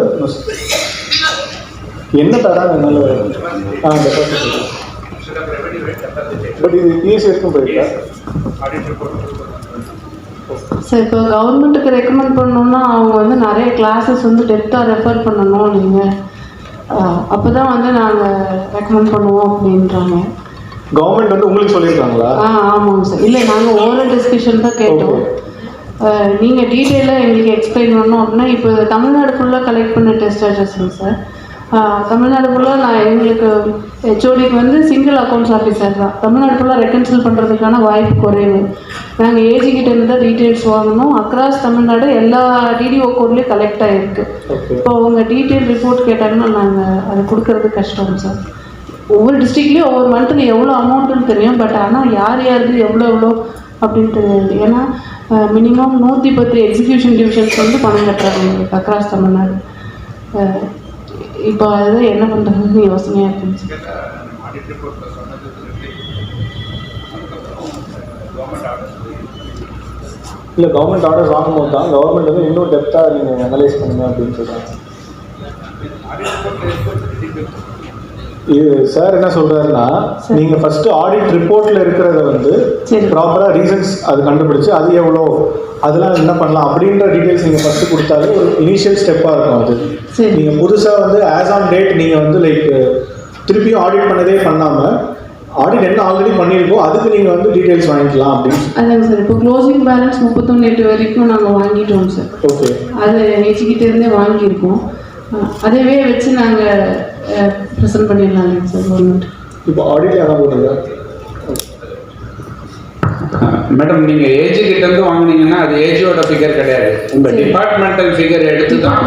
என்ன பேரா என்னால் பட் இது பிஎஸ்சி வரைக்கும் போயிருக்கா சார்? இப்போ கவர்மெண்ட்டுக்கு ரெக்கமெண்ட் பண்ணணுன்னா அவங்க வந்து நிறைய கிளாஸஸ் வந்து டெப்த்தாக ரெஃபர் பண்ணணும் நீங்கள், அப்போ தான் வந்து நாங்கள் ரெக்கமெண்ட் பண்ணுவோம் அப்படின்றாங்க. கவர்மெண்ட் வந்து உங்களுக்கு சொல்லியிருக்காங்களா? ஆமாங்க சார். இல்லை, நாங்கள் ஓரல் டிஸ்கஷன் தான் கேட்டோம். நீங்கள் டீட்டெயிலாக எங்களுக்கு எக்ஸ்பிளைன் பண்ணோம் அப்படின்னா, இப்போ தமிழ்நாடு ஃபுல்லாக கலெக்ட் பண்ண டெஸ்ட் சார்ஜஸ்ங்க சார். தமிழ்நாடு ஃபுல்லாக நான் எங்களுக்கு ஹெச்ஓடிக்கு வந்து சிங்கிள் அக்கௌண்ட்ஸ் ஆஃபீஸர் தான். தமிழ்நாடு ஃபுல்லாக ரெக்கன்சில் பண்ணுறதுக்கான வாய்ப்பு குறைவு. நாங்கள் ஏஜிக்கிட்ட இருந்து தான் டீட்டெயில்ஸ் வாங்கணும். அக்ராஸ் தமிழ்நாடு எல்லா டிடிஓ கோட்லேயும் கலெக்ட் ஆகிருக்கு. இப்போ அவங்க டீட்டெயில் ரிப்போர்ட் கேட்டாங்கன்னா நாங்கள் அதை கொடுக்கறது கஷ்டம் சார். ஒவ்வொரு டிஸ்ட்ரிக்ட்லேயும் ஒவ்வொரு மந்த்தில் எவ்வளோ அமௌண்ட்டுன்னு தெரியும், பட் ஆனால் யார் யாருக்கு எவ்வளோ அப்படின்னு தெரியாது. ஏன்னா மினிமம் 110 எக்ஸிக்யூஷன் டிவிஷன்ஸ் வந்து பணம் கட்டுறாங்க எங்களுக்கு அக்ராஸ் தமிழ்நாடு. இப்போ அதுதான் என்ன பண்ணுறதுன்னு யோசனையாக இருக்குங்க சார். இல்லை, கவர்மெண்ட் ஆர்டர்ஸ் வாங்கும்போது தான் கவர்மெண்ட் வந்து இன்னும் டெப்த்தாக நீங்கள் அனலைஸ் பண்ணுங்க அப்படின்னு சொல்கிறாங்க. இது சார் என்ன சொல்கிறாருன்னா, நீங்கள் ஃபஸ்ட்டு ஆடிட் ரிப்போர்ட்டில் இருக்கிறத வந்து ப்ராப்பராக ரீசன்ஸ் அது கண்டுபிடிச்சி அது எவ்வளோ அதெல்லாம் என்ன பண்ணலாம் அப்படின்ற டீட்டெயில்ஸ் நீங்கள் ஃபஸ்ட்டு கொடுத்தாலே ஒரு இனிஷியல் ஸ்டெப்பாக இருக்கும். அது நீங்கள் புதுசாக வந்து ஆஸ் ஆன் டேட் நீங்கள் வந்து லைக் திருப்பியும் ஆடிட் பண்ணதே பண்ணாமல் ஆடிட் என்ன ஆல்ரெடி பண்ணியிருக்கோம் அதுக்கு நீங்கள் வந்து டீட்டெயில்ஸ் வாங்கிக்கலாம் அப்படின்னு. அதாங்க சார், இப்போ க்ளோசிங் பேலன்ஸ் 31/8 வரைக்கும் நாங்கள் வாங்கிட்டோம் சார். ஓகே, அது ஏஜிக்கிட்ட இருந்தே வாங்கியிருக்கோம். அதேவே வச்சு நாங்கள் ப்ரெசென்ட் பண்ணிடலாங்க சார் கவர்மெண்ட். இப்போ ஆடிட் யாராவது போடுங்க மேடம், நீங்கள் ஏஜி கிட்ட இருந்து வாங்கினீங்கன்னா அது ஏஜியோட ஃபிகர் கிடையாது, உங்கள் டிபார்ட்மெண்டல் ஃபிகர் எடுத்து தான்.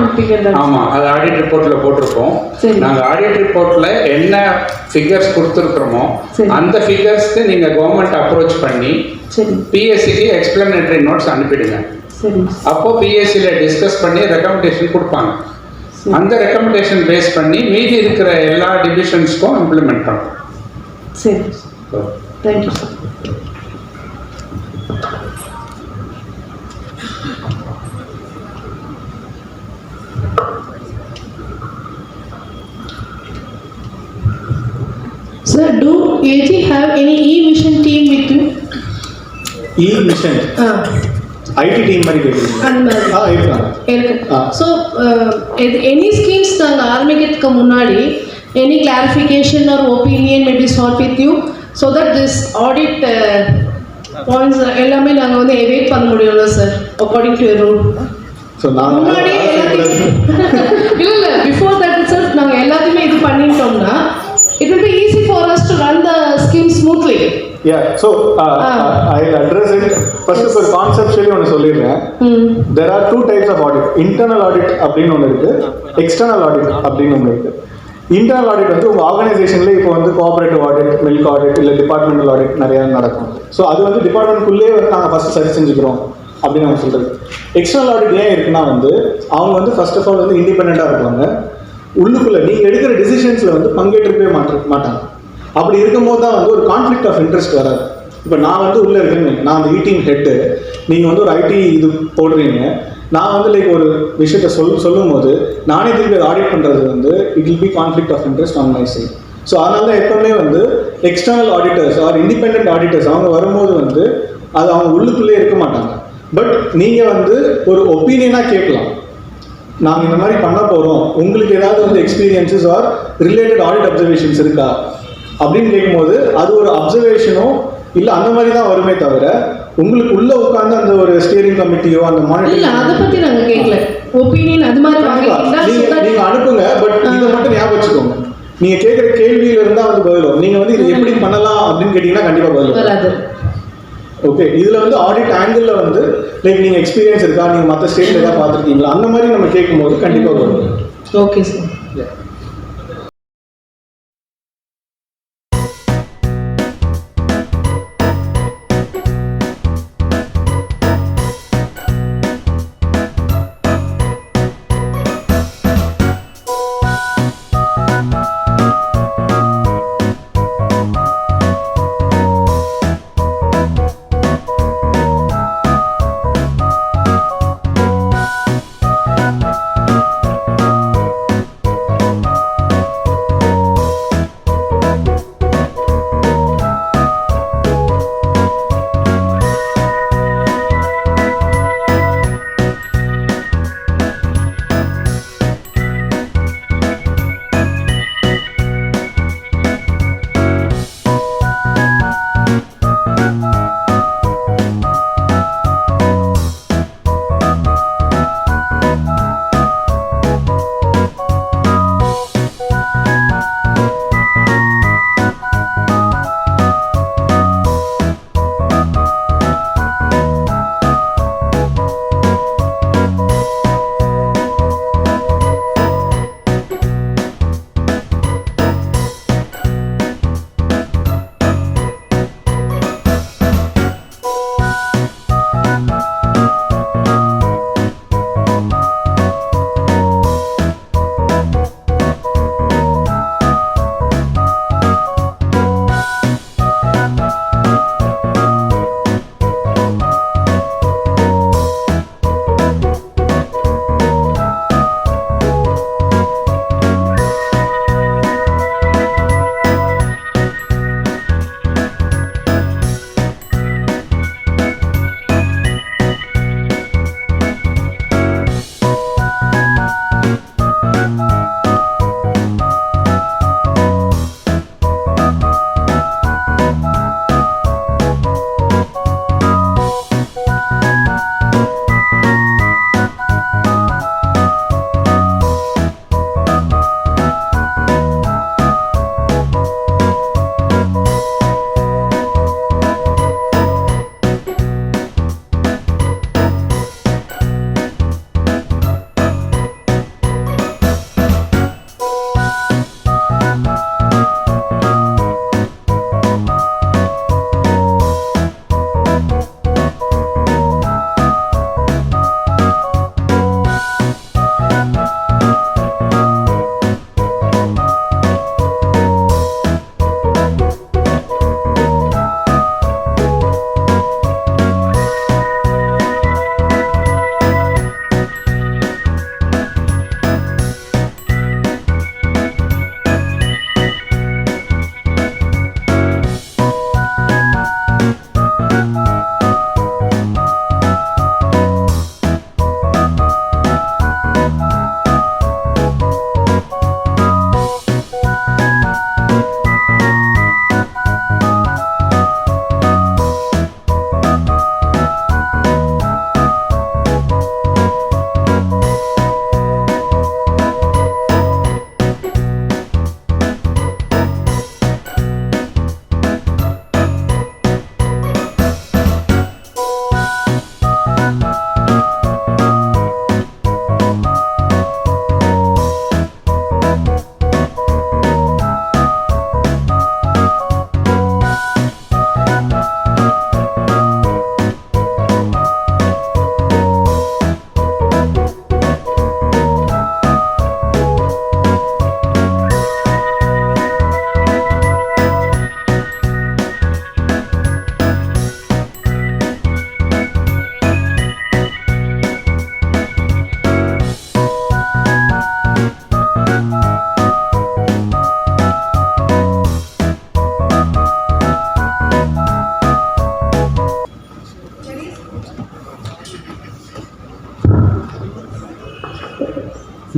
ஆமாம், அது ஆடிட் ரிப்போர்ட்டில் போட்டிருக்கோம். நாங்கள் ஆடிட் ரிப்போர்ட்டில் என்ன ஃபிகர்ஸ் கொடுத்துருக்குறோமோ அந்த ஃபிகர்ஸ்க்கு நீங்கள் கவர்மெண்ட் அப்ரோச் பண்ணி பிஎஸ்சிக்கு எக்ஸ்பிளனேட்டரி நோட்ஸ் அனுப்பிடுங்க. அப்போ பிஎஸ்சியில் டிஸ்கஸ் பண்ணி ரெக்கமெண்டேஷன் கொடுப்பாங்க. அந்த ரெக்கமெண்டேஷன் பேஸ் பண்ணி மீதி இருக்கிற எல்லா டிவிஷன்ஸ்க்கும் இம்ப்ளிமெண்ட் பண்ணுறோம். சரி, thank you sir. Sir, do AG have any e-mission team with you? E-mission? IT team மாதிரி கேட்குறீங்க? அந்த மாதிரி இருக்காங்க. ஸோ எனி ஸ்கீம்ஸ் நாங்கள் ஆரம்பிக்கிறதுக்கு முன்னாடி any clarification or opinion may be solve with you so that this audit points எல்லாமே நாங்கள் வந்து எவேட் பண்ண முடியும்ல sir according to your rule. So நாங்கள் முன்னாடி இல்லை பிஃபோர் தட் சார் நாங்கள் எல்லாத்தையுமே இது பண்ணிட்டோம்னா it will be easy for us to run the scheme smoothly. Yeah, so I'll address it. First of all, conceptually ஒன்று சொல்லிடுறேன். There are two types of audit. Internal audit அப்படின்னு ஒன்று இருக்கு, external audit அப்படின்னு ஒன்று இருக்கு. Internal audit வந்து உங்கள் ஆர்கனைசேஷன்லேயே இப்போ வந்து கோஆபரேட்டிவ் ஆடிட், மில்க் ஆடிட் இல்லை டிபார்ட்மெண்டல் ஆடிட் நிறையா நடக்கும். ஸோ அது வந்து டிபார்ட்மெண்ட்குள்ளேயே வந்து நாங்கள் ஃபஸ்ட்டு சரி செஞ்சுக்கிறோம் அப்படின்னு அவங்க சொல்கிறது. எக்ஸ்டர்னல் ஆடிட் ஏன் இருக்குன்னா வந்து அவங்க வந்து ஃபர்ஸ்ட் ஆஃப் ஆல் வந்து இண்டிபெண்ட்டாக இருப்பாங்க. உள்ளுக்குள்ளே நீங்கள் எடுக்கிற டிசிஷன்ஸில் வந்து பங்கேற்றுக்கவே மாட்டாங்க. அப்படி இருக்கும்போது தான் வந்து ஒரு கான்ஃப்ளிக்ட் ஆஃப் இன்ட்ரெஸ்ட் வராது. இப்போ நான் வந்து உள்ளே இருக்கேன்னு, நான் அந்த ஈட்டிங் ஹெட்டு, நீங்கள் வந்து ஒரு ஐடி இது போடுறீங்க, நான் வந்து லைக் ஒரு விஷயத்தை சொல்லும் போது நானே திருப்பி ஆடிட் பண்ணுறது வந்து it will be conflict of interest on my side. So அதனால தான் எப்பவுமே வந்து external auditors or independent auditors அவங்க வரும்போது வந்து அது அவங்க உள்ளுக்குள்ளே இருக்க மாட்டாங்க. பட் நீங்கள் வந்து ஒரு ஒப்பீனியனாக கேட்கலாம், நாங்கள் இந்த மாதிரி பண்ண போகிறோம், உங்களுக்கு ஏதாவது வந்து experiences or related audit observations இருக்கா அப்படின்னு கேட்கும்போது அது ஒரு அப்சர்வேஷனோ இல்லை அந்த மாதிரி தான் வருமே தவிர உங்களுக்கு உள்ள உட்காந்து அந்த ஒரு ஸ்டியரிங் கமிட்டியோ அந்த மானிட்டரிங் அதை பற்றி நாங்கள் கேட்கல. ஒப்பீனியன் அது மாதிரி நீங்கள் அனுப்புங்க. பட் இதை மட்டும் ஞாபகம் வச்சுக்கோங்க, நீங்கள் கேட்குற கேள்வியில இருந்தால் வந்து பதிலும் நீங்கள் வந்து இது எப்படி பண்ணலாம் அப்படின்னு கேட்டிங்கன்னா கண்டிப்பாக பதில் வராது. ஓகே, இதில் வந்து ஆடிட் ஆங்கிளில் வந்து லைக் நீங்கள் எக்ஸ்பீரியன்ஸ் இருக்கா, நீங்கள் மற்ற ஸ்டேட்டில் ஏதாவது பார்த்துருக்கீங்களா அந்த மாதிரி நம்ம கேட்கும்போது கண்டிப்பாக வரும். Okay sir.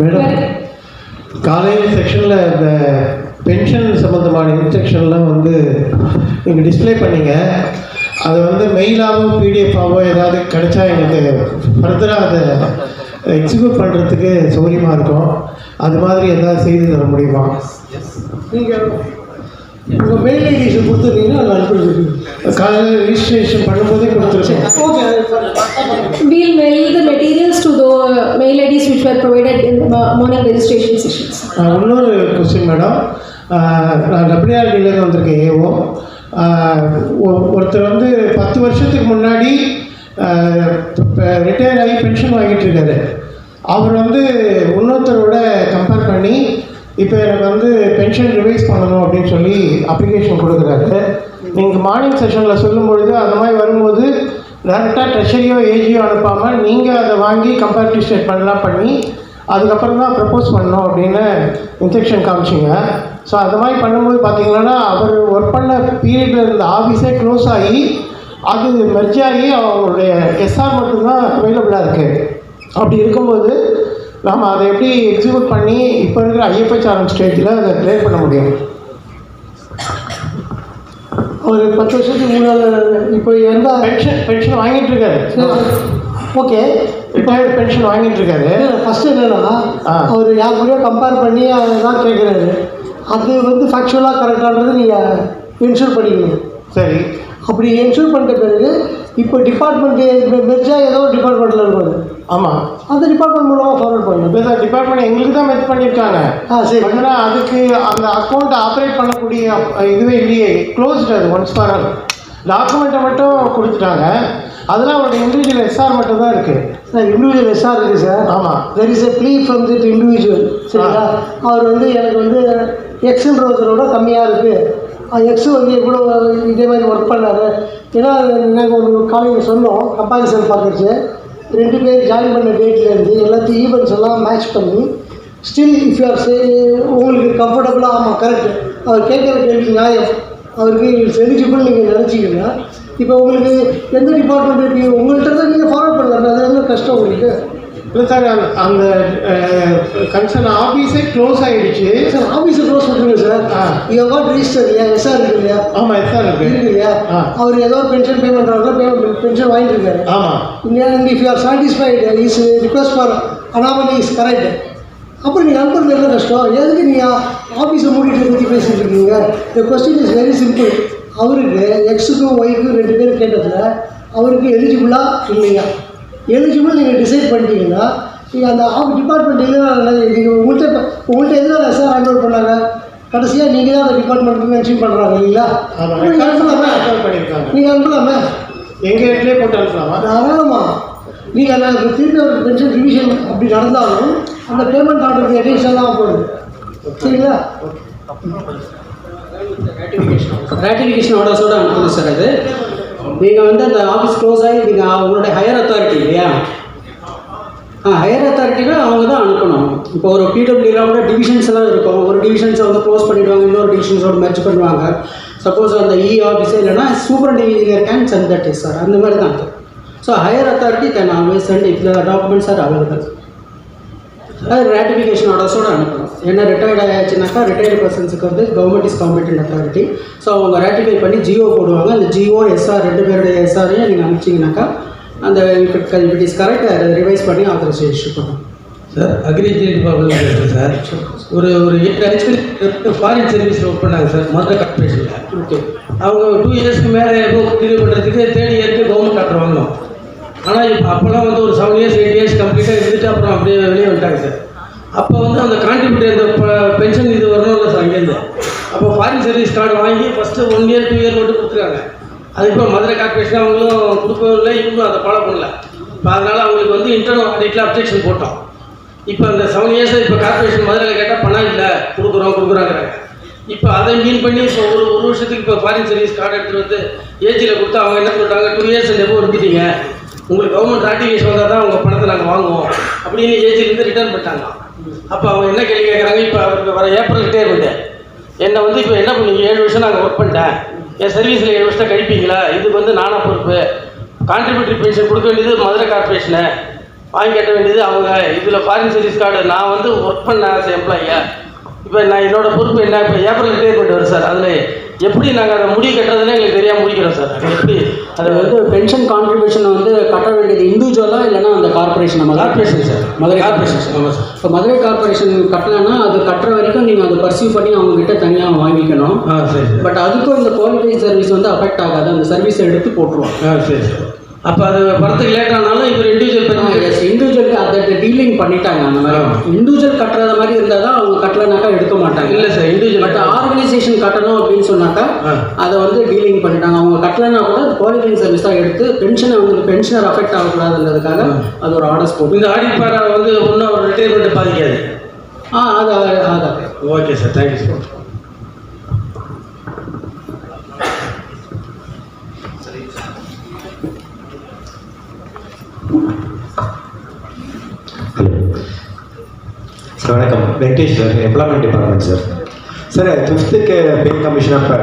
மேடம், காலையில் செக்ஷனில் இந்த பென்ஷன் சம்மந்தமான இன்ஸ்ட்ரக்ஷன்லாம் வந்து நீங்கள் டிஸ்ப்ளே பண்ணீங்க. அது வந்து மெயிலாகவோ பிடிஎஃபாகவோ ஏதாவது கிடைச்சா எங்களுக்கு ஃபர்தராக அதை எக்ஸிக்யூட் பண்ணுறதுக்கு சௌகரியமாக இருக்கும். அது மாதிரி ஏதாவது செய்து தர முடியுமா? நீங்கள் உங்கள் மெயில் ஐடிஸை கொடுத்துருந்தீங்கன்னா அதை அனுப்பிடுங்க. காலையில் ரிஜிஸ்ட்ரேஷன் பண்ணும்போதே கொடுத்துருக்கோம். Okay. We'll mail the materials to the mail IDs which were provided in the morning registration sessions. இன்னொரு கொஸ்டின் மேடம், நான் டபிள்யூஆர்டிலேருந்து வந்திருக்கேன். ஏஓ ஒருத்தர் வந்து 10 வருஷத்துக்கு முன்னாடி ரிட்டையர் ஆகி பென்ஷன் வாங்கிட்டு இருக்காரு. அவர் வந்து இன்னொருத்தரோட கம்பேர் பண்ணி இப்போ எனக்கு வந்து பென்ஷன் ரிவைஸ் பண்ணணும் அப்படின்னு சொல்லி அப்ளிகேஷன் கொடுக்குறாரு. நீங்கள் மார்னிங் செஷனில் சொல்லும்பொழுது அந்த மாதிரி வரும்போது டேரெக்டாக ட்ரெஷரியோ ஏஜியோ அனுப்பாமல் நீங்கள் அதை வாங்கி கம்பேரிட்டிவ் ஸ்டேட்மெண்ட்லாம் பண்ணி அதுக்கப்புறம் தான் ப்ரப்போஸ் பண்ணணும் அப்படின்னு இன்ஸ்ட்ரக்ஷன் காமிச்சிங்க. ஸோ அது மாதிரி பண்ணும்போது பார்த்தீங்கன்னா அவர் ஒர்க் பண்ண பீரியடில் இருந்த ஆஃபீஸே க்ளோஸ் ஆகி அது மெர்ஜ் ஆகி அவங்களுடைய எஸ்ஆர் மட்டும்தான் அவைலபிளாக இருக்குது. அப்படி இருக்கும்போது நாம் அதை எப்படி எக்ஸிக்யூட் பண்ணி இப்போ இருக்கிற ஐஎஃப்ஹெச்ஆர்எம் ஸ்டேஜில் அதை ப்ளே பண்ண முடியும்? ஒரு 10 வருஷத்துக்கு முன்னால் இப்போ எந்த பென்ஷன் வாங்கிட்டு இருக்காரு. ஓகே, ரிட்டையர்டு பென்ஷன் வாங்கிட்டு இருக்காரு. ஃபஸ்ட்டு என்னென்னா அவர் யார் கூடயோ கம்பேர் பண்ணி அதை தான் கேட்குறாரு. அது வந்து ஃபேக்சுவலாக கரெக்டானது நீங்கள் என்ஷூர் பண்ணிக்கணும். சரி, அப்படி என்ஷூர் பண்ணிட்ட பிறகு இப்போ டிபார்ட்மெண்ட்டு மெர்ஜா ஏதோ ஒரு டிபார்ட்மெண்ட்டில் இருப்பாரு. ஆமாம், அந்த டிபார்ட்மெண்ட் மூலமாக ஃபார்வர்ட் பண்ணணும். இல்லை சார், டிபார்ட்மெண்ட் எங்களுக்கு தான் மெர்ஜ் பண்ணியிருக்காங்க. சரி. ஆனால் அதுக்கு அந்த அக்கௌண்ட் ஆப்ரேட் பண்ணக்கூடிய இதுவே இல்லையே, க்ளோஸ்டு. அது ஒன்ஸ் ஃபார் ஆல் டாக்குமெண்ட்டை மட்டும் கொடுத்துட்டாங்க. அதெல்லாம் அவரோட இண்டிவிஜுவல் எஸ்ஆர் மட்டும் தான் இருக்குது சார். இண்டிவிஜுவல் எஸ்ஆர் இருக்குது சார். ஆமாம், there is a plea from that individual. சரிங்களா? அவர் வந்து எனக்கு வந்து எக்ஸுன்ற ஒருத்தரோட கம்மியாக இருக்குது. எக்ஸு வந்து எவ்வளோ இதே மாதிரி ஒர்க் பண்ணார். ஏன்னா நாங்கள் ஒரு காலேஜில் சொன்னோம் கம்பேரிசன் பார்த்துச்சு. 2 பேர் ஜாயின் பண்ண டேட்லேருந்து எல்லாத்தையும் ஈவெண்ட்ஸ் எல்லாம் மேட்ச் பண்ணி ஸ்டில் இஃப் யூ ஆர் உங்களுக்கு கம்ஃபர்டபுளாக, ஆமாம் கரெக்டு, அவர் கேட்குற கேள்வி நியாயம், அவருக்கு எலிஜிபிள் நீங்கள் நினச்சிங்கன்னா இப்போ உங்களுக்கு எந்த டிபார்ட்மெண்ட் இருக்குது உங்கள்கிட்ட தான் நீங்கள் ஃபார்வர்ட் பண்ணலாம். அது வந்து கஷ்டம் உங்களுக்கு. இல்லை சார், அந்த கன்சர்ன் ஆஃபீஸே க்ளோஸ் ஆகிடுச்சு சார். ஆஃபீஸை க்ளோஸ் பண்ணுறீங்க சார். யூ வாட் ரிஜிஸ்டர் இல்லையா? எஸ்ஆர் இருக்கு இல்லையா? ஆமாம், எஸ்ஆர் இருக்கு இல்லையா? அவர் ஏதோ ஒரு பென்ஷன் பேமெண்ட் பென்ஷன் வாங்கிட்டு இருக்காரு. ஆமாம், if you are satisfied is request for anomaly is correct. அப்புறம் நீங்கள் அனுப்புறது என்ன கஷ்டம்? எதுக்கு நீங்கள் ஆஃபீஸை மூடிட்டு பற்றி பேசிட்டு இருக்கீங்க? The question is very simple. அவருக்கு எக்ஸுக்கும் ஒய்க்கும் 2 பேர் கேட்டதில் அவருக்கு எலிஜிபிளா இல்லையா? எலிஜிபிள் நீங்கள் டிசைட் பண்ணிட்டீங்கன்னா நீங்கள் அந்த டிபார்ட்மெண்ட் இல்லை. நீங்கள் உங்கள்கிட்ட எதுவும் எஸ்ஆர் ஹேண்ட் ஓவர் பண்ணாங்க. கடைசியாக நீங்கள் தான் அந்த டிபார்ட்மெண்ட்டுக்கு மென்ஷன் பண்ணுறாங்க இல்லைங்களா? நீங்கள் அனுப்பலாமே. நீங்கள் அனுப்பலாமே. எங்கள் இடத்துலேயே போட்டு அனுப்பலாமா? தாராளமாக. நீங்கள் அந்த திருப்பி ஒரு பென்ஷன் ரிவிஷன் அப்படி நடந்தாலும் அந்த பேமெண்ட் ஆர்டருக்கு எடிஷனலாக போடுது. சரிங்களா? ரேட்டிஃபிகேஷன் ஆர்டர்ஸோடு அனுப்புது சார். அது நீங்கள் வந்து அந்த ஆஃபீஸ் க்ளோஸ் ஆகி நீங்கள் உங்களுடைய ஹையர் அத்தாரிட்டி இல்லையா? ஹையர் அத்தாரிட்டினா அவங்க தான் அனுப்பணும். இப்போ ஒரு பிடபிள்யூலாம் கூட டிவிஷன்ஸ் எல்லாம் இருக்கும். ஒரு டிவிஷன்ஸை வந்து க்ளோஸ் பண்ணிவிடுவாங்க, இன்னொரு டிவிஷன்ஸோட மெர்ஜ் பண்ணுவாங்க. சப்போஸ் அந்த ஆஃபீஸே இல்லைன்னா superintendent engineer can send that is sir. அந்த மாதிரி தான் அது. So higher authority can always send if the documents are available. அது ரேட்டிஃபிகேஷன் ஆர்டர்ஸோடு அனுப்பணும். ஏன்னா ரிட்டையர்ட் ஆயாச்சுனாக்கா ரிட்டையர்டு பர்சன்ஸுக்கு வந்து government is competent authority. So அவங்க ரேட்டிஃபை பண்ணி ஜிஓ போடுவாங்க. அந்த ஜிஓ எஸ்ஆர் 2 பேருடைய எஸ்ஆரையும் நீங்கள் அனுப்பிச்சிங்கனாக்கா அந்த இட் இஸ் கரெக்ட் அதை ரிவைஸ் பண்ணி ஆத்தரைசேஷன் இஷ்யூ பண்ணுவோம் சார். அக்ரிகல்ச்சர் டிபார்ட்மெண்ட் இருக்குது சார். ஒரு 8 ஆக்சுவலி ஃபாரின் சர்வீஸில் ஒர்க் பண்ணாங்க சார், மதுரை கார்பரேஷனில். ஓகே. அவங்க 2 இயர்ஸ்க்கு மேலே டெலிவரி பண்ணுறதுக்கு 3rd இயருக்கு கவர்மெண்ட் ஆர்டர் வாங்கணும். ஆனால் இப்போ அப்போல்லாம் வந்து ஒரு 7 இயர்ஸ் 8 இயர்ஸ் கம்ப்ளீட்டாக இருந்துட்டு அப்புறம் அப்படியே வெளியே வந்துட்டாங்க சார். அப்போ வந்து அந்த கான்ட்ரிபியூட் அந்த பென்ஷன் இது வரணும்ல சார் அங்கேருந்து. அப்போ ஃபாரின் சர்வீஸ் கார்டு வாங்கி ஃபஸ்ட்டு 1 இயர் 2 இயர் மட்டும் கொடுத்துருக்காங்க. அதுக்கப்புறம் மதுரை கார்பரேஷன் அவங்களும் கொடுக்கவும் இல்லை, இவங்களும் அதை ஃபாலோ பண்ணல. இப்போ அதனால் அவங்களுக்கு வந்து இன்டர்னல் ஆடிட்டில் அப்ஜெக்ஷன் போட்டோம். இப்போ அந்த 7 இயர்ஸை இப்போ கார்பரேஷன் மதுரையில் கேட்டால் பணம் இல்லை கொடுக்குறாங்கிறாங்க. இப்போ அதை மீன் பண்ணி இப்போ ஒரு வருஷத்துக்கு இப்போ ஃபாரின் சர்வீஸ் கார்டு எடுத்துகிட்டு வந்து ஏஜியில் கொடுத்து அவங்க என்ன சொல்லிட்டாங்க, 2 இயர்ஸ் எப்போ இருந்துட்டீங்க, உங்களுக்கு கவர்மெண்ட் ராட்டிஃபிகேஷன் வந்தால் தான் உங்கள் பணத்தை நாங்கள் வாங்குவோம் அப்படின்னு ஏஜிலேருந்து ரிட்டர்ன் பண்ணிட்டாங்க. அப்போ அவங்க என்ன கேள்வி கேட்குறாங்க, இப்போ அவருக்கு வர ஏப்ரல் ரிட்டையர்மெண்ட்டு என்னை வந்து இப்போ என்ன பண்ணுவீங்க, 7 வருஷம் நாங்கள் ஒர்க் பண்ணிட்டேன், என் சர்வீஸில் 7 வருஷம் கழிப்பீங்களா, இதுக்கு வந்து நானாக பொறுப்பு, கான்ட்ரிபியூட்டரி பென்ஷன் கொடுக்க வேண்டியது மதுரை கார்பரேஷனை, வாங்கி கட்ட வேண்டியது அவங்க. இதில் ஃபாரின் சர்வீஸ் கார்டு நான் வந்து ஒர்க் பண்ண எம்ப்ளாயியா, இப்போ நான் என்னோட பொறுப்பு என்ன, இப்போ ஏப்ரல் ரிட்டையர்மெண்ட் வரும் சார், அதில் எப்படி நாங்கள் அதை முடிவு கட்டுறதுன்னு எங்களுக்கு தெரியாமல் முடிக்கிறோம் சார். எப்படி அது வந்து பென்ஷன் கான்ட்ரிபியூஷன் வந்து கட்ட வேண்டியது இண்டிவிஜுவலாக இல்லைன்னா அந்த கார்பரேஷன், நம்ம corporation sir, Madurai corporation sir. ஆமாம் சார். இப்போ மதுரை கார்பரேஷன் கட்டலைன்னா அது கட்டுற வரைக்கும் நீங்கள் அதை பர்சீவ் பண்ணி அவங்ககிட்ட தனியாக வாங்கிக்கணும். சரி சார். பட் அதுக்கும் இந்த குவாலிஃபைங் சர்வீஸ் வந்து அஃபெக்ட் ஆகாது, அந்த சர்வீஸை எடுத்து போட்டுருவோம். சரி சார். அப்போ அது வரத்துக்கு லேட் ஆனாலும் இப்போ இண்டிவிஜுவலுக்கு அதை டீலிங் பண்ணிட்டாங்க. அந்த மாதிரி இண்டிவிஜுவல் கட்டுறத மாதிரி இருந்தால் தான் அவங்க கட்டலைனாக்கா எடுக்க மாட்டாங்க. இல்லை சார், இண்டிவிஜுவல். பட் ஆர்கனைசேஷன் கட்டணும் அப்படின்னு சொன்னாக்கா அதை வந்து டீலிங் பண்ணிட்டாங்க. அவங்க கட்டலைன்னா கூட குவாலிஃபைங் சர்வீஸ் தான் எடுத்து பென்ஷனை வந்து பென்ஷனர் அஃபெக்ட் ஆகக்கூடாதுன்றதுக்காக அது ஒரு ஆர்டர்ஸ் போட்டு. இந்த ஆடிட் பாரா வந்து இன்னும் ஒரு ரிட்டையர்மெண்ட் பாதிக்காது. அது ஆகாது. Okay sir, thank you sir. Sir வணக்கம், Venkatesh sir, employment department sir. Sir 5th pay commission அப்போ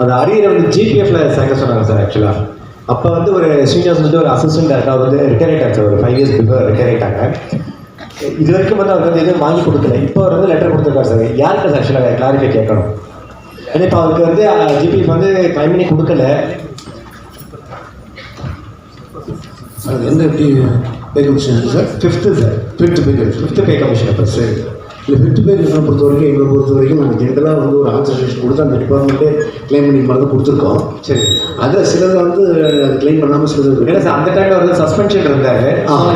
அந்த அரியரை வந்து ஜிபிஎஃப்ல சேர்க்க சொன்னாங்க சார். ஆக்சுவலாக அப்போ வந்து ஒரு சீனியர்ஸ் வந்து ஒரு அசிஸ்டன்ட் டேரக்டர் வந்து ரிட்டையர் ஆகிட்டாங்க சார், ஒரு 5 years பிஃபோர் ரிட்டையர் ஆகிட்டாங்க. இது வரைக்கும் வந்து அவர் வந்து எதுவும் வாங்கி கொடுக்கல. இப்போ அவர் வந்து லெட்டர் கொடுத்துருக்காரு சார். யார்கிட்ட சார் ஆக்சுவலாக கிளாரிஃபை கேட்கணும்? ஏன்னா இப்போ அவருக்கு வந்து ஜிபிஎஃப் வந்து கிளைம் பண்ணி கொடுக்கல. அது எந்த pay commission sir? 5th sir, 5th pay commission. 5th pay commission அப்போ சரி. இல்லை 5th பே கமிஷனை பொறுத்த வரைக்கும் எங்களை பொறுத்த வரைக்கும் நாங்கள் ஜென்ரலாக வந்து ஒரு ஆன்சர்ஷன் கொடுத்து அந்த டிபார்ட்மெண்ட்டே கிளைம் பண்ணி மாதிரி தான் கொடுத்துருக்கோம். சரி. அதை சிலது வந்து அது கிளைம் பண்ணாமல் சிலது. ஏன்னா சார் அந்த டைமில் வந்து சஸ்பென்ஷன் இருந்தார்,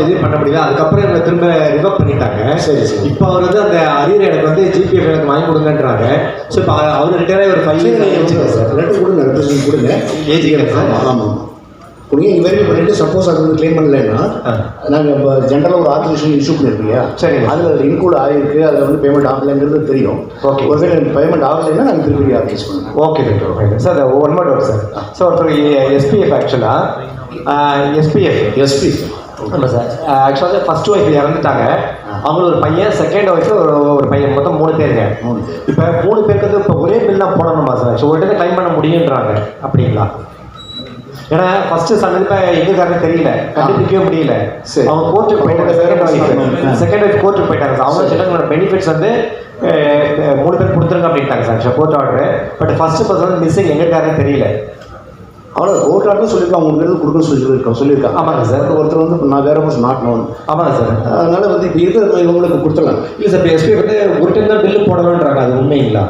எதுவும் பண்ண முடியல. அதுக்கப்புறம் எங்களை திரும்ப ரிவர்க் பண்ணிட்டாங்க. சரி சரி. இப்போ அவர் வந்து அந்த அரியர் எனக்கு வந்து ஜிபிஎஃப் எனக்கு வாங்கி கொடுங்கன்றாங்க. ஸோ இப்போ அவர் ரிட்டையர் ஆகி ஒரு 5 years ஆகிடுச்சு சார். லெட்டர் கொடுங்க, ரெப்ரசன்ட் கொடுங்க. ஏஜிக்கு சார். ஆமாம் கொடுங்க. இங்கே வெரிஃபை பண்ணிட்டு சப்போஸ் அது வந்து கிளைம் பண்ணலைன்னா நாங்கள் இப்போ ஜென்ரலாக ஒரு ஆர்கனைசேஷன் இஷ்யூ பண்ணியிருக்கோம் இல்லையா? சரி. அதில் இன்க்ளூட் ஆகிருக்கு, அதில் வந்து பேமெண்ட் ஆகலைங்கிறது தெரியும். ஓகே. ஒரு வேளை பேமெண்ட் ஆகலைன்னா நாங்கள் திருப்பி ஆர்கனைஸ் பண்ணுவோம். Okay doctor, okay sir. One more doubt sir. So ஒருத்தர் எஸ்பிஎஃப் ஆக்சுவலாக எஸ்பி ஆமாம் சார். ஆக்சுவலாக ஃபர்ஸ்ட் ஒய்ஃப் இறந்துட்டாங்க. அவங்களுக்கு ஒரு பையன், செகண்ட் ஒய்ஃப் ஒரு பையன், மொத்தம் 3 பேருங்க. இப்போ 3 பேருக்கு வந்து இப்போ ஒரே பில் தான் போடணுமா சார்? ஸோ ஒரு டைம் கிளைம் பண்ண முடியுன்றாங்க, அப்படிங்களா? ஏன்னா ஃபர்ஸ்ட் சன் இப்போ எங்களுக்காரங்க தெரியல, கண்டுபிடிக்கவே முடியல. அவங்க கோர்ட்டுக்கு போயிட்டாங்க. செகண்ட் ஒய்ஃப் கோர்ட்டுக்கு போயிட்டாங்க சார். அவங்க சொன்னாங்க பெனிஃபிட்ஸ் வந்து 3 பேர் கொடுத்துருங்க அப்படின்ட்டாங்க sir, court order. But first person missing எங்களுக்காரங்க தெரியல. அவ்வளோ கோர்ட் ஆர்டர் சொல்லியிருக்காங்க, அவங்க பேருக்கு கொடுக்க சொல்லியிருக்காங்க. ஆமாங்க சார். ஒருத்தர் வந்து நான் வேற பர்சன் நாட் நோன். ஆமாங்க சார். அதனால வந்து இப்போ இருக்கிற இவங்களுக்கு கொடுத்துடலாம். இல்லை சார், இப்போ எஸ்பி வந்து ஒரு டைம் தான் பில்லு போடணுன்றாங்க, அது உண்மைங்களா?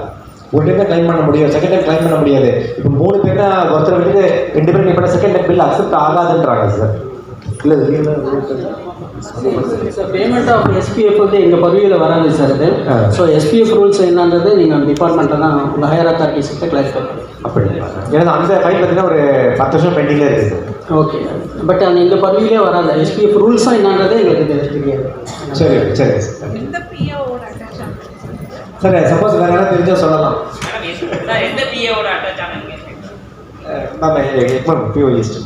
ஒரு டைம் தான் கிளைம் பண்ண முடியும், செகண்ட் டைம் கிளைம் பண்ண முடியாது. இப்போ 3 பேர் தான், ஒருத்தர் வந்து 2 பேரும் இப்போ செகண்ட் டைம் பில் அக்செப்ட் ஆகாதுன்றாங்க சார். இல்லை பேமெண்ட் ஆஃப் எஸ்பிஎஃப் வந்து எங்கள் பதவியில் வராது சார் இது. ஸோ எஸ்பிஎஃப் ரூல்ஸ் என்னன்றது நீங்கள் டிபார்ட்மெண்ட்டை தான் உங்கள் ஹையர் அத்தாரிட்டிஸ்கிட்ட கிளாரிஃபை பண்ணுங்கள். அப்படி ஏன்னா அந்த ஃபைல் பார்த்தீங்கன்னா ஒரு 10 வருஷம் பெண்டிங்கில் இருக்குது. ஓகே. பட் அந்த எங்கள் பதவியிலே வராது. எஸ்பிஎஃப் ரூல்ஸாக என்னன்றது எங்களுக்கு தெரியாது. சரி சரி சார். சப்போஸ் வேறு யாராவது தெரிஞ்சால் சொல்லலாம். Ma'am PO east.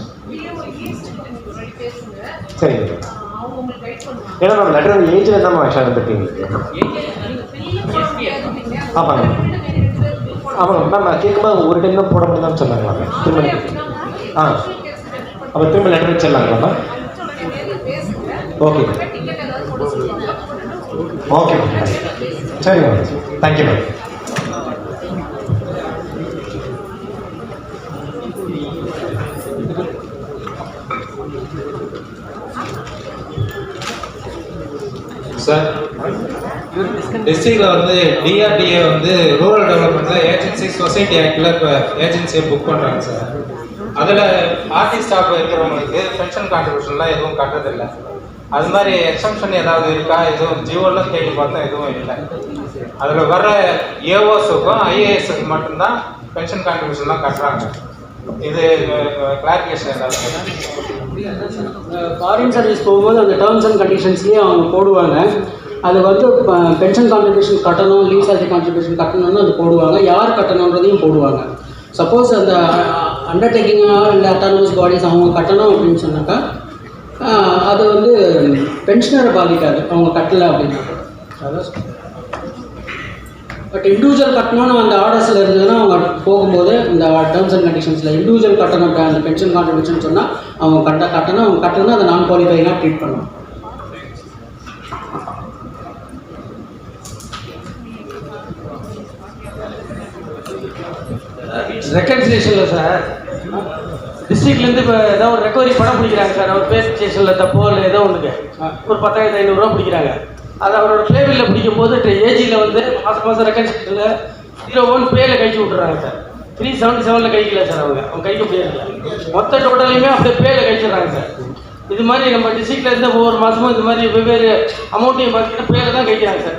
சரிங்க. ஏன்னா மேம் லெட்டர் ஏஜில் தான் மேம் ஆக்சுவலாக வந்துருக்கீங்க. ஆமாங்க ஆமாங்க மேம். கேட்கும்போது ஒரு டைம் தான் போட முடியுதான்னு சொன்னாங்களா மேம்? திரும்ப அப்போ திரும்ப லெட்டர் வச்சிடலாங்களா மேம்? Okay okay ma'am. சரிங்க மேம், தேங்க்யூ மேம். சார் டிஸ்ட்ரிக்டில் வந்து டிஆர்டிஏ வந்து ரூரல் டெவலப்மெண்ட்டில் ஏஜென்சி சொசைட்டி ஆக்டில் இப்போ ஏஜென்சியை புக் பண்ணுறாங்க சார். அதில் ஆர்டி ஸ்டாஃப் இருக்கிறவங்களுக்கு பென்ஷன் கான்ட்ரிபியூஷன்லாம் எதுவும் கட்டுறதில்லை. அது மாதிரி எக்ஸம்ஷன் ஏதாவது இருக்கா? எதுவும் ஜியோலாம் தேடி பார்த்தா எதுவும் இல்லை. அதில் வர்ற ஏஓஸுக்கும் ஐஏஎஸ்க்கு மட்டும்தான் பென்ஷன் கான்ட்ரிபியூஷன்லாம் கட்டுறாங்க. இது கிளாரிஃபிகேஷன் ஏதாவது? ஃபாரின் சர்வீஸ் போகும்போது அந்த டேர்ம்ஸ் அண்ட் கண்டிஷன்ஸ்லேயே அவங்க போடுவாங்க. அது வந்து பென்ஷன் கான்ட்ரிபியூஷன் கட்டணும், லீவ் சாலரி கான்ட்ரிபியூஷன் கட்டணும்னு அது போடுவாங்க. யார் கட்டணுன்றதையும் போடுவாங்க. சப்போஸ் அந்த அண்டர்டேக்கிங்காக இல்லை அட்டானமஸ் பாடிஸ் அவங்க கட்டணும் அப்படின்னு சொன்னாக்கா அது வந்து பென்ஷனரை பாதிக்காது, அவங்க கட்டலை அப்படின்னா. அதான் பட் இண்டிவிஜுவல் கட்டணும்னு அந்த ஆர்டர்ஸில் இருந்ததுன்னா அவங்க போகும்போது இந்த டேர்ம்ஸ் அண்ட் கண்டிஷன்ஸில் இண்டிவிஜுவல் கட்டணும் அந்த பென்ஷன் கான்ட்ரிபியூஷன் சொன்னால் அவங்க கட்டணும், அவங்க கட்டணும், அதை நான் குவாலிஃபைங்காக ட்ரீட் பண்ணணும். ரெக்கன்சிலேஷனில் சார் டிஸ்ட்ரிக்ட்லேருந்து இப்போ ஏதோ ஒரு ரெக்கவரி பணம் பிடிக்கிறாங்க சார், அவர் பே ஸ்டேஷனில் தப்போ இல்லை ஏதோ ஒன்றுக்கு ஒரு 10,500 பிடிக்கிறாங்க. அது அவரோட ப்ளே பில்லில் பிடிக்கும் போது ஏஜியில் வந்து மாதம் ரெக்கன்சிலேஷனில் 01 பேல கழிச்சு விட்டுறாங்க சார். 377 கழிக்கல சார், அவங்க கழிக்க முடியாது. மொத்த டோட்டலையுமே அப்படியே பேல கழிச்சிடுறாங்க சார். இது மாதிரி நம்ம டிஸ்ட்ரிக்ட்ல இருந்து ஒவ்வொரு மாதமும் இது மாதிரி வெவ்வேறு அமௌண்ட்டையும் பார்த்தீங்கன்னா பேல தான் கழிக்கிறாங்க சார்.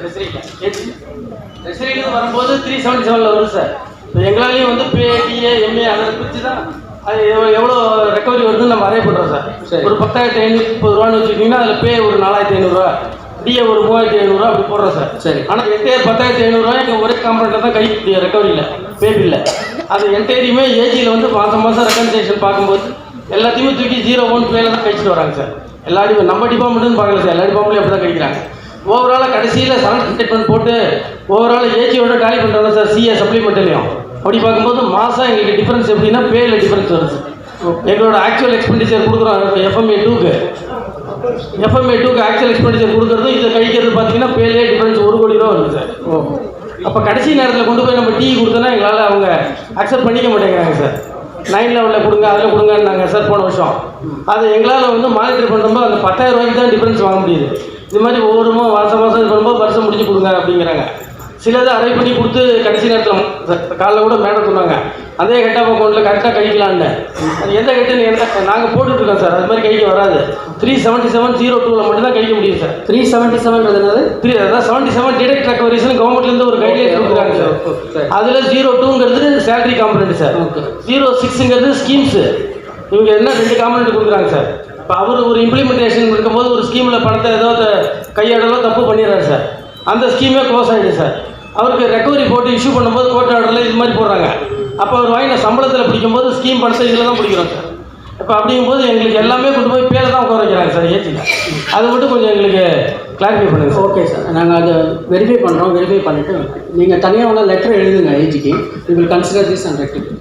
ட்ரெஸரியில் வரும்போது 377 வருது சார். இப்போ எங்களாலேயும் வந்து பே, டிஏ, எம்ஏ அதை பிரித்து தான் அது எவ்வளோ ரெக்கவரி வருதுன்னு நம்ம அரே பண்ணுறோம் சார். ஒரு 10,530 வச்சுக்கிட்டிங்கன்னா அதில் பே ஒரு 4,500, டிஏ ஒரு 3,500 அப்படி போடுறோம் சார். சரி. ஆனால் என்டையர் 10,500 எங்கள் ஒரே காம்பனண்ட்டில் தான் கழிக்க முடியும் ரெக்கவரியில், பே பில்ல. அது என்டையரையுமே ஏஜியில் வந்து மாதம் ரெக்கன்சேஷன் பார்க்கும்போது எல்லாத்தையுமே தூக்கி 01 பேல தான் கழிச்சிட்டு வராங்க சார். எல்லா நம்ம டிபார்ட்மெண்ட்டுன்னு பார்க்கல சார், எல்லா டிபார்ட்மெண்ட்லையும் அப்படி தான் கழிக்கிறாங்க. ஓவராலாக கடைசியில் சரண்டர் ஸ்டேட்மெண்ட் போட்டு ஓவரால் ஏஜியோட டாலி பண்ணுறாங்க சார். சிஏ சப்ளிமெண்ட்லையும் அப்படி பார்க்கும்போது மாதம் எங்களுக்கு டிஃபரன்ஸ் எப்படின்னா பேல டிஃபரன்ஸ் வருது. எங்களோட ஆக்சுவல் எக்ஸ்பெண்டிச்சர் கொடுக்குறோம் FMA 2க்கு ஆக்சுவல் எக்ஸ்பெண்டிச்சர் கொடுக்குறதும் இதை கழிக்கிறது பார்த்தீங்கன்னா பேலே டிஃபரன்ஸ் 1 கோடி ரூபா வருது சார். அப்போ கடைசி நேரத்தில் கொண்டு போய் நம்ம டீ கொடுத்தோன்னா எங்களால் அவங்க அக்செப்ட் பண்ணிக்க மாட்டேங்கிறாங்க சார். 9 லெவலில் கொடுங்க, அதில் கொடுங்கன்னாங்க சார் போன வருஷம். அது எங்களால் வந்து மானிட்டர் பண்ணும்போது அந்த 10,000 ரூபாய்க்கு தான் டிஃபரன்ஸ் வாங்க முடியுது. இது மாதிரி ஒவ்வொரு மாதம் இது பண்ணும்போது வருஷம் முடிச்சு கொடுங்க அப்படிங்கிறாங்க. சிலதை அரை பண்ணி கொடுத்து கடைசி நேரத்தில் காலைல கூட மேடம் சொன்னாங்க அதே ஹெட் ஆஃப் அக்கௌண்ட்டில் கரெக்டாக கழிக்கலான்னு. அது எந்த ஹெட்டுன்னு நாங்கள் போட்டுட்ருக்கோம் சார். அது மாதிரி கழிக்க வராது. 37702 மட்டும்தான் கழிக்க முடியும் சார். 377 அதான் 77 டிடெக்ட் ரெக்கவரிஸ்னு கவர்மெண்ட்லேருந்து ஒரு கைட்லைன் கொடுக்குறாங்க சார். அதில் 02ங்கிறது சேலரி காம்பனண்ட் சார், 06ங்கிறது ஸ்கீம்ஸு. இவங்க என்ன 2 காம்பனண்ட் கொடுக்குறாங்க சார். இப்போ அவர் ஒரு இம்ப்ளிமெண்டேஷன் இருக்கும்போது ஒரு ஸ்கீமில் பணத்தை ஏதோ கையாடலோ தப்பு பண்ணிடுறாரு சார். அந்த ஸ்கீமே க்ளோஸ் ஆகிடுது சார். அவருக்கு ரெக்கவரி போட்டு இஷ்யூ பண்ணும்போது கோர்ட் ஆர்டரில் இது மாதிரி போடுறாங்க. அப்போ அவர் வாங்கின சம்பளத்தில் பிடிக்கும்போது ஸ்கீம் பணத்தை இதில் தான் பிடிக்கிறோம் சார். இப்போ அப்படிங்கும்போது எங்களுக்கு எல்லாமே கொண்டு போய் பேரை தான் உட்கார வைக்கிறாங்க சார் ஏஜியில். அதை மட்டும் கொஞ்சம் எங்களுக்கு கிளாரிஃபை பண்ணுங்கள் சார். ஓகே சார், நாங்கள் அதை வெரிஃபை பண்ணுறோம். வெரிஃபை பண்ணிவிட்டு நீங்கள் தனியாக ஒன்றா லெட்டர் எழுதுங்க ஏஜிக்கு. We will consider this and rectify.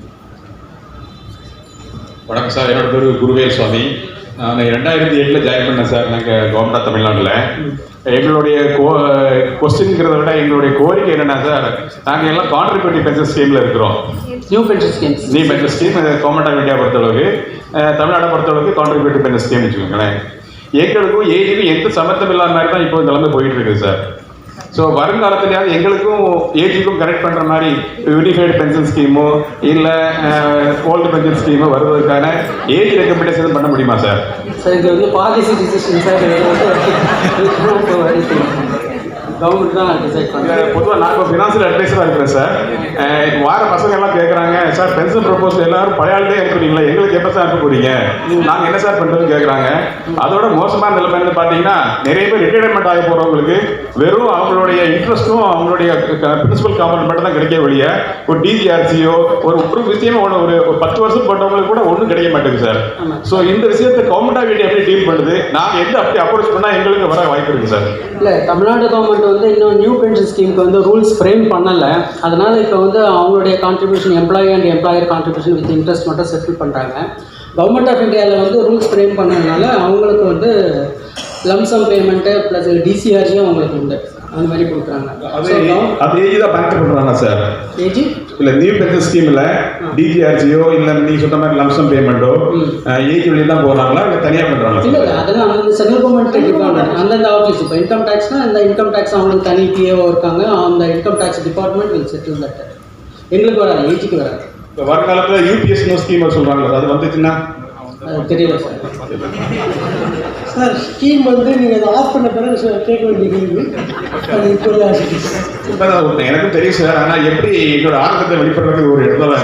வணக்கம் சார், என்னோட பேர் குருவேல் சுவாமி. நான் 2008 ஜாயின் பண்ணேன் சார். நாங்கள் கவர்மெண்ட் ஆஃப் தமிழ்நாட்டில் எங்களுடைய கொஸ்டின்ங்கிறத விட எங்களுடைய கோரிக்கை என்னென்னா சார், நாங்கள் எல்லாம் கான்ட்ரிபியூட்டிவ் பென்ஷன் ஸ்கீமில் இருக்கிறோம். New pension scheme government of India பொறுத்தளவுக்கு, தமிழ்நாட்டை பொறுத்தளவுக்கு கான்ட்ரிபியூட்டிவ் பென்ஷன் ஸ்கீம் வச்சுக்கோங்களேன். எங்களுக்கும் ஏஜுக்கும் எந்த சம்மந்தம் இல்லாத மாதிரி தான் இப்போ நிலைமை போயிட்டு இருக்குது சார். ஸோ வருங்காலத்துலையாவது எங்களுக்கும் ஏஜுக்கும் கரெக்ட் பண்ணுற மாதிரி யூனிஃபைடு பென்ஷன் ஸ்கீமோ இல்லை ஓல்டு பென்ஷன் ஸ்கீமோ வருவதற்கான ஏஜ் ரெக்கமெண்டேஷன் பண்ண முடியுமா சார்? சார் இது வந்து பாலிசி டிசிஷன் சார். கவர்மெண்ட் தான் டிசைட் பண்ணுறாங்க. பொதுவாக நான் இப்போ ஃபினான்ஷியல் அட்வைஸராக இருக்கிறேன் சார். வார பசங்க எல்லாம் கேட்குறாங்க, சார் பென்ஷன் ப்ரொபோசல் எல்லாரும் பழையாளே இருக்கிறீங்களா, எங்களுக்கு எப்போ சார் அனுப்ப போறீங்க, நாங்கள் என்ன சார் பண்ணுறதுன்னு கேட்குறாங்க. அதோட மோசமான நிலைமை பார்த்தீங்கன்னா நிறைய பேர் ரிட்டையர்மெண்ட் ஆக போகிறவங்களுக்கு வெறும் அவங்களுடைய இன்ட்ரெஸ்ட்டும் அவங்களுடைய பிரின்சிபல் காம்பனண்ட் மட்டும் தான் கிடைக்க வழிய ஒரு டிஜிஆர்சியோ ஒரு விஷயமே ஒரு 10 வருஷம் போட்டவங்களுக்கு கூட ஒன்றும் கிடைக்க மாட்டேங்குது சார். ஸோ இந்த விஷயத்தை கவர்மெண்ட் ஆஃப் இந்தியா எப்படி டீல் பண்ணுது, நாங்கள் எந்த அப்படி அப்ரோச் பண்ணால் எங்களுக்கு வர வாய்ப்பு இருக்குது சார்? இல்லை, தமிழ்நாடு கவர்மெண்ட் வந்து இன்னும் நியூ பென்ஷன் ஸ்கீமுக்கு வந்து ரூல்ஸ் ஃப்ரேம் பண்ணலை. அதனால் இப்போ வந்து அவங்களுடைய contribution employee and employer contribution with interest மட்டும் செட்டில் பண்ணுறாங்க. கவர்மெண்ட் ஆஃப் இந்தியாவில் வந்து ரூல்ஸ் ஃப்ரேம் பண்ணதுனால அவங்களுக்கு வந்து லம்சம் பேமெண்ட்டு ப்ளஸ் டிசிஆர்ஜியும் அவங்களுக்கு உண்டு. அந்த மாதிரி கொடுக்குறாங்க. அது ஏஜ் தான் கனெக்ட் பண்ணுறாங்க சார். ஏஜி இல்லை நியூ பென்ஷன் ஸ்கீமில் டிஜிஆர்ஜியோ இல்லை நீங்கள் சொன்ன மாதிரி லம்சம் பேமெண்ட்டோ ஏஜ் வழி தான் போகிறாங்களா இல்லை தனியாக பண்ணுறாங்களா? இல்லை, அதெல்லாம் அந்த சென்ட்ரல் கவர்மெண்ட் டிபார்ட்மெண்ட் அந்தந்த ஆஃபீஸ். இப்போ இன்கம் டேக்ஸ்னால் அந்த இன்கம் டேக்ஸ் அவங்களுக்கு தனி பிஏஓ இருக்காங்க. அந்த income tax department will settle that. எங்களுக்கு வராது, ஏஜிக்கு வராது. இப்போ வருங்காலத்தில் யூபிஎஸ்னு ஸ்கீம் சொல்கிறாங்களா, அது வந்துச்சுன்னா தெரியல சார். சார் ஸ்கீம் வந்து நீங்கள் அதை ஆஃப் பண்ண பிறகு சார் கேட்க வேண்டிய கேள்வி அது இப்போ எனக்கும் தெரியும் சார். ஆனால் எப்படி என்னோட ஆர்வத்தை வெளிப்படுறதுக்கு ஒரு இடத்துல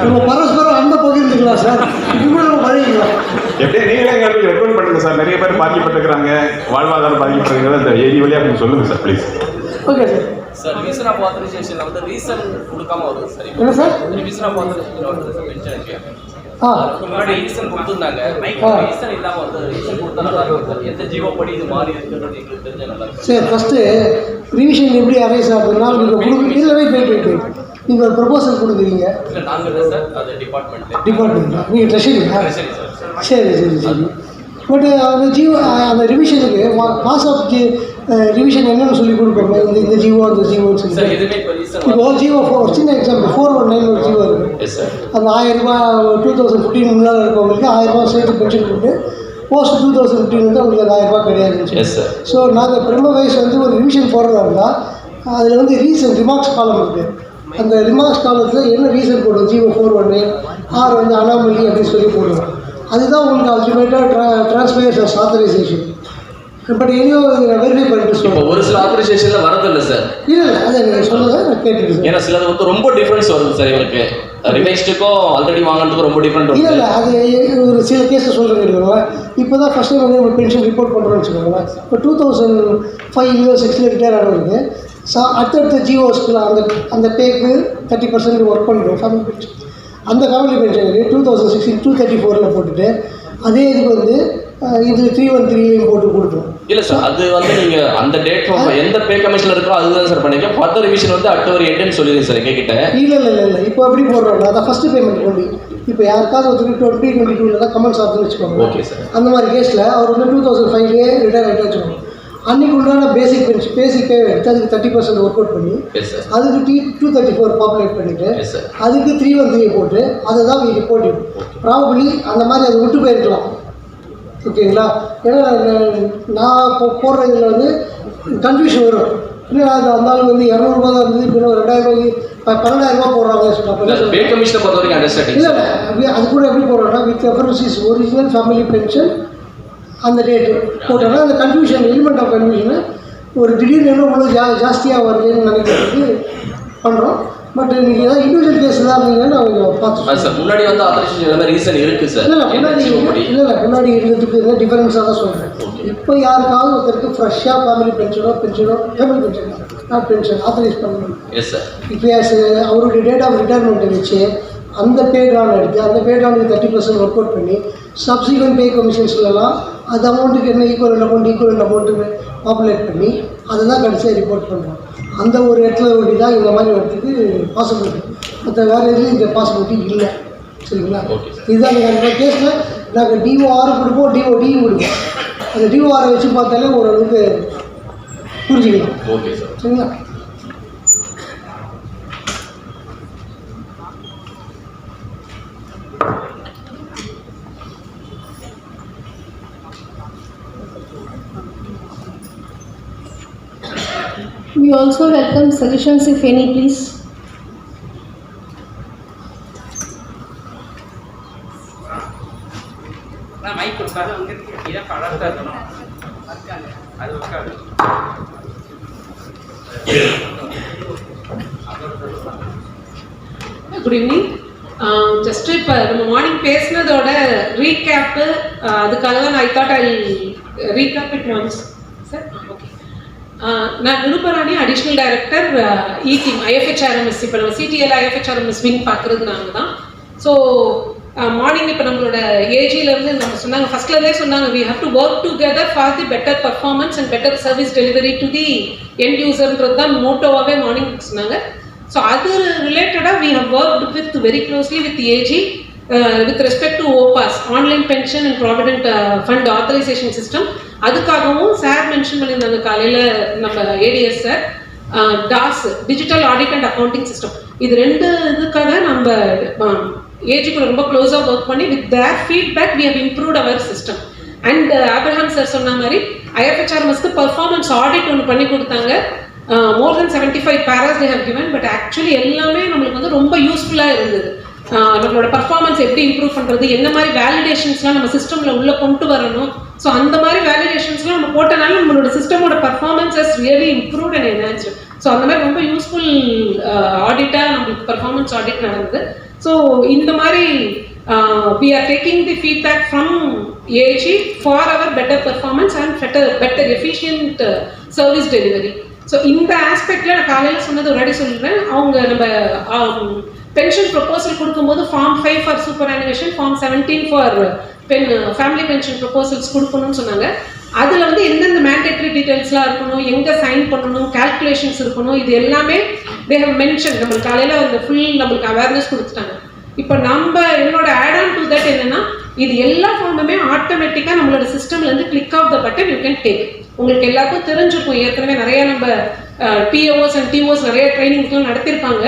நம்ம பரஸ்பரம் அந்த பகிர்ந்துக்கலாம் சார். இவ்வளோ வழிங்களா எப்படியே நீங்களே எங்களுக்கு ரெக்கமெண்ட் பண்ணுங்க சார். நிறைய பேர் பாதிக்கப்பட்டிருக்கிறாங்க, வாழ்வாதாரம் பாதிக்கப்பட்டிருக்கிறது. அந்த ஏஜி வழியாக கொஞ்சம் சொல்லுங்கள் sir please. Okay sir. Sir revision of ஆத்தரைசேஷன்ல வந்து ரீசன் கொடுக்காம வருது சார். என்ன சார்? ரிவிஷன் ஆஃப் ஆத்தரைசேஷன் வந்து பென்ஷனுக்கு முன்னாடி ரீசன் கொடுத்துருந்தாங்க ரீசன் இல்லாம வந்து ரீசன் கொடுத்தா நல்லா இருக்கும். எந்த ஜீவோ படி இது மாறி இருக்குன்றது எங்களுக்கு தெரிஞ்சா நல்லா இருக்கும். சரி, ஃபஸ்ட்டு ரிவிஷன் எப்படி அரேஞ்ச் ஆகுதுன்னா நீங்கள் நீங்கள் ஒரு ப்ரொபோசல் கொடுக்குறீங்க. இல்லை நாங்கள் இல்லை சார், அது டிபார்ட்மெண்ட்டா? நீங்கள் ட்ரெஷரிங்களா? சரி சரி சரி. பட் அந்த அந்த ரிவிஷனுக்கு காஸ் ஆஃப் ரிவிஷன் என்னென்னு சொல்லி கொடுப்போம். இந்த ஜிஓ அந்த ஜிஓன்னு சொல்லி இப்போ ஜிஓ ஒரு சின்ன எக்ஸாம்பிள் 419 ஒரு ஜிஓ இருக்குது. அந்த 1000 ரூபாய் 2015 முன்னால் இருக்கவங்களுக்கு 1000 ரூபாய் சேர்த்து பென்ஷன் கொடுத்து போஸ்ட் 2015 வந்து அவங்களுக்கு அந்த 1000 ரூபாய் கிடையாது. ஸோ நாங்கள் பிரம்ம வயசு வந்து ஒரு ரிவிஷன் போடுறதா இருந்தால் அதில் வந்து ரீசன் ரிமார்க்ஸ் காலம் இருக்குது. அந்த ரிமார்க்ஸ் காலத்தில் என்ன ரீசன் போடுவோம், ஜிஓ 419 ஆர் வந்து அனாமலி அப்படின்னு சொல்லி போடுவோம். அதுதான் உங்களுக்கு அல்டிமேட்டாக டிரான்ஸ்பேரன்ஸ் ஆத்தரைசேஷன். பட் எங்கேயும் வெரிஃபை பண்ணிட்டு சொல்லுவோம். ஒரு சில ஆத்தரைசேஷன்ல வரதில்லை சார். இல்லை அதை நீங்கள் சொன்னதை நான் கேட்டுருக்கேன். ஏன்னா சிலது வந்து ரொம்ப டிஃப்ரென்ஸ் வருது சார். இவருக்கு ரிவைஸ்டுக்கும் ஆல்ரெடி வாங்கினதுக்கும் ரொம்ப டிஃப்ரெண்ட் இல்லை இல்லை அது ஒரு சில கேஸை சொல்கிறேன் கேட்டுக்கோங்களேன். இப்போ தான் ஃபஸ்ட் டைம் வந்து ஒரு பென்ஷன் ரிப்போர்ட் பண்ணுறோன்னு வச்சுக்கோங்களேன். இப்போ 2005 இயர்ஸ் 6 ரிட்டையர் ஆனவருக்கு அடுத்தடுத்த ஜிஓஸ்க்கு அந்த பேக்கு 30% ஒர்க் பண்ணிடுவோம் ஃபேமிலி பென்ஷன். அந்த ஃபேமிலி பென்ஷனுக்கு 2016 234 போட்டுட்டு அதே இதுக்கு வந்து இது 313 போட்டு கொடுத்தோம். இல்லை சார், அது வந்து நீங்கள் அந்த டேட் எந்த பே கமிஷனில் இருக்கோ அதுதான் சார் பண்ணிக்கலாம். ஃபர்தர் ரிவிஷன் வந்து அக்டோபர் 8ன்னு சொல்லிடுங்க சார் எங்ககிட்ட. இல்லை இல்லை இல்லை இல்லை இப்போ எப்படி போடுறோம்னா அதான் ஃபஸ்ட்டு பேமெண்ட் கொண்டு இப்போ யாருக்காவது ஒருத்தருக்கு 2022 தான் கமெண்ட்ஸ் ஆகுதுன்னு வச்சுக்கோங்க. Okay sir. அந்த மாதிரி கேஸில் அவர் வந்து 2005 ரிட்டையர் ஆகிட்டு வச்சுக்கோங்க. அன்றைக்கு உண்டான பேசிக் பென்ஷன் பேசிக் பே எடுத்து அதுக்கு 30% ஒர்க் அவுட் பண்ணி அதுக்கு 234 பாப்புலேட் பண்ணிவிட்டு அதுக்கு 313 போட்டு அதை தான் ரிப்போர்ட் ப்ராபபிளி அந்த மாதிரி அதை விட்டு போயிருக்கலாம். ஓகேங்களா? ஏன்னா நான் போடுற இதில் வந்து கன்ஃபியூஷன் வரும். இல்லை அது இருந்தாலும் வந்து 200 ரூபா தான் இருந்தது, இப்போ 2000 ரூபாய்க்கு 12000 ரூபா போடுறாங்க. இல்லை அது கூட எப்படி போடுறோம்னா with reference original family pension அந்த டேட்டு போட்டோன்னா அந்த கன்ஃபியூஷன் எலிமெண்ட் ஆஃப் கன்ஃபியூஷனை ஒரு திடீர்னு என்ன இவ்வளோ ஜாஸ்தியாக வருதுன்னு நினைக்கிறதுக்கு பண்ணுறோம். பட் நீங்கள் ஏதாவது இண்டிவிஜுவல் கேஸ் தான் இருந்தீங்கன்னா நான் பார்த்து சார் முன்னாடி வந்து ஆத்தரைசேஷன் ரீசன் இருக்குது சார். இல்லை முன்னாடி இருந்ததுக்கு என்ன டிஃபரன்ஸாக தான் சொல்கிறேன். இப்போ யாருக்காவது ஒருத்தருக்கு ஃப்ரெஷ்ஷாக ஃபேமிலி பென்ஷனோ family pension not pension authorise பண்ணணும். இப்போ அவருடைய டேட் ஆஃப் ரிட்டையர்மெண்ட்டை வச்சு அந்த பே ட்ரான் எடுத்து அந்த பே ட்ரானுக்கு 30% ஒர்க் அவுட் பண்ணி சப்சிக்வெண்ட் பே கமிஷன்ஸ்லாம் அது அமௌண்ட்டுக்கு என்ன ஈக்குவலண்ட் அமௌண்ட்டு பாப்புலேட் பண்ணி அதை தான் கடைசியாக ரிப்போர்ட் பண்ணுறோம். அந்த ஒரு இடத்துல ஒட்டி தான் இந்த மாதிரி வரத்துக்கு பாசிபிலிட்டி. மற்ற வேறு எதுவும் இந்த பாசிபிலிட்டி இல்லை. சரிங்களா? இதுதான் நீங்கள் அந்த கேஸில் நாங்கள் டிஓஆர் கொடுப்போம், டிஓடி கொடுப்போம். அந்த டிஓஆரை வச்சு பார்த்தாலே ஓரளவுக்கு புரிஞ்சுக்கலாம். சரிங்களா? We also welcome suggestions if any, please. Good evening. Just இப்போ நம்ம மார்னிங் பேசினதோட ரீகேப்பு அதுக்காக தான் I thought I recap it once. Sir okay. நான் நிருபராணி, அடிஷ்னல் டைரக்டர் இ-டீம் IFHRMS. இப்போ நம்ம சிடிஎல் IFHRMS விங் பார்க்குறது நாங்கள் தான். ஸோ மார்னிங் இப்போ நம்மளோட ஏஜிலேருந்து நம்ம சொன்னாங்க, ஃபர்ஸ்ட்லேருந்தே சொன்னாங்க we have to work together for the better performance and better service delivery to the end userன்றது தான் மோட்டோவாகவே மார்னிங் சொன்னாங்க. ஸோ அது ரிலேட்டடாக we have worked with very closely with the AG with respect to OPAS, online pension and provident fund authorisation system. அதுக்காகவும் sir mention பண்ணியிருந்தாங்க காலையில் நம்ம ADS sir, DAS digital audit and accounting system. இது ரெண்டு இதுக்காக நம்ம ஏஜி கூட ரொம்ப க்ளோஸாக ஒர்க் பண்ணி with their feedback we have improved our system. And Abraham sir சொன்ன மாதிரி IFHRMSக்கு பர்ஃபார்மன்ஸ் ஆடிட் ஒன்று பண்ணி கொடுத்தாங்க. மோர் தென் 75 பேராஸ் they have given, but actually எல்லாமே நம்மளுக்கு வந்து ரொம்ப யூஸ்ஃபுல்லாக இருந்தது. நம்மளோட பர்ஃபார்மன்ஸ் எப்படி இம்ப்ரூவ் பண்ணுறது, என்ன மாதிரி வேலிடேஷன்ஸ்லாம் நம்ம சிஸ்டமில் உள்ளே கொண்டு வரணும். ஸோ அந்த மாதிரி வேலிடேஷன்ஸ்லாம் நம்ம போட்டனால நம்மளோட சிஸ்டமோட performance has really improved and enhanced. So அந்த மாதிரி ரொம்ப யூஸ்ஃபுல் ஆடிட்டாக நம்மளுக்கு பர்ஃபார்மன்ஸ் ஆடிட் நடந்தது. ஸோ இந்த மாதிரி we are taking the feedback from AG for our better performance and better efficient service delivery. So இந்த ஆஸ்பெக்டில் நான் காலையில் சொன்னது ஒரு வாட்டி சொல்கிறேன். அவங்க நம்ம பென்ஷன் ப்ரொபோசல் கொடுக்கும்போது form 5 for superannuation, form 17 for family pension proposals கொடுக்கணும்னு சொன்னாங்க. அதில் வந்து எந்தெந்த மேண்டேட்டரி டீட்டெயில்ஸ்லாம் இருக்கணும், எங்கே சைன் பண்ணணும், கால்குலேஷன்ஸ் இருக்கணும், இது எல்லாமே தே ஹவ் மென்ஷன். நம்மளுக்கு காலையில் அந்த ஃபுல் நம்மளுக்கு அவேர்னஸ் கொடுத்துட்டாங்க. இப்போ என்னோட ஆட் ஆன் டு தட் என்னன்னா, இது எல்லா ஃபார்முமே ஆட்டோமேட்டிக்காக நம்மளோட சிஸ்டம்லேருந்து click of the button you can take. உங்களுக்கு எல்லாருக்கும் தெரிஞ்சிருக்கும், ஏற்கனவே நிறைய நம்ம POs அண்ட் TOs நிறைய ட்ரைனிங்ஸ்லாம் நடத்திருப்பாங்க.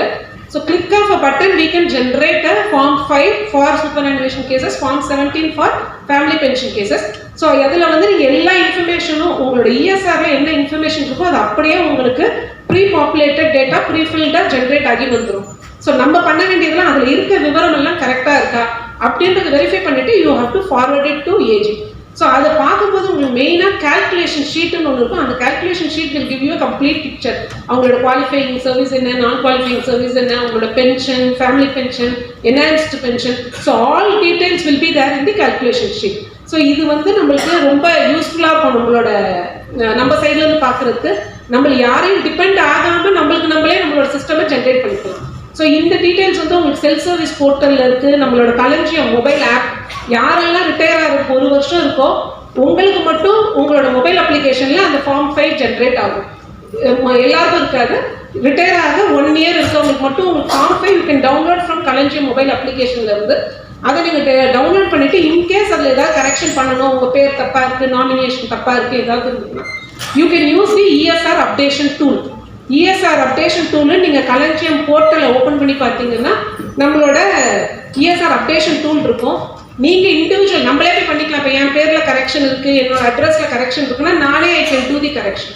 So click of a button, we can generate a form 5 for superannuation cases, form 17 for family pension cases. So அதில் வந்து நீங்கள் எல்லா இன்ஃபர்மேஷனும் உங்களோட ESRல என்ன இன்ஃபர்மேஷன் இருக்கோ அது அப்படியே உங்களுக்கு ப்ரீ பாப்புலேட்டட் டேட்டா ப்ரீ ஃபில்டாக ஜென்ரேட் ஆகி வந்துடும். ஸோ நம்ம பண்ண வேண்டியதெல்லாம் அதில் இருக்க விவரம் எல்லாம் கரெக்டாக இருக்கா அப்படின்றத வெரிஃபை பண்ணிட்டு you have to forward it to AG. So அதை பார்க்கும்போது உங்களுக்கு மெயினாக கால்குலேஷன் ஷீட்டுன்னு ஒன்று இருக்கும். அந்த calculation sheet will give you complete picture. அவங்களோட குவாலிஃபையிங் சர்வீஸ் என்ன, நான் குவாலிஃபையிங் சர்வீஸ் என்ன, அவங்களோட pension, family pension, enhanced pension, so all details will be there in the calculation sheet. So இது வந்து நம்மளுக்கு ரொம்ப யூஸ்ஃபுல்லாக இருக்கும். நம்ம சைட்லேருந்து பார்க்குறதுக்கு நம்மள யாரையும் டிபெண்ட் ஆகாமல் நம்மளே நம்மளோட சிஸ்டமை ஜென்ரேட் பண்ணிக்கலாம். ஸோ இந்த டீட்டெயில்ஸ் வந்து உங்களுக்கு செல்ஃப் சர்வீஸ் போர்ட்டலில் இருக்குது. நம்மளோட களஞ்சியம் மொபைல் ஆப், யாரெல்லாம் ரிட்டையர் ஆகிறதுக்கு 1 வருஷம் இருக்கோ உங்களுக்கு மட்டும் உங்களோட மொபைல் அப்ளிகேஷனில் அந்த ஃபார்ம் 5 ஜென்ரேட் ஆகும். எல்லாருக்கும் இருக்காது. ரிட்டையர் ஆக 1 இயர் இருக்கவங்களுக்கு மட்டும் உங்களுக்கு form 5 you can download from Kalanjiyam mobile அப்ளிகேஷன்லேருந்து. அதை நீங்கள் டவுன்லோட் பண்ணிவிட்டு இன்கேஸ் அதில் ஏதாவது கரெக்ஷன் பண்ணணும், உங்கள் பேர் தப்பாக இருக்குது, நாமினேஷன் தப்பாக இருக்குது, ஏதாவது இருந்ததுன்னா you can use the ESR updation tool. ESR updation tool நீங்கள் களஞ்சியம் போர்ட்டலை ஓப்பன் பண்ணி பார்த்தீங்கன்னா நம்மளோட ESR அப்டேஷன் டூல் இருக்கும். நீங்கள் இண்டிவிஜுவல் நம்மளே போய் பண்ணிக்கலாம். இப்போ என் பேரில் கரெக்ஷன் இருக்குது, என்னோட அட்ரஸில் கரெக்ஷன் இருக்குன்னா நானே I can do the correction.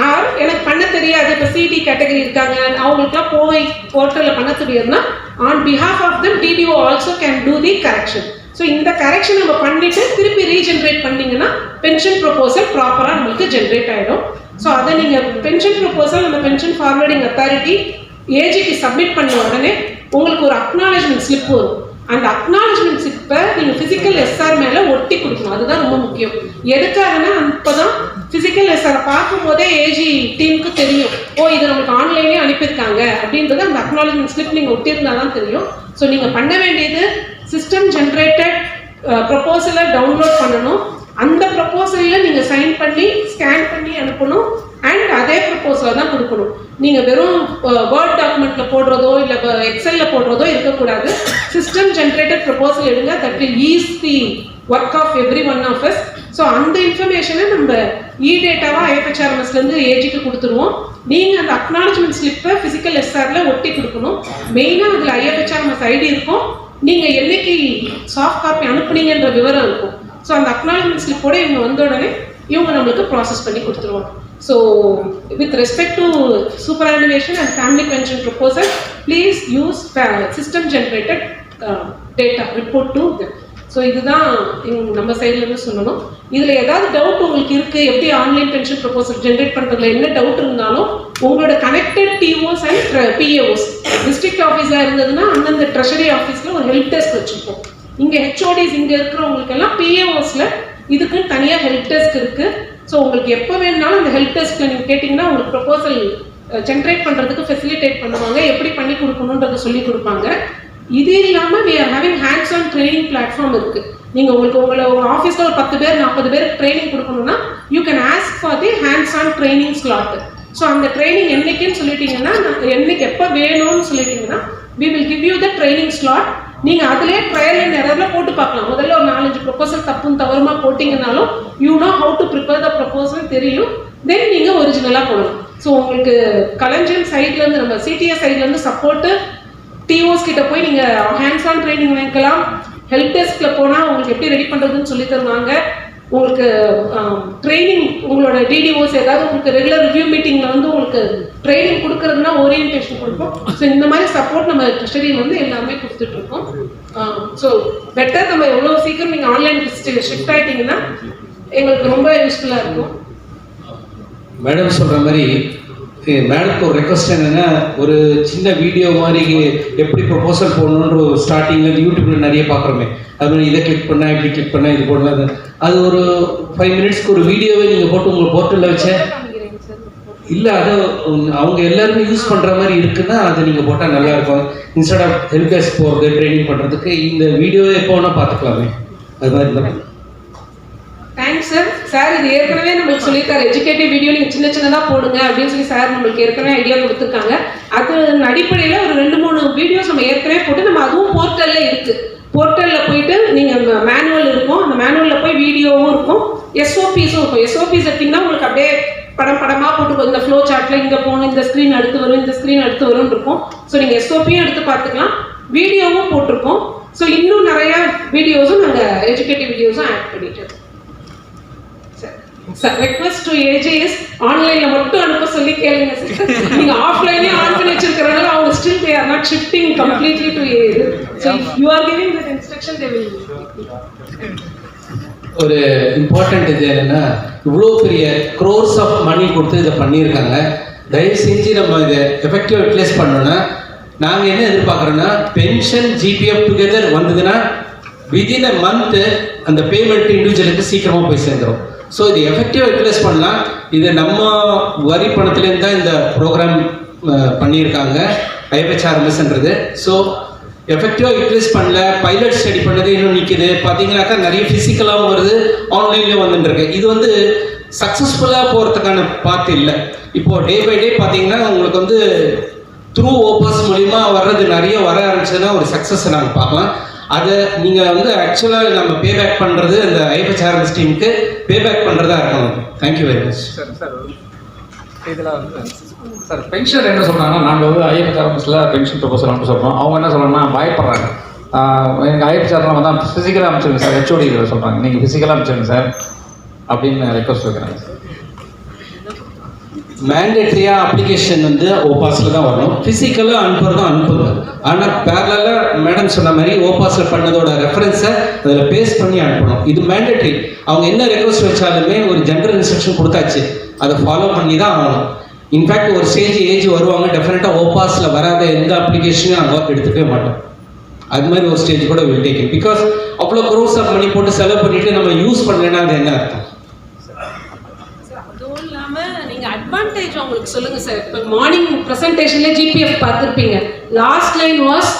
Or எனக்கு பண்ண தெரியாது, இப்போ CD கேட்டகரி இருக்காங்க, அவங்களுக்குலாம் போய் போர்ட்டலில் பண்ண தெரியாதுன்னா on behalf of them DDO also can do the correction. So இந்த கரெக்ஷன் நம்ம பண்ணிவிட்டு திருப்பி ரீஜென்ரேட் பண்ணிங்கன்னா பென்ஷன் ப்ரொபோசல் ப்ராப்பராக நம்மளுக்கு ஜென்ரேட் ஆகிடும். ஸோ அதை நீங்கள் பென்ஷன் ப்ரொபோசல் நம்ம பென்ஷன் ஃபார்வர்டிங் அத்தாரிட்டி ஏஜிக்கு சப்மிட் பண்ண உடனே உங்களுக்கு ஒரு அக்னாலஜ்மெண்ட் ஸ்லிப் வரும். அந்த அக்னாலஜ்மெண்ட் ஸ்லிப்பை நீங்கள் ஃபிசிக்கல் SR மேலே ஒட்டி கொடுக்கணும். அதுதான் ரொம்ப முக்கியம். எதுக்காகனா அப்போ தான் ஃபிசிக்கல் SR பார்க்கும் போதே ஏஜி டீமுக்கு தெரியும், ஓ இது நம்மளுக்கு ஆன்லைனே அனுப்பியிருக்காங்க அப்படின்றது அந்த அக்னாலஜ்மெண்ட் ஸ்லிப் நீங்கள் ஒட்டியிருந்தால் தான் தெரியும். ஸோ நீங்கள் பண்ண வேண்டியது சிஸ்டம் ஜென்ரேட்டட் ப்ரொபோசலை டவுன்லோட் பண்ணணும். அந்த ப்ரொபோசலில் நீங்கள் சைன் பண்ணி ஸ்கேன் பண்ணி அனுப்பணும். அண்ட் அதே ப்ரொபோசலை தான் கொடுக்கணும். நீங்கள் வெறும் வேர்ட் டாக்குமெண்ட்டில் போடுறதோ இல்லை எக்ஸலில் போடுறதோ இருக்கக்கூடாது. சிஸ்டம் ஜென்ரேட்டட் ப்ரொபோசல் எடுங்க. That will ease the work of every one of us. So அந்த இன்ஃபர்மேஷனை நம்ம டேட்டாவாக IFHRMSலேருந்து ஏஜிக்கு கொடுத்துருவோம். நீங்கள் அந்த அக்னாலஜ்மெண்ட் ஸ்லிப்பை ஃபிசிக்கல் SRல ஒட்டி கொடுக்கணும். மெயினாக அதில் IFHRMS ID இருக்கும். நீங்கள் என்னைக்கு சாஃப்ட் காப்பி அனுப்புனீங்கன்ற விவரம் இருக்கும். ஸோ அந்த அக்னாலஜ்மெண்ட் ஸ்லிப்போட இவங்க வந்த உடனே இவங்க நம்மளுக்கு ப்ராசஸ் பண்ணி கொடுத்துருவாங்க. So with respect to superannuation and family pension proposal please use system generated data report to them. So இதுதான் நம்ம சைட்லேருந்து சொல்லணும். இதில் ஏதாவது டவுட் உங்களுக்கு இருக்குது, எப்படி ஆன்லைன் பென்ஷன் ப்ரொபோசல் ஜென்ரேட் பண்ணுறதுல என்ன டவுட் இருந்தாலும் உங்களோட connected TOs and PAOs district ஆஃபீஸாக இருந்ததுன்னா அந்தந்த ட்ரெஷரி ஆஃபீஸில் ஒரு ஹெல்ப் டெஸ்க் வச்சுருப்போம். இங்கே HODs இங்கே இருக்கிறவங்களுக்கெல்லாம் PAOஸில் இதுக்குன்னு தனியாக ஹெல்ப் டெஸ்க் இருக்குது. ஸோ உங்களுக்கு எப்போ வேணுனாலும் அந்த ஹெல்ப் டெஸ்க்கில் நீங்கள் கேட்டிங்கன்னா உங்களுக்கு ப்ரொபோசல் ஜென்ரேட் பண்ணுறதுக்கு ஃபெசிலிட்டேட் பண்ணுவாங்க, எப்படி பண்ணி கொடுக்கணுன்றதை சொல்லி கொடுப்பாங்க. இது இல்லாமல் we are having hands on training platform இருக்குது. நீங்கள் உங்கள் ஆஃபீஸில் ஒரு 10 பேர் 40 பேருக்கு ட்ரைனிங் கொடுக்கணும்னா you can ask for the hands on training slot. So அந்த ட்ரைனிங் என்னைக்குன்னு சொல்லிட்டீங்கன்னா, என்னைக்கு எப்போ வேணும்னு சொல்லிட்டீங்கன்னா we will give you the training slot. நீங்கள் அதிலே ட்ரையல் அண்ட் எரரில் போட்டு பார்க்கலாம். முதல்ல ஒரு 4-5 ப்ரொபோசல் தப்பும் தவறுமா போட்டிங்கனாலும் you know how to prepare the proposal தெரியும். தென் நீங்கள் ஒரிஜினலாக போடலாம். ஸோ உங்களுக்கு களஞ்சியம் சைட்லேருந்து நம்ம CTS சைட்லேருந்து சப்போர்ட்டு TOs கிட்ட போய் நீங்கள் ஹேண்ட்ஸ் ஆன் ட்ரைனிங் வாங்கிக்கலாம். ஹெல்ப் டெஸ்கில் போனால் உங்களுக்கு எப்படி ரெடி பண்ணுறதுன்னு சொல்லி தருவாங்க. உங்களுக்கு ட்ரைனிங் உங்களோட DDOs ஏதாவது உங்களுக்கு ரெகுலர் ரிவ்யூ மீட்டிங்கில் வந்து உங்களுக்கு ட்ரைனிங் கொடுக்குறதுனா ஓரியன்டேஷன் கொடுப்போம். ஸோ இந்த மாதிரி சப்போர்ட் நம்ம ட்ரெஷரியில் வந்து எல்லாமே கொடுத்துட்ருக்கோம். ஸோ பெட்டர் நம்ம எவ்வளோ சீக்கிரம் நீங்கள் ஆன்லைன் ஷிஃப்ட் ஆகிட்டிங்கன்னா எங்களுக்கு ரொம்ப யூஸ்ஃபுல்லாக இருக்கும். மேடம் சொல்கிற மாதிரி மேடம்க்கு ஒரு ரெக்வஸ்ட் என்னென்னா, ஒரு சின்ன வீடியோ மாதிரி எப்படி ப்ரொபோசல் போடணுன்ற ஒரு ஸ்டார்டிங்கில் யூடியூப்பில் நிறைய பார்க்குறோமே, அது மாதிரி இதை கிளிக் பண்ணால் இப்படி கிளிக் பண்ணால் இது போடலாம். அது ஒரு 5 மினிட்ஸ்க்கு ஒரு வீடியோவே நீங்கள் போட்டு உங்கள் போர்ட்டலில் வச்சேன். இல்லை அதை அவங்க எல்லாருமே யூஸ் பண்ணுற மாதிரி இருக்குன்னா அது நீங்கள் போட்டால் நல்லாயிருக்கும். இன்ஸ்டெட் ஆஃப் ஹெல்ப் டெஸ்க் போகிறது ட்ரைனிங் பண்ணுறதுக்கு இந்த வீடியோவை எப்போ வேணால் பார்த்துக்கலாமே, அது மாதிரி இருந்தால். Thanks sir. சார் இது ஏற்கனவே நம்மளுக்கு சொல்லியிருக்காரு, எஜுகேட்டிவ் வீடியோ நீங்கள் சின்ன சின்னதாக போடுங்க அப்படின்னு சொல்லி சார் நம்மளுக்கு ஏற்கனவே ஐடியா கொடுத்துருக்காங்க. அதன் அடிப்படையில் ஒரு 2-3 வீடியோஸ் நம்ம ஏற்கனவே போட்டு நம்ம அதுவும் போர்ட்டலில் இருக்குது. போர்ட்டலில் போயிட்டு நீங்கள் மேனுவல் இருக்கும், அந்த மேனுவலில் போய் வீடியோவும் இருக்கும், எஸ்ஓபிஸும் இருக்கும். எஸ்ஓபிஸ் எடுத்திங்கன்னா உங்களுக்கு அப்படியே படமாக போட்டு இந்த ஃப்ளோ சார்ட்டில் இங்கே போகணும், இந்த ஸ்க்ரீன் அடுத்து வரும், இந்த ஸ்க்ரீன் அடுத்து வரும்னு இருக்கும். ஸோ நீங்கள் எஸ்ஓபியும் எடுத்து பார்த்துக்கலாம், வீடியோவும் போட்டிருக்கோம். ஸோ இன்னும் நிறையா வீடியோஸும் நாங்கள் எஜுகேட்டிவ் வீடியோஸும் ஆட் பண்ணிட்டு சார். ரெக்வஸ்ட் டு ஏஜிஎஸ் ஆன்லைன்ல மட்டும் அனுப்ப சொல்லி கேளுங்க சார். நீங்க ஆஃப்லைனே ஆன் பண்ணி வச்சிருக்கறனால அவங்க still they are not shifting completely to age. So you are giving that instruction they will. ஒரு இம்பார்ட்டன்ட் இது என்னன்னா, இவ்வளோ பெரிய க்ரோர்ஸ் ஆஃப் மணி கொடுத்து இதை பண்ணியிருக்காங்க. தயவு செஞ்சு நம்ம இதை எஃபெக்டிவ் யூட்டிலைஸ் பண்ணோன்னா, நாங்கள் என்ன எதிர்பார்க்குறோன்னா, பென்ஷன் ஜிபிஎஃப் டுகெதர் வந்ததுன்னா வித்தின் அ மந்த் அந்த பேமெண்ட் இண்டிவிஜுவலுக்கு சீக்கிரமாக போய் சேர்ந்துடும். ஸோ இது எஃபெக்டிவாக யூட்டிலைஸ் பண்ணலாம். இது நம்ம வரி பணத்துலேருந்து தான் இந்த ப்ரோக்ராம் பண்ணியிருக்காங்க ஐஎஃப்ஹெச்ஆர்எம்எஸ்ன்றது. ஸோ எஃபெக்டிவாக யூட்டிலைஸ் பண்ணல, பைலட் ஸ்டடி பண்ணது இன்னும் நிற்கிது. பார்த்தீங்கன்னாக்கா நிறைய ஃபிசிக்கலாகவும் வருது, ஆன்லைன்லேயும் வந்துட்டுருக்கு. இது வந்து சக்ஸஸ்ஃபுல்லாக போகிறதுக்கான பாத்து இல்லை. இப்போது டே பை டே பார்த்தீங்கன்னா உங்களுக்கு வந்து த்ரூ ஓப்பர்ஸ் மூலிமா வர்றது நிறைய வர ஆரம்பிச்சதுன்னா ஒரு சக்ஸஸை நாங்கள் பார்க்கலாம். அதை நீங்கள் வந்து ஆக்சுவலாக நம்ம பேபேக் பண்ணுறது அந்த ஐஎஃப்ஹெச்ஆர்எம்எஸ் டீமுக்கு பேபேக் பண்ணுறதா இருக்கணும். Thank you very much. சார் இதில் வந்து சார் பென்ஷன் என்ன சொல்கிறாங்கன்னா, நாங்கள் வந்து ஐஎஃப்ஹெச்ஆர்எம்எஸில் பென்ஷன் ப்ரொபோசல் அனுப்ப சொல்கிறோம். அவங்க என்ன சொல்கிறாங்கன்னா பயப்படுறாங்க. எங்கள் ஐஎஃப்ஹெச்ஆர்எம் வந்து ஃபிசிக்கலாக அனுப்பிச்சிருங்க சார், ஹெச்ஓடி இதில் சொல்கிறாங்க, நீங்கள் ஃபிசிக்கலாக அனுப்பிச்சிருங்க சார் அப்படின்னு ரெக்வஸ்ட் வைக்கிறாங்க. மேண்டேட்ரியாக அப்ளிகேஷன் வந்து ஓபாஸில் தான் வரணும், ஃபிசிக்கலாக அனுப்புறதும் அனுப்புங்க. ஆனால் பேரலாக மேடம் சொன்ன மாதிரி ஓபாஸில் பண்ணதோட ரெஃபரன்ஸை அதில் பேஸ்ட் பண்ணி அனுப்பணும். இது மேண்டேட்ரி. அவங்க என்ன ரெக்வஸ்ட் வச்சாலுமே ஒரு ஜென்ரல் இன்ஸ்ட்ரக்ஷன் கொடுத்தாச்சு, அதை ஃபாலோ பண்ணி தான் ஆகணும். இன்ஃபேக்ட் ஒரு ஏஜ் வருவாங்க, டெஃபினட்டாக ஓபாஸில் வராத எந்த அப்ளிகேஷனையும் நாங்கள் எடுத்துக்கவே மாட்டோம். அது மாதிரி ஒரு ஸ்டேஜ் கூட வில் டேக் இட். பிகாஸ் அவ்வளோ க்ரோர்ஸ் ஆஃப் மணி போட்டு செலவு பண்ணிட்டு நம்ம யூஸ் பண்ணலைன்னா அது என்ன அர்த்தம்? அதுவும் இல்லாமல் நீங்கள் அட்வான்டேஜ் அவங்களுக்கு சொல்லுங்க சார். இப்போ மார்னிங் ப்ரெசன்டேஷன்லேயே ஜிபிஎஃப் பார்த்துருப்பீங்க, லாஸ்ட் லைன் வாஸ்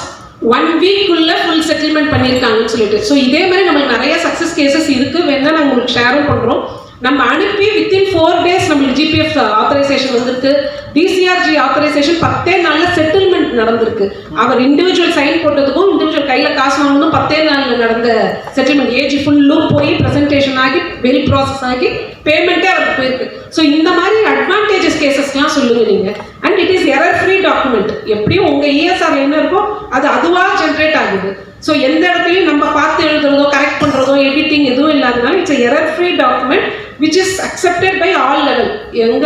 1 வீக்குள்ள ஃபுல் செட்டில்மெண்ட் பண்ணியிருக்காங்கன்னு சொல்லிட்டு. ஸோ இதே மாதிரி நம்மளுக்கு நிறைய சக்ஸஸ் கேசஸ் இருக்குது, வேணா நாங்கள் உங்களுக்கு ஷேரும் பண்ணுறோம். நம்ம அனுப்பி வித்தின் 4 days நம்மளுக்கு ஜிபிஎஃப் ஆத்தரைசேஷன் வந்திருக்கு. டிசிஆர்ஜி ஆத்தரைசேஷன் 10 நாள்ல செட்டில்மெண்ட் நடந்திருக்கு. அவர் இண்டிவிஜுவல் சைன் போட்டதுக்கும் இண்டிவிஜுவல் கையில் காசு வாங்கணும் 10 நாளில் நடந்த செட்டில்மெண்ட். ஏஜ் ஃபுல்லும் போய் ப்ரெசன்டேஷன் ஆகி பில் ப்ராசஸ் ஆகி பேமெண்ட்டே அவருக்கு போயிருக்கு. ஸோ இந்த மாதிரி அட்வான்டேஜஸ் கேசஸ்லாம் சொல்லுங்க நீங்கள். And it is error free document. எப்படியும் உங்கள் இஎஸ்ஆர் என்ன இருக்கோ அது அதுவாக ஜென்ரேட் ஆகுது. ஸோ எந்த இடத்துலையும் நம்ம பார்த்து எழுதுறதோ கரெக்ட் பண்ணுறதோ எடிட்டிங் எதுவும் இல்லாதனால it's error free document which is accepted by all level. எங்க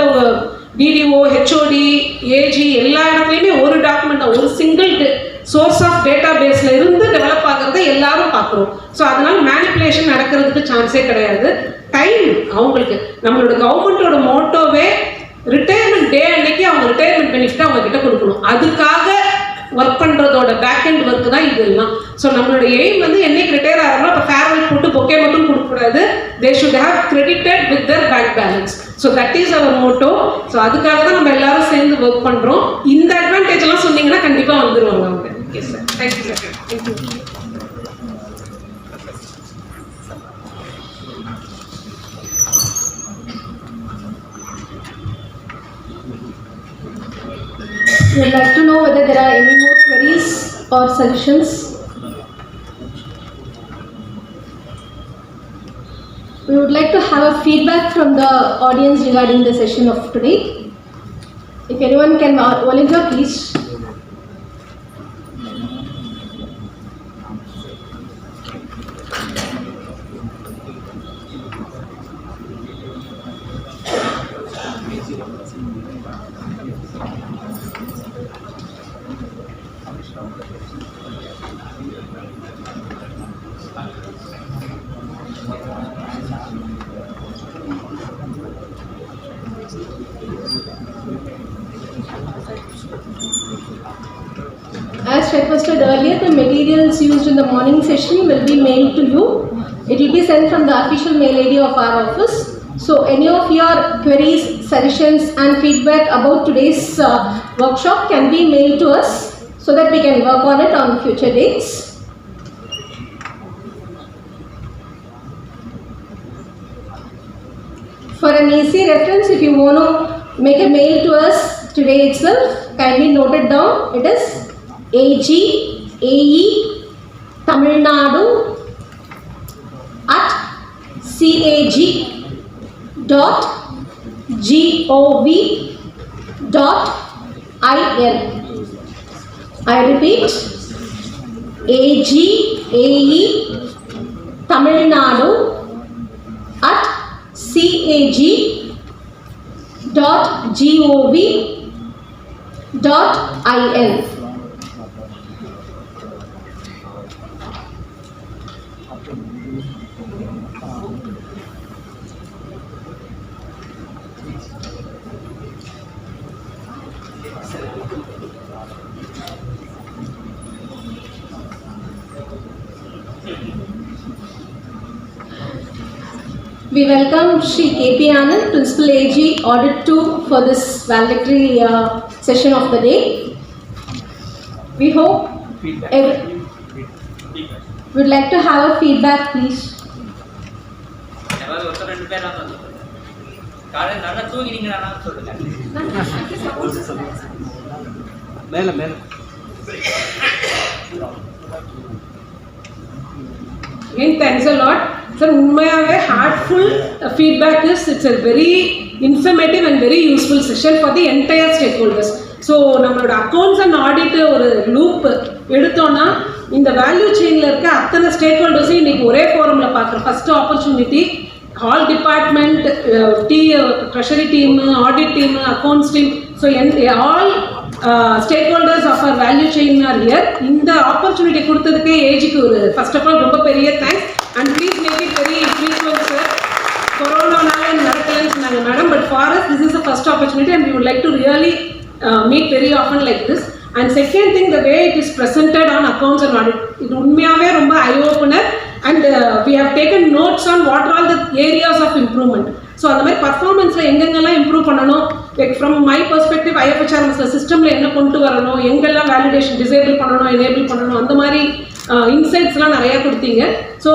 டிடிஓ, ஹெச்ஓடி, ஏஜி எல்லா இடத்துலையுமே ஒரு டாக்குமெண்ட், ஒரு சிங்கிள் சோர்ஸ் ஆஃப் டேட்டா பேஸ்ல இருந்து டெவலப் ஆகிறத எல்லாரும் பார்க்குறோம். ஸோ அதனால மேனிப்புலேஷன் நடக்கிறதுக்கு சான்ஸே கிடையாது. டைம் அவங்களுக்கு நம்மளோட கவர்மெண்டோட மோட்டோவே ரிட்டையர்மெண்ட் டே அன்னைக்கு அவங்க ரிட்டையர்மெண்ட் பெனிஃபிட் அவங்க கிட்ட கொடுக்கணும். அதுக்காக ஒர்க் பண்ணுறதோட பேக் அண்ட் ஒர்க் தான் இதெல்லாம். ஸோ நம்மளோட எய்ம் வந்து என்னைக்கு ரிட்டையர் ஆகிறோம் அப்போ ஃபேர்வெல் போட்டு பொக்கே மட்டும் கொடுக்கக்கூடாது. They should have credited with their bank balance. So that is our motto. So அதுக்காக தான் நம்ம எல்லாரும் சேர்ந்து ஒர்க் பண்ணுறோம். இந்த அட்வான்டேஜ் எல்லாம் சொன்னீங்கன்னா கண்டிப்பாக வந்துடுவாங்க அவங்க. Okay sir, thank you sir. Thank you. We would like to know whether there are any more queries or suggestions. We would like to have a feedback from the audience regarding the session of today. If anyone can volunteer, please. As requested earlier, the materials used in the morning session will be mailed to you. It will be sent from the official mail ID of our office. So any of your queries, suggestions and feedback about today's workshop can be mailed to us so that we can work on it on future dates. For an easy reference, if you want to make a mail to us today itself, kindly note it down. It is AGAE Tamil Nadu @cag.gov.in. I repeat, AGAE Tamil Nadu @cag.gov.in. We welcome Shri K.P. Anand, Principal AG, Audit 2 for this valedictory session of the day. We hope would like to have a feedback, please. Again, thanks a lot. Sir, உண்மையாவே heartful feedback is it's a very informative and very useful session for the entire stakeholders. So நம்மளோட accounts and ஆடிட்டு ஒரு loop எடுத்தோன்னா இந்த value செயினில் இருக்க அத்தனை stack ஹோல்டர்ஸையும் இன்றைக்கி ஒரே ஃபோரமில் பார்க்குற first opportunity all department treasury team audit team accounts team so all stakeholders of our value chain are here. இந்த ஆப்பர்ச்சுனிட்டி கொடுத்ததுக்கே ஏஜிக்கு ஒரு ஃபர்ஸ்ட் ஆஃப் ஆல் ரொம்ப பெரிய thanks and please make it very frequent sir. கொரோனானால நடக்கலன்னு சொன்னாங்க madam, but for us this is the first opportunity and we would like to really meet very often like this. And second thing, the way it is presented on accounts and audit, it உண்மையாவே ரொம்ப eye opener and we have taken notes on what are all the areas of improvement. So அந்த மாதிரி பர்ஃபார்மன்ஸில் எங்கெங்கெல்லாம் improve பண்ணணும், like from my perspective ஐஎஃப்ஹெச்ஆர்எம்ஸில் சிஸ்டமில் என்ன கொண்டு வரணும், எங்கெல்லாம் வேலிடேஷன் டிசேபிள் பண்ணணும், எனேபிள் பண்ணணும், அந்த மாதிரி இன்சைட்ஸ்லாம் நிறையா கொடுத்தீங்க. So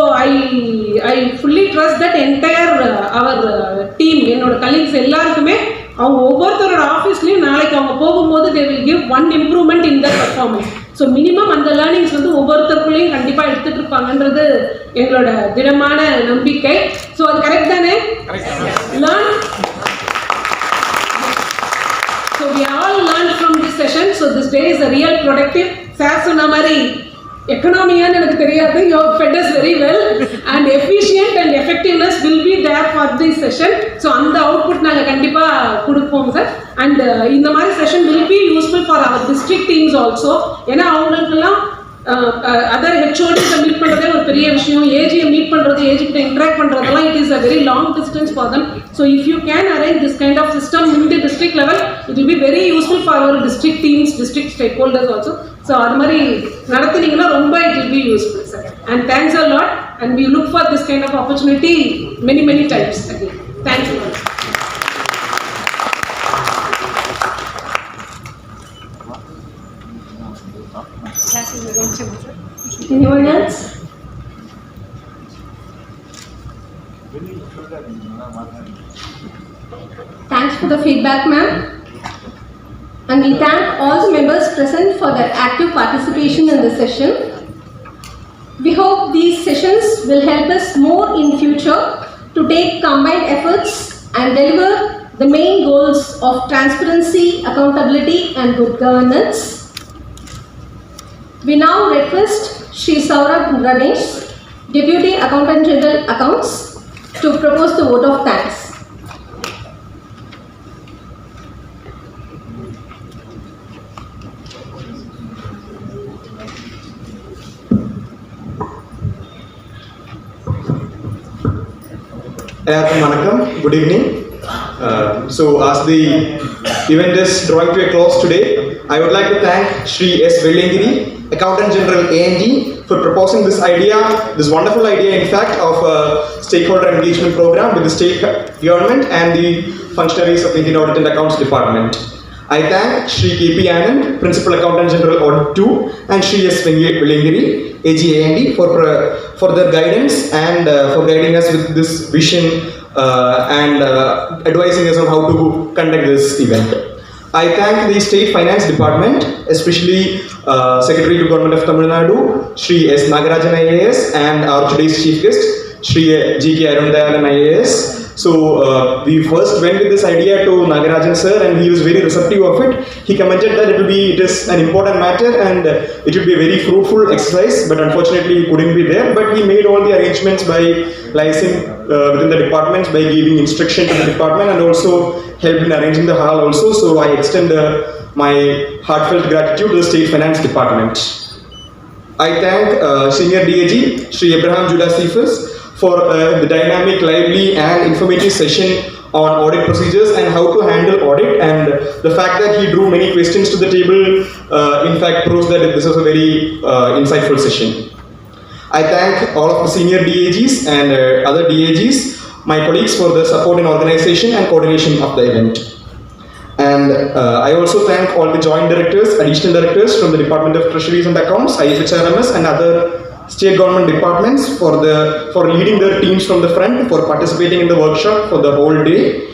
I fully trust that entire our team, என்னோட கலீக்ஸ் எல்லாருக்குமே அவங்க ஒவ்வொருத்தரோட ஆஃபீஸ்லேயும் நாளைக்கு அவங்க போகும்போது they will give one improvement in their performance. So minimum அந்த லேர்னிங்ஸ் வந்து ஒவ்வொருத்தருக்குள்ளேயும் கண்டிப்பாக எடுத்துகிட்டு இருப்பாங்கன்றது எங்களோட திடமான நம்பிக்கை. ஸோ அது கரெக்ட் தானே? Learn. So we all learn from this session. So this day is a real productive. Sir சொன்ன மாதிரி எக்கனாமியான்னு எனக்கு தெரியாது, you fed us very well and efficient and effectiveness will be there for this session. So அந்த output நாங்கள் கண்டிப்பாக கொடுப்போம் sir. And இந்த மாதிரி session will be useful for our district teams also. ஏன்னா அவங்களுக்கெல்லாம் அதர் ஹெச்ஓடிஸை மீட் பண்ணுறதே ஒரு பெரிய விஷயம், ஏஜியை மீட் பண்ணுறது, ஏஜிக்கிட்ட இன்ட்ராக்ட் பண்ணுறதெல்லாம் it is a very long distance for them. So if you can arrange this kind of system in the district level it will be very useful for our district teams, district stake holders also. So அது மாதிரி நடத்தினீங்கன்னா ரொம்ப it will be useful sir. And thanks a lot and we look for this kind of opportunity many times again. Thank you. Anyone else? Thanks for the feedback, ma'am. And we thank all the members present for their active participation in the session. We hope these sessions will help us more in future to take combined efforts and deliver the main goals of transparency, accountability and good governance. We now request Shri Saurabh Ganesh, Deputy Accountant General Accounts, to propose the vote of thanks. Good evening. So as the event is drawing to a close today, I would like to thank Shri S. Vellengiri, Accountant General A&D, for proposing this idea, this wonderful idea in fact, of a stakeholder engagement program with the state government and the functionaries of the Indian Audit and Accounts Department. I thank Shri K.P. Anand, Principal Accountant General Audit 2, and Shri S. Vellengiri, AG A&D, for their guidance and for guiding us with this vision and advising us on how to conduct this event. I thank the State Finance Department, especially Secretary to Government of Tamil Nadu, Shri S. Nagarajan IAS, and our today's chief guest, Shri G.K. Arundayalan IAS. So we first went with this idea to Nagarajan sir, and he was very receptive of it. He commented that it is an important matter and it will be a very fruitful exercise, but unfortunately he couldn't be there. But he made all the arrangements by liaising within the departments, by giving instruction to the department, and also helped in arranging the hall also. So I extend my heartfelt gratitude to the State Finance Department. I thank Senior DAG, Shri Abraham Judah Cephas, for the dynamic, lively and informative session on audit procedures and how to handle audit, and the fact that he drew many questions to the table in fact proves that this was a very insightful session. I thank all of the senior DAGs and other DAGs, my colleagues, for the support in organization and coordination of the event. And I also thank all the joint directors, additional directors from the Department of Treasuries and Accounts, IFHRMS, and other state government departments for leading their teams from the front, for participating in the workshop for the whole day.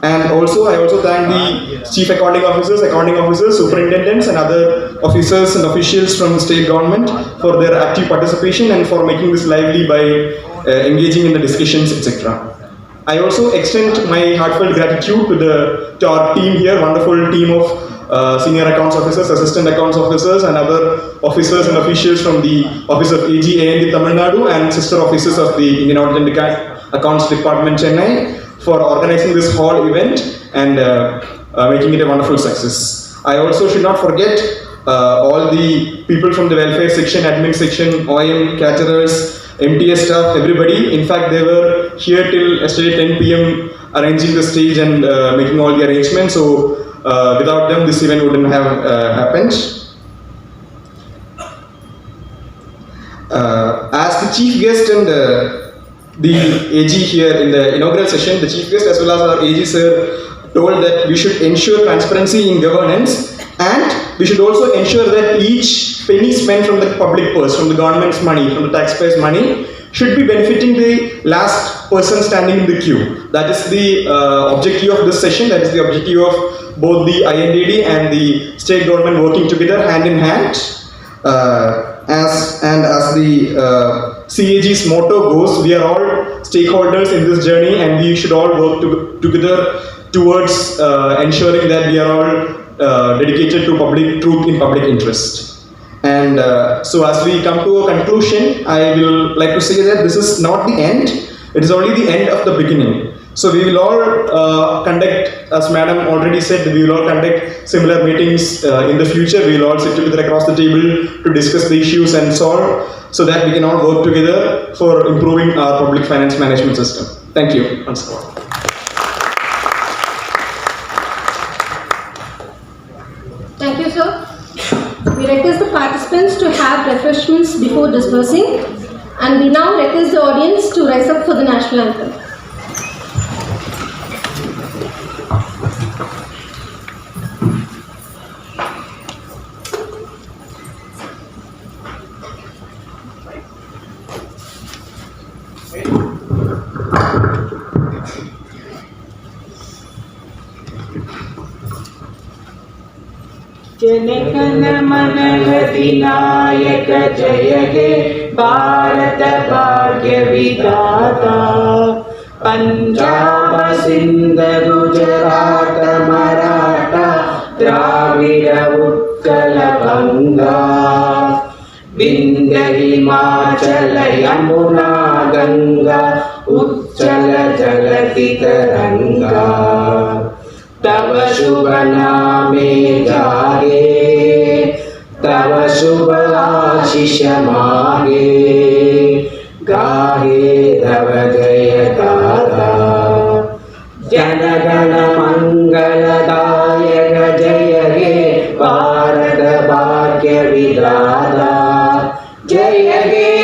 And I also thank the chief accounting officers, superintendents, and other officers and officials from the state government for their active participation and for making this lively by engaging in the discussions, etc. I also extend my heartfelt gratitude to our team here, wonderful team of senior accounts officers, assistant accounts officers, and other officers and officials from the Office of AG A&D Tamil Nadu and sister offices of the Indian Audit and Accounts Department Chennai for organizing this whole event and making it a wonderful success. I also should not forget all the people from the welfare section, admin section, OIM, caterers, MTS staff, everybody. In fact, they were here till yesterday 10 p.m. arranging the stage and making all the arrangements. So without them, this event wouldn't have happened. As the chief guest and the AG here in the inaugural session, the chief guest as well as our AG sir told that we should ensure transparency in governance, and we should also ensure that each penny spent from the public purse, from the government's money, from the taxpayers' money, should be benefiting the last person standing in the queue. That is the objective of this session. That is the objective of both the INDD and the state government working together hand in hand. As the CAG's motto goes, we are all stakeholders in this journey, and we should all work together towards ensuring that we are all dedicated to public truth in public interest. And so as we come to a conclusion, I will like to say that this is not the end, it is only the end of the beginning. So we will all conduct, as Madam already said, we will all conduct similar meetings in the future. We will all sit together across the table to discuss the issues and solve, so that we can all work together for improving our public finance management system. Thank you once more. Thank you, sir. We request the participants to have refreshments before dispersing, and we now request the audience to rise up for the national anthem. जनगण मन अधिनायक जय हे भारत भाग्य विधाता पंजाब सिंध गुजरात मराठा द्राविड़ उत्कल बंगा विंध्य हिमाचल यमुना गंगा उच्चल जलति तरंगा तव शुभ नामे जागे तव शुभ आशीष मागे गाहे तव जय गाथा जनगण मंगल मंगलदायक जय हे भारत भाग्य विधाता जय हे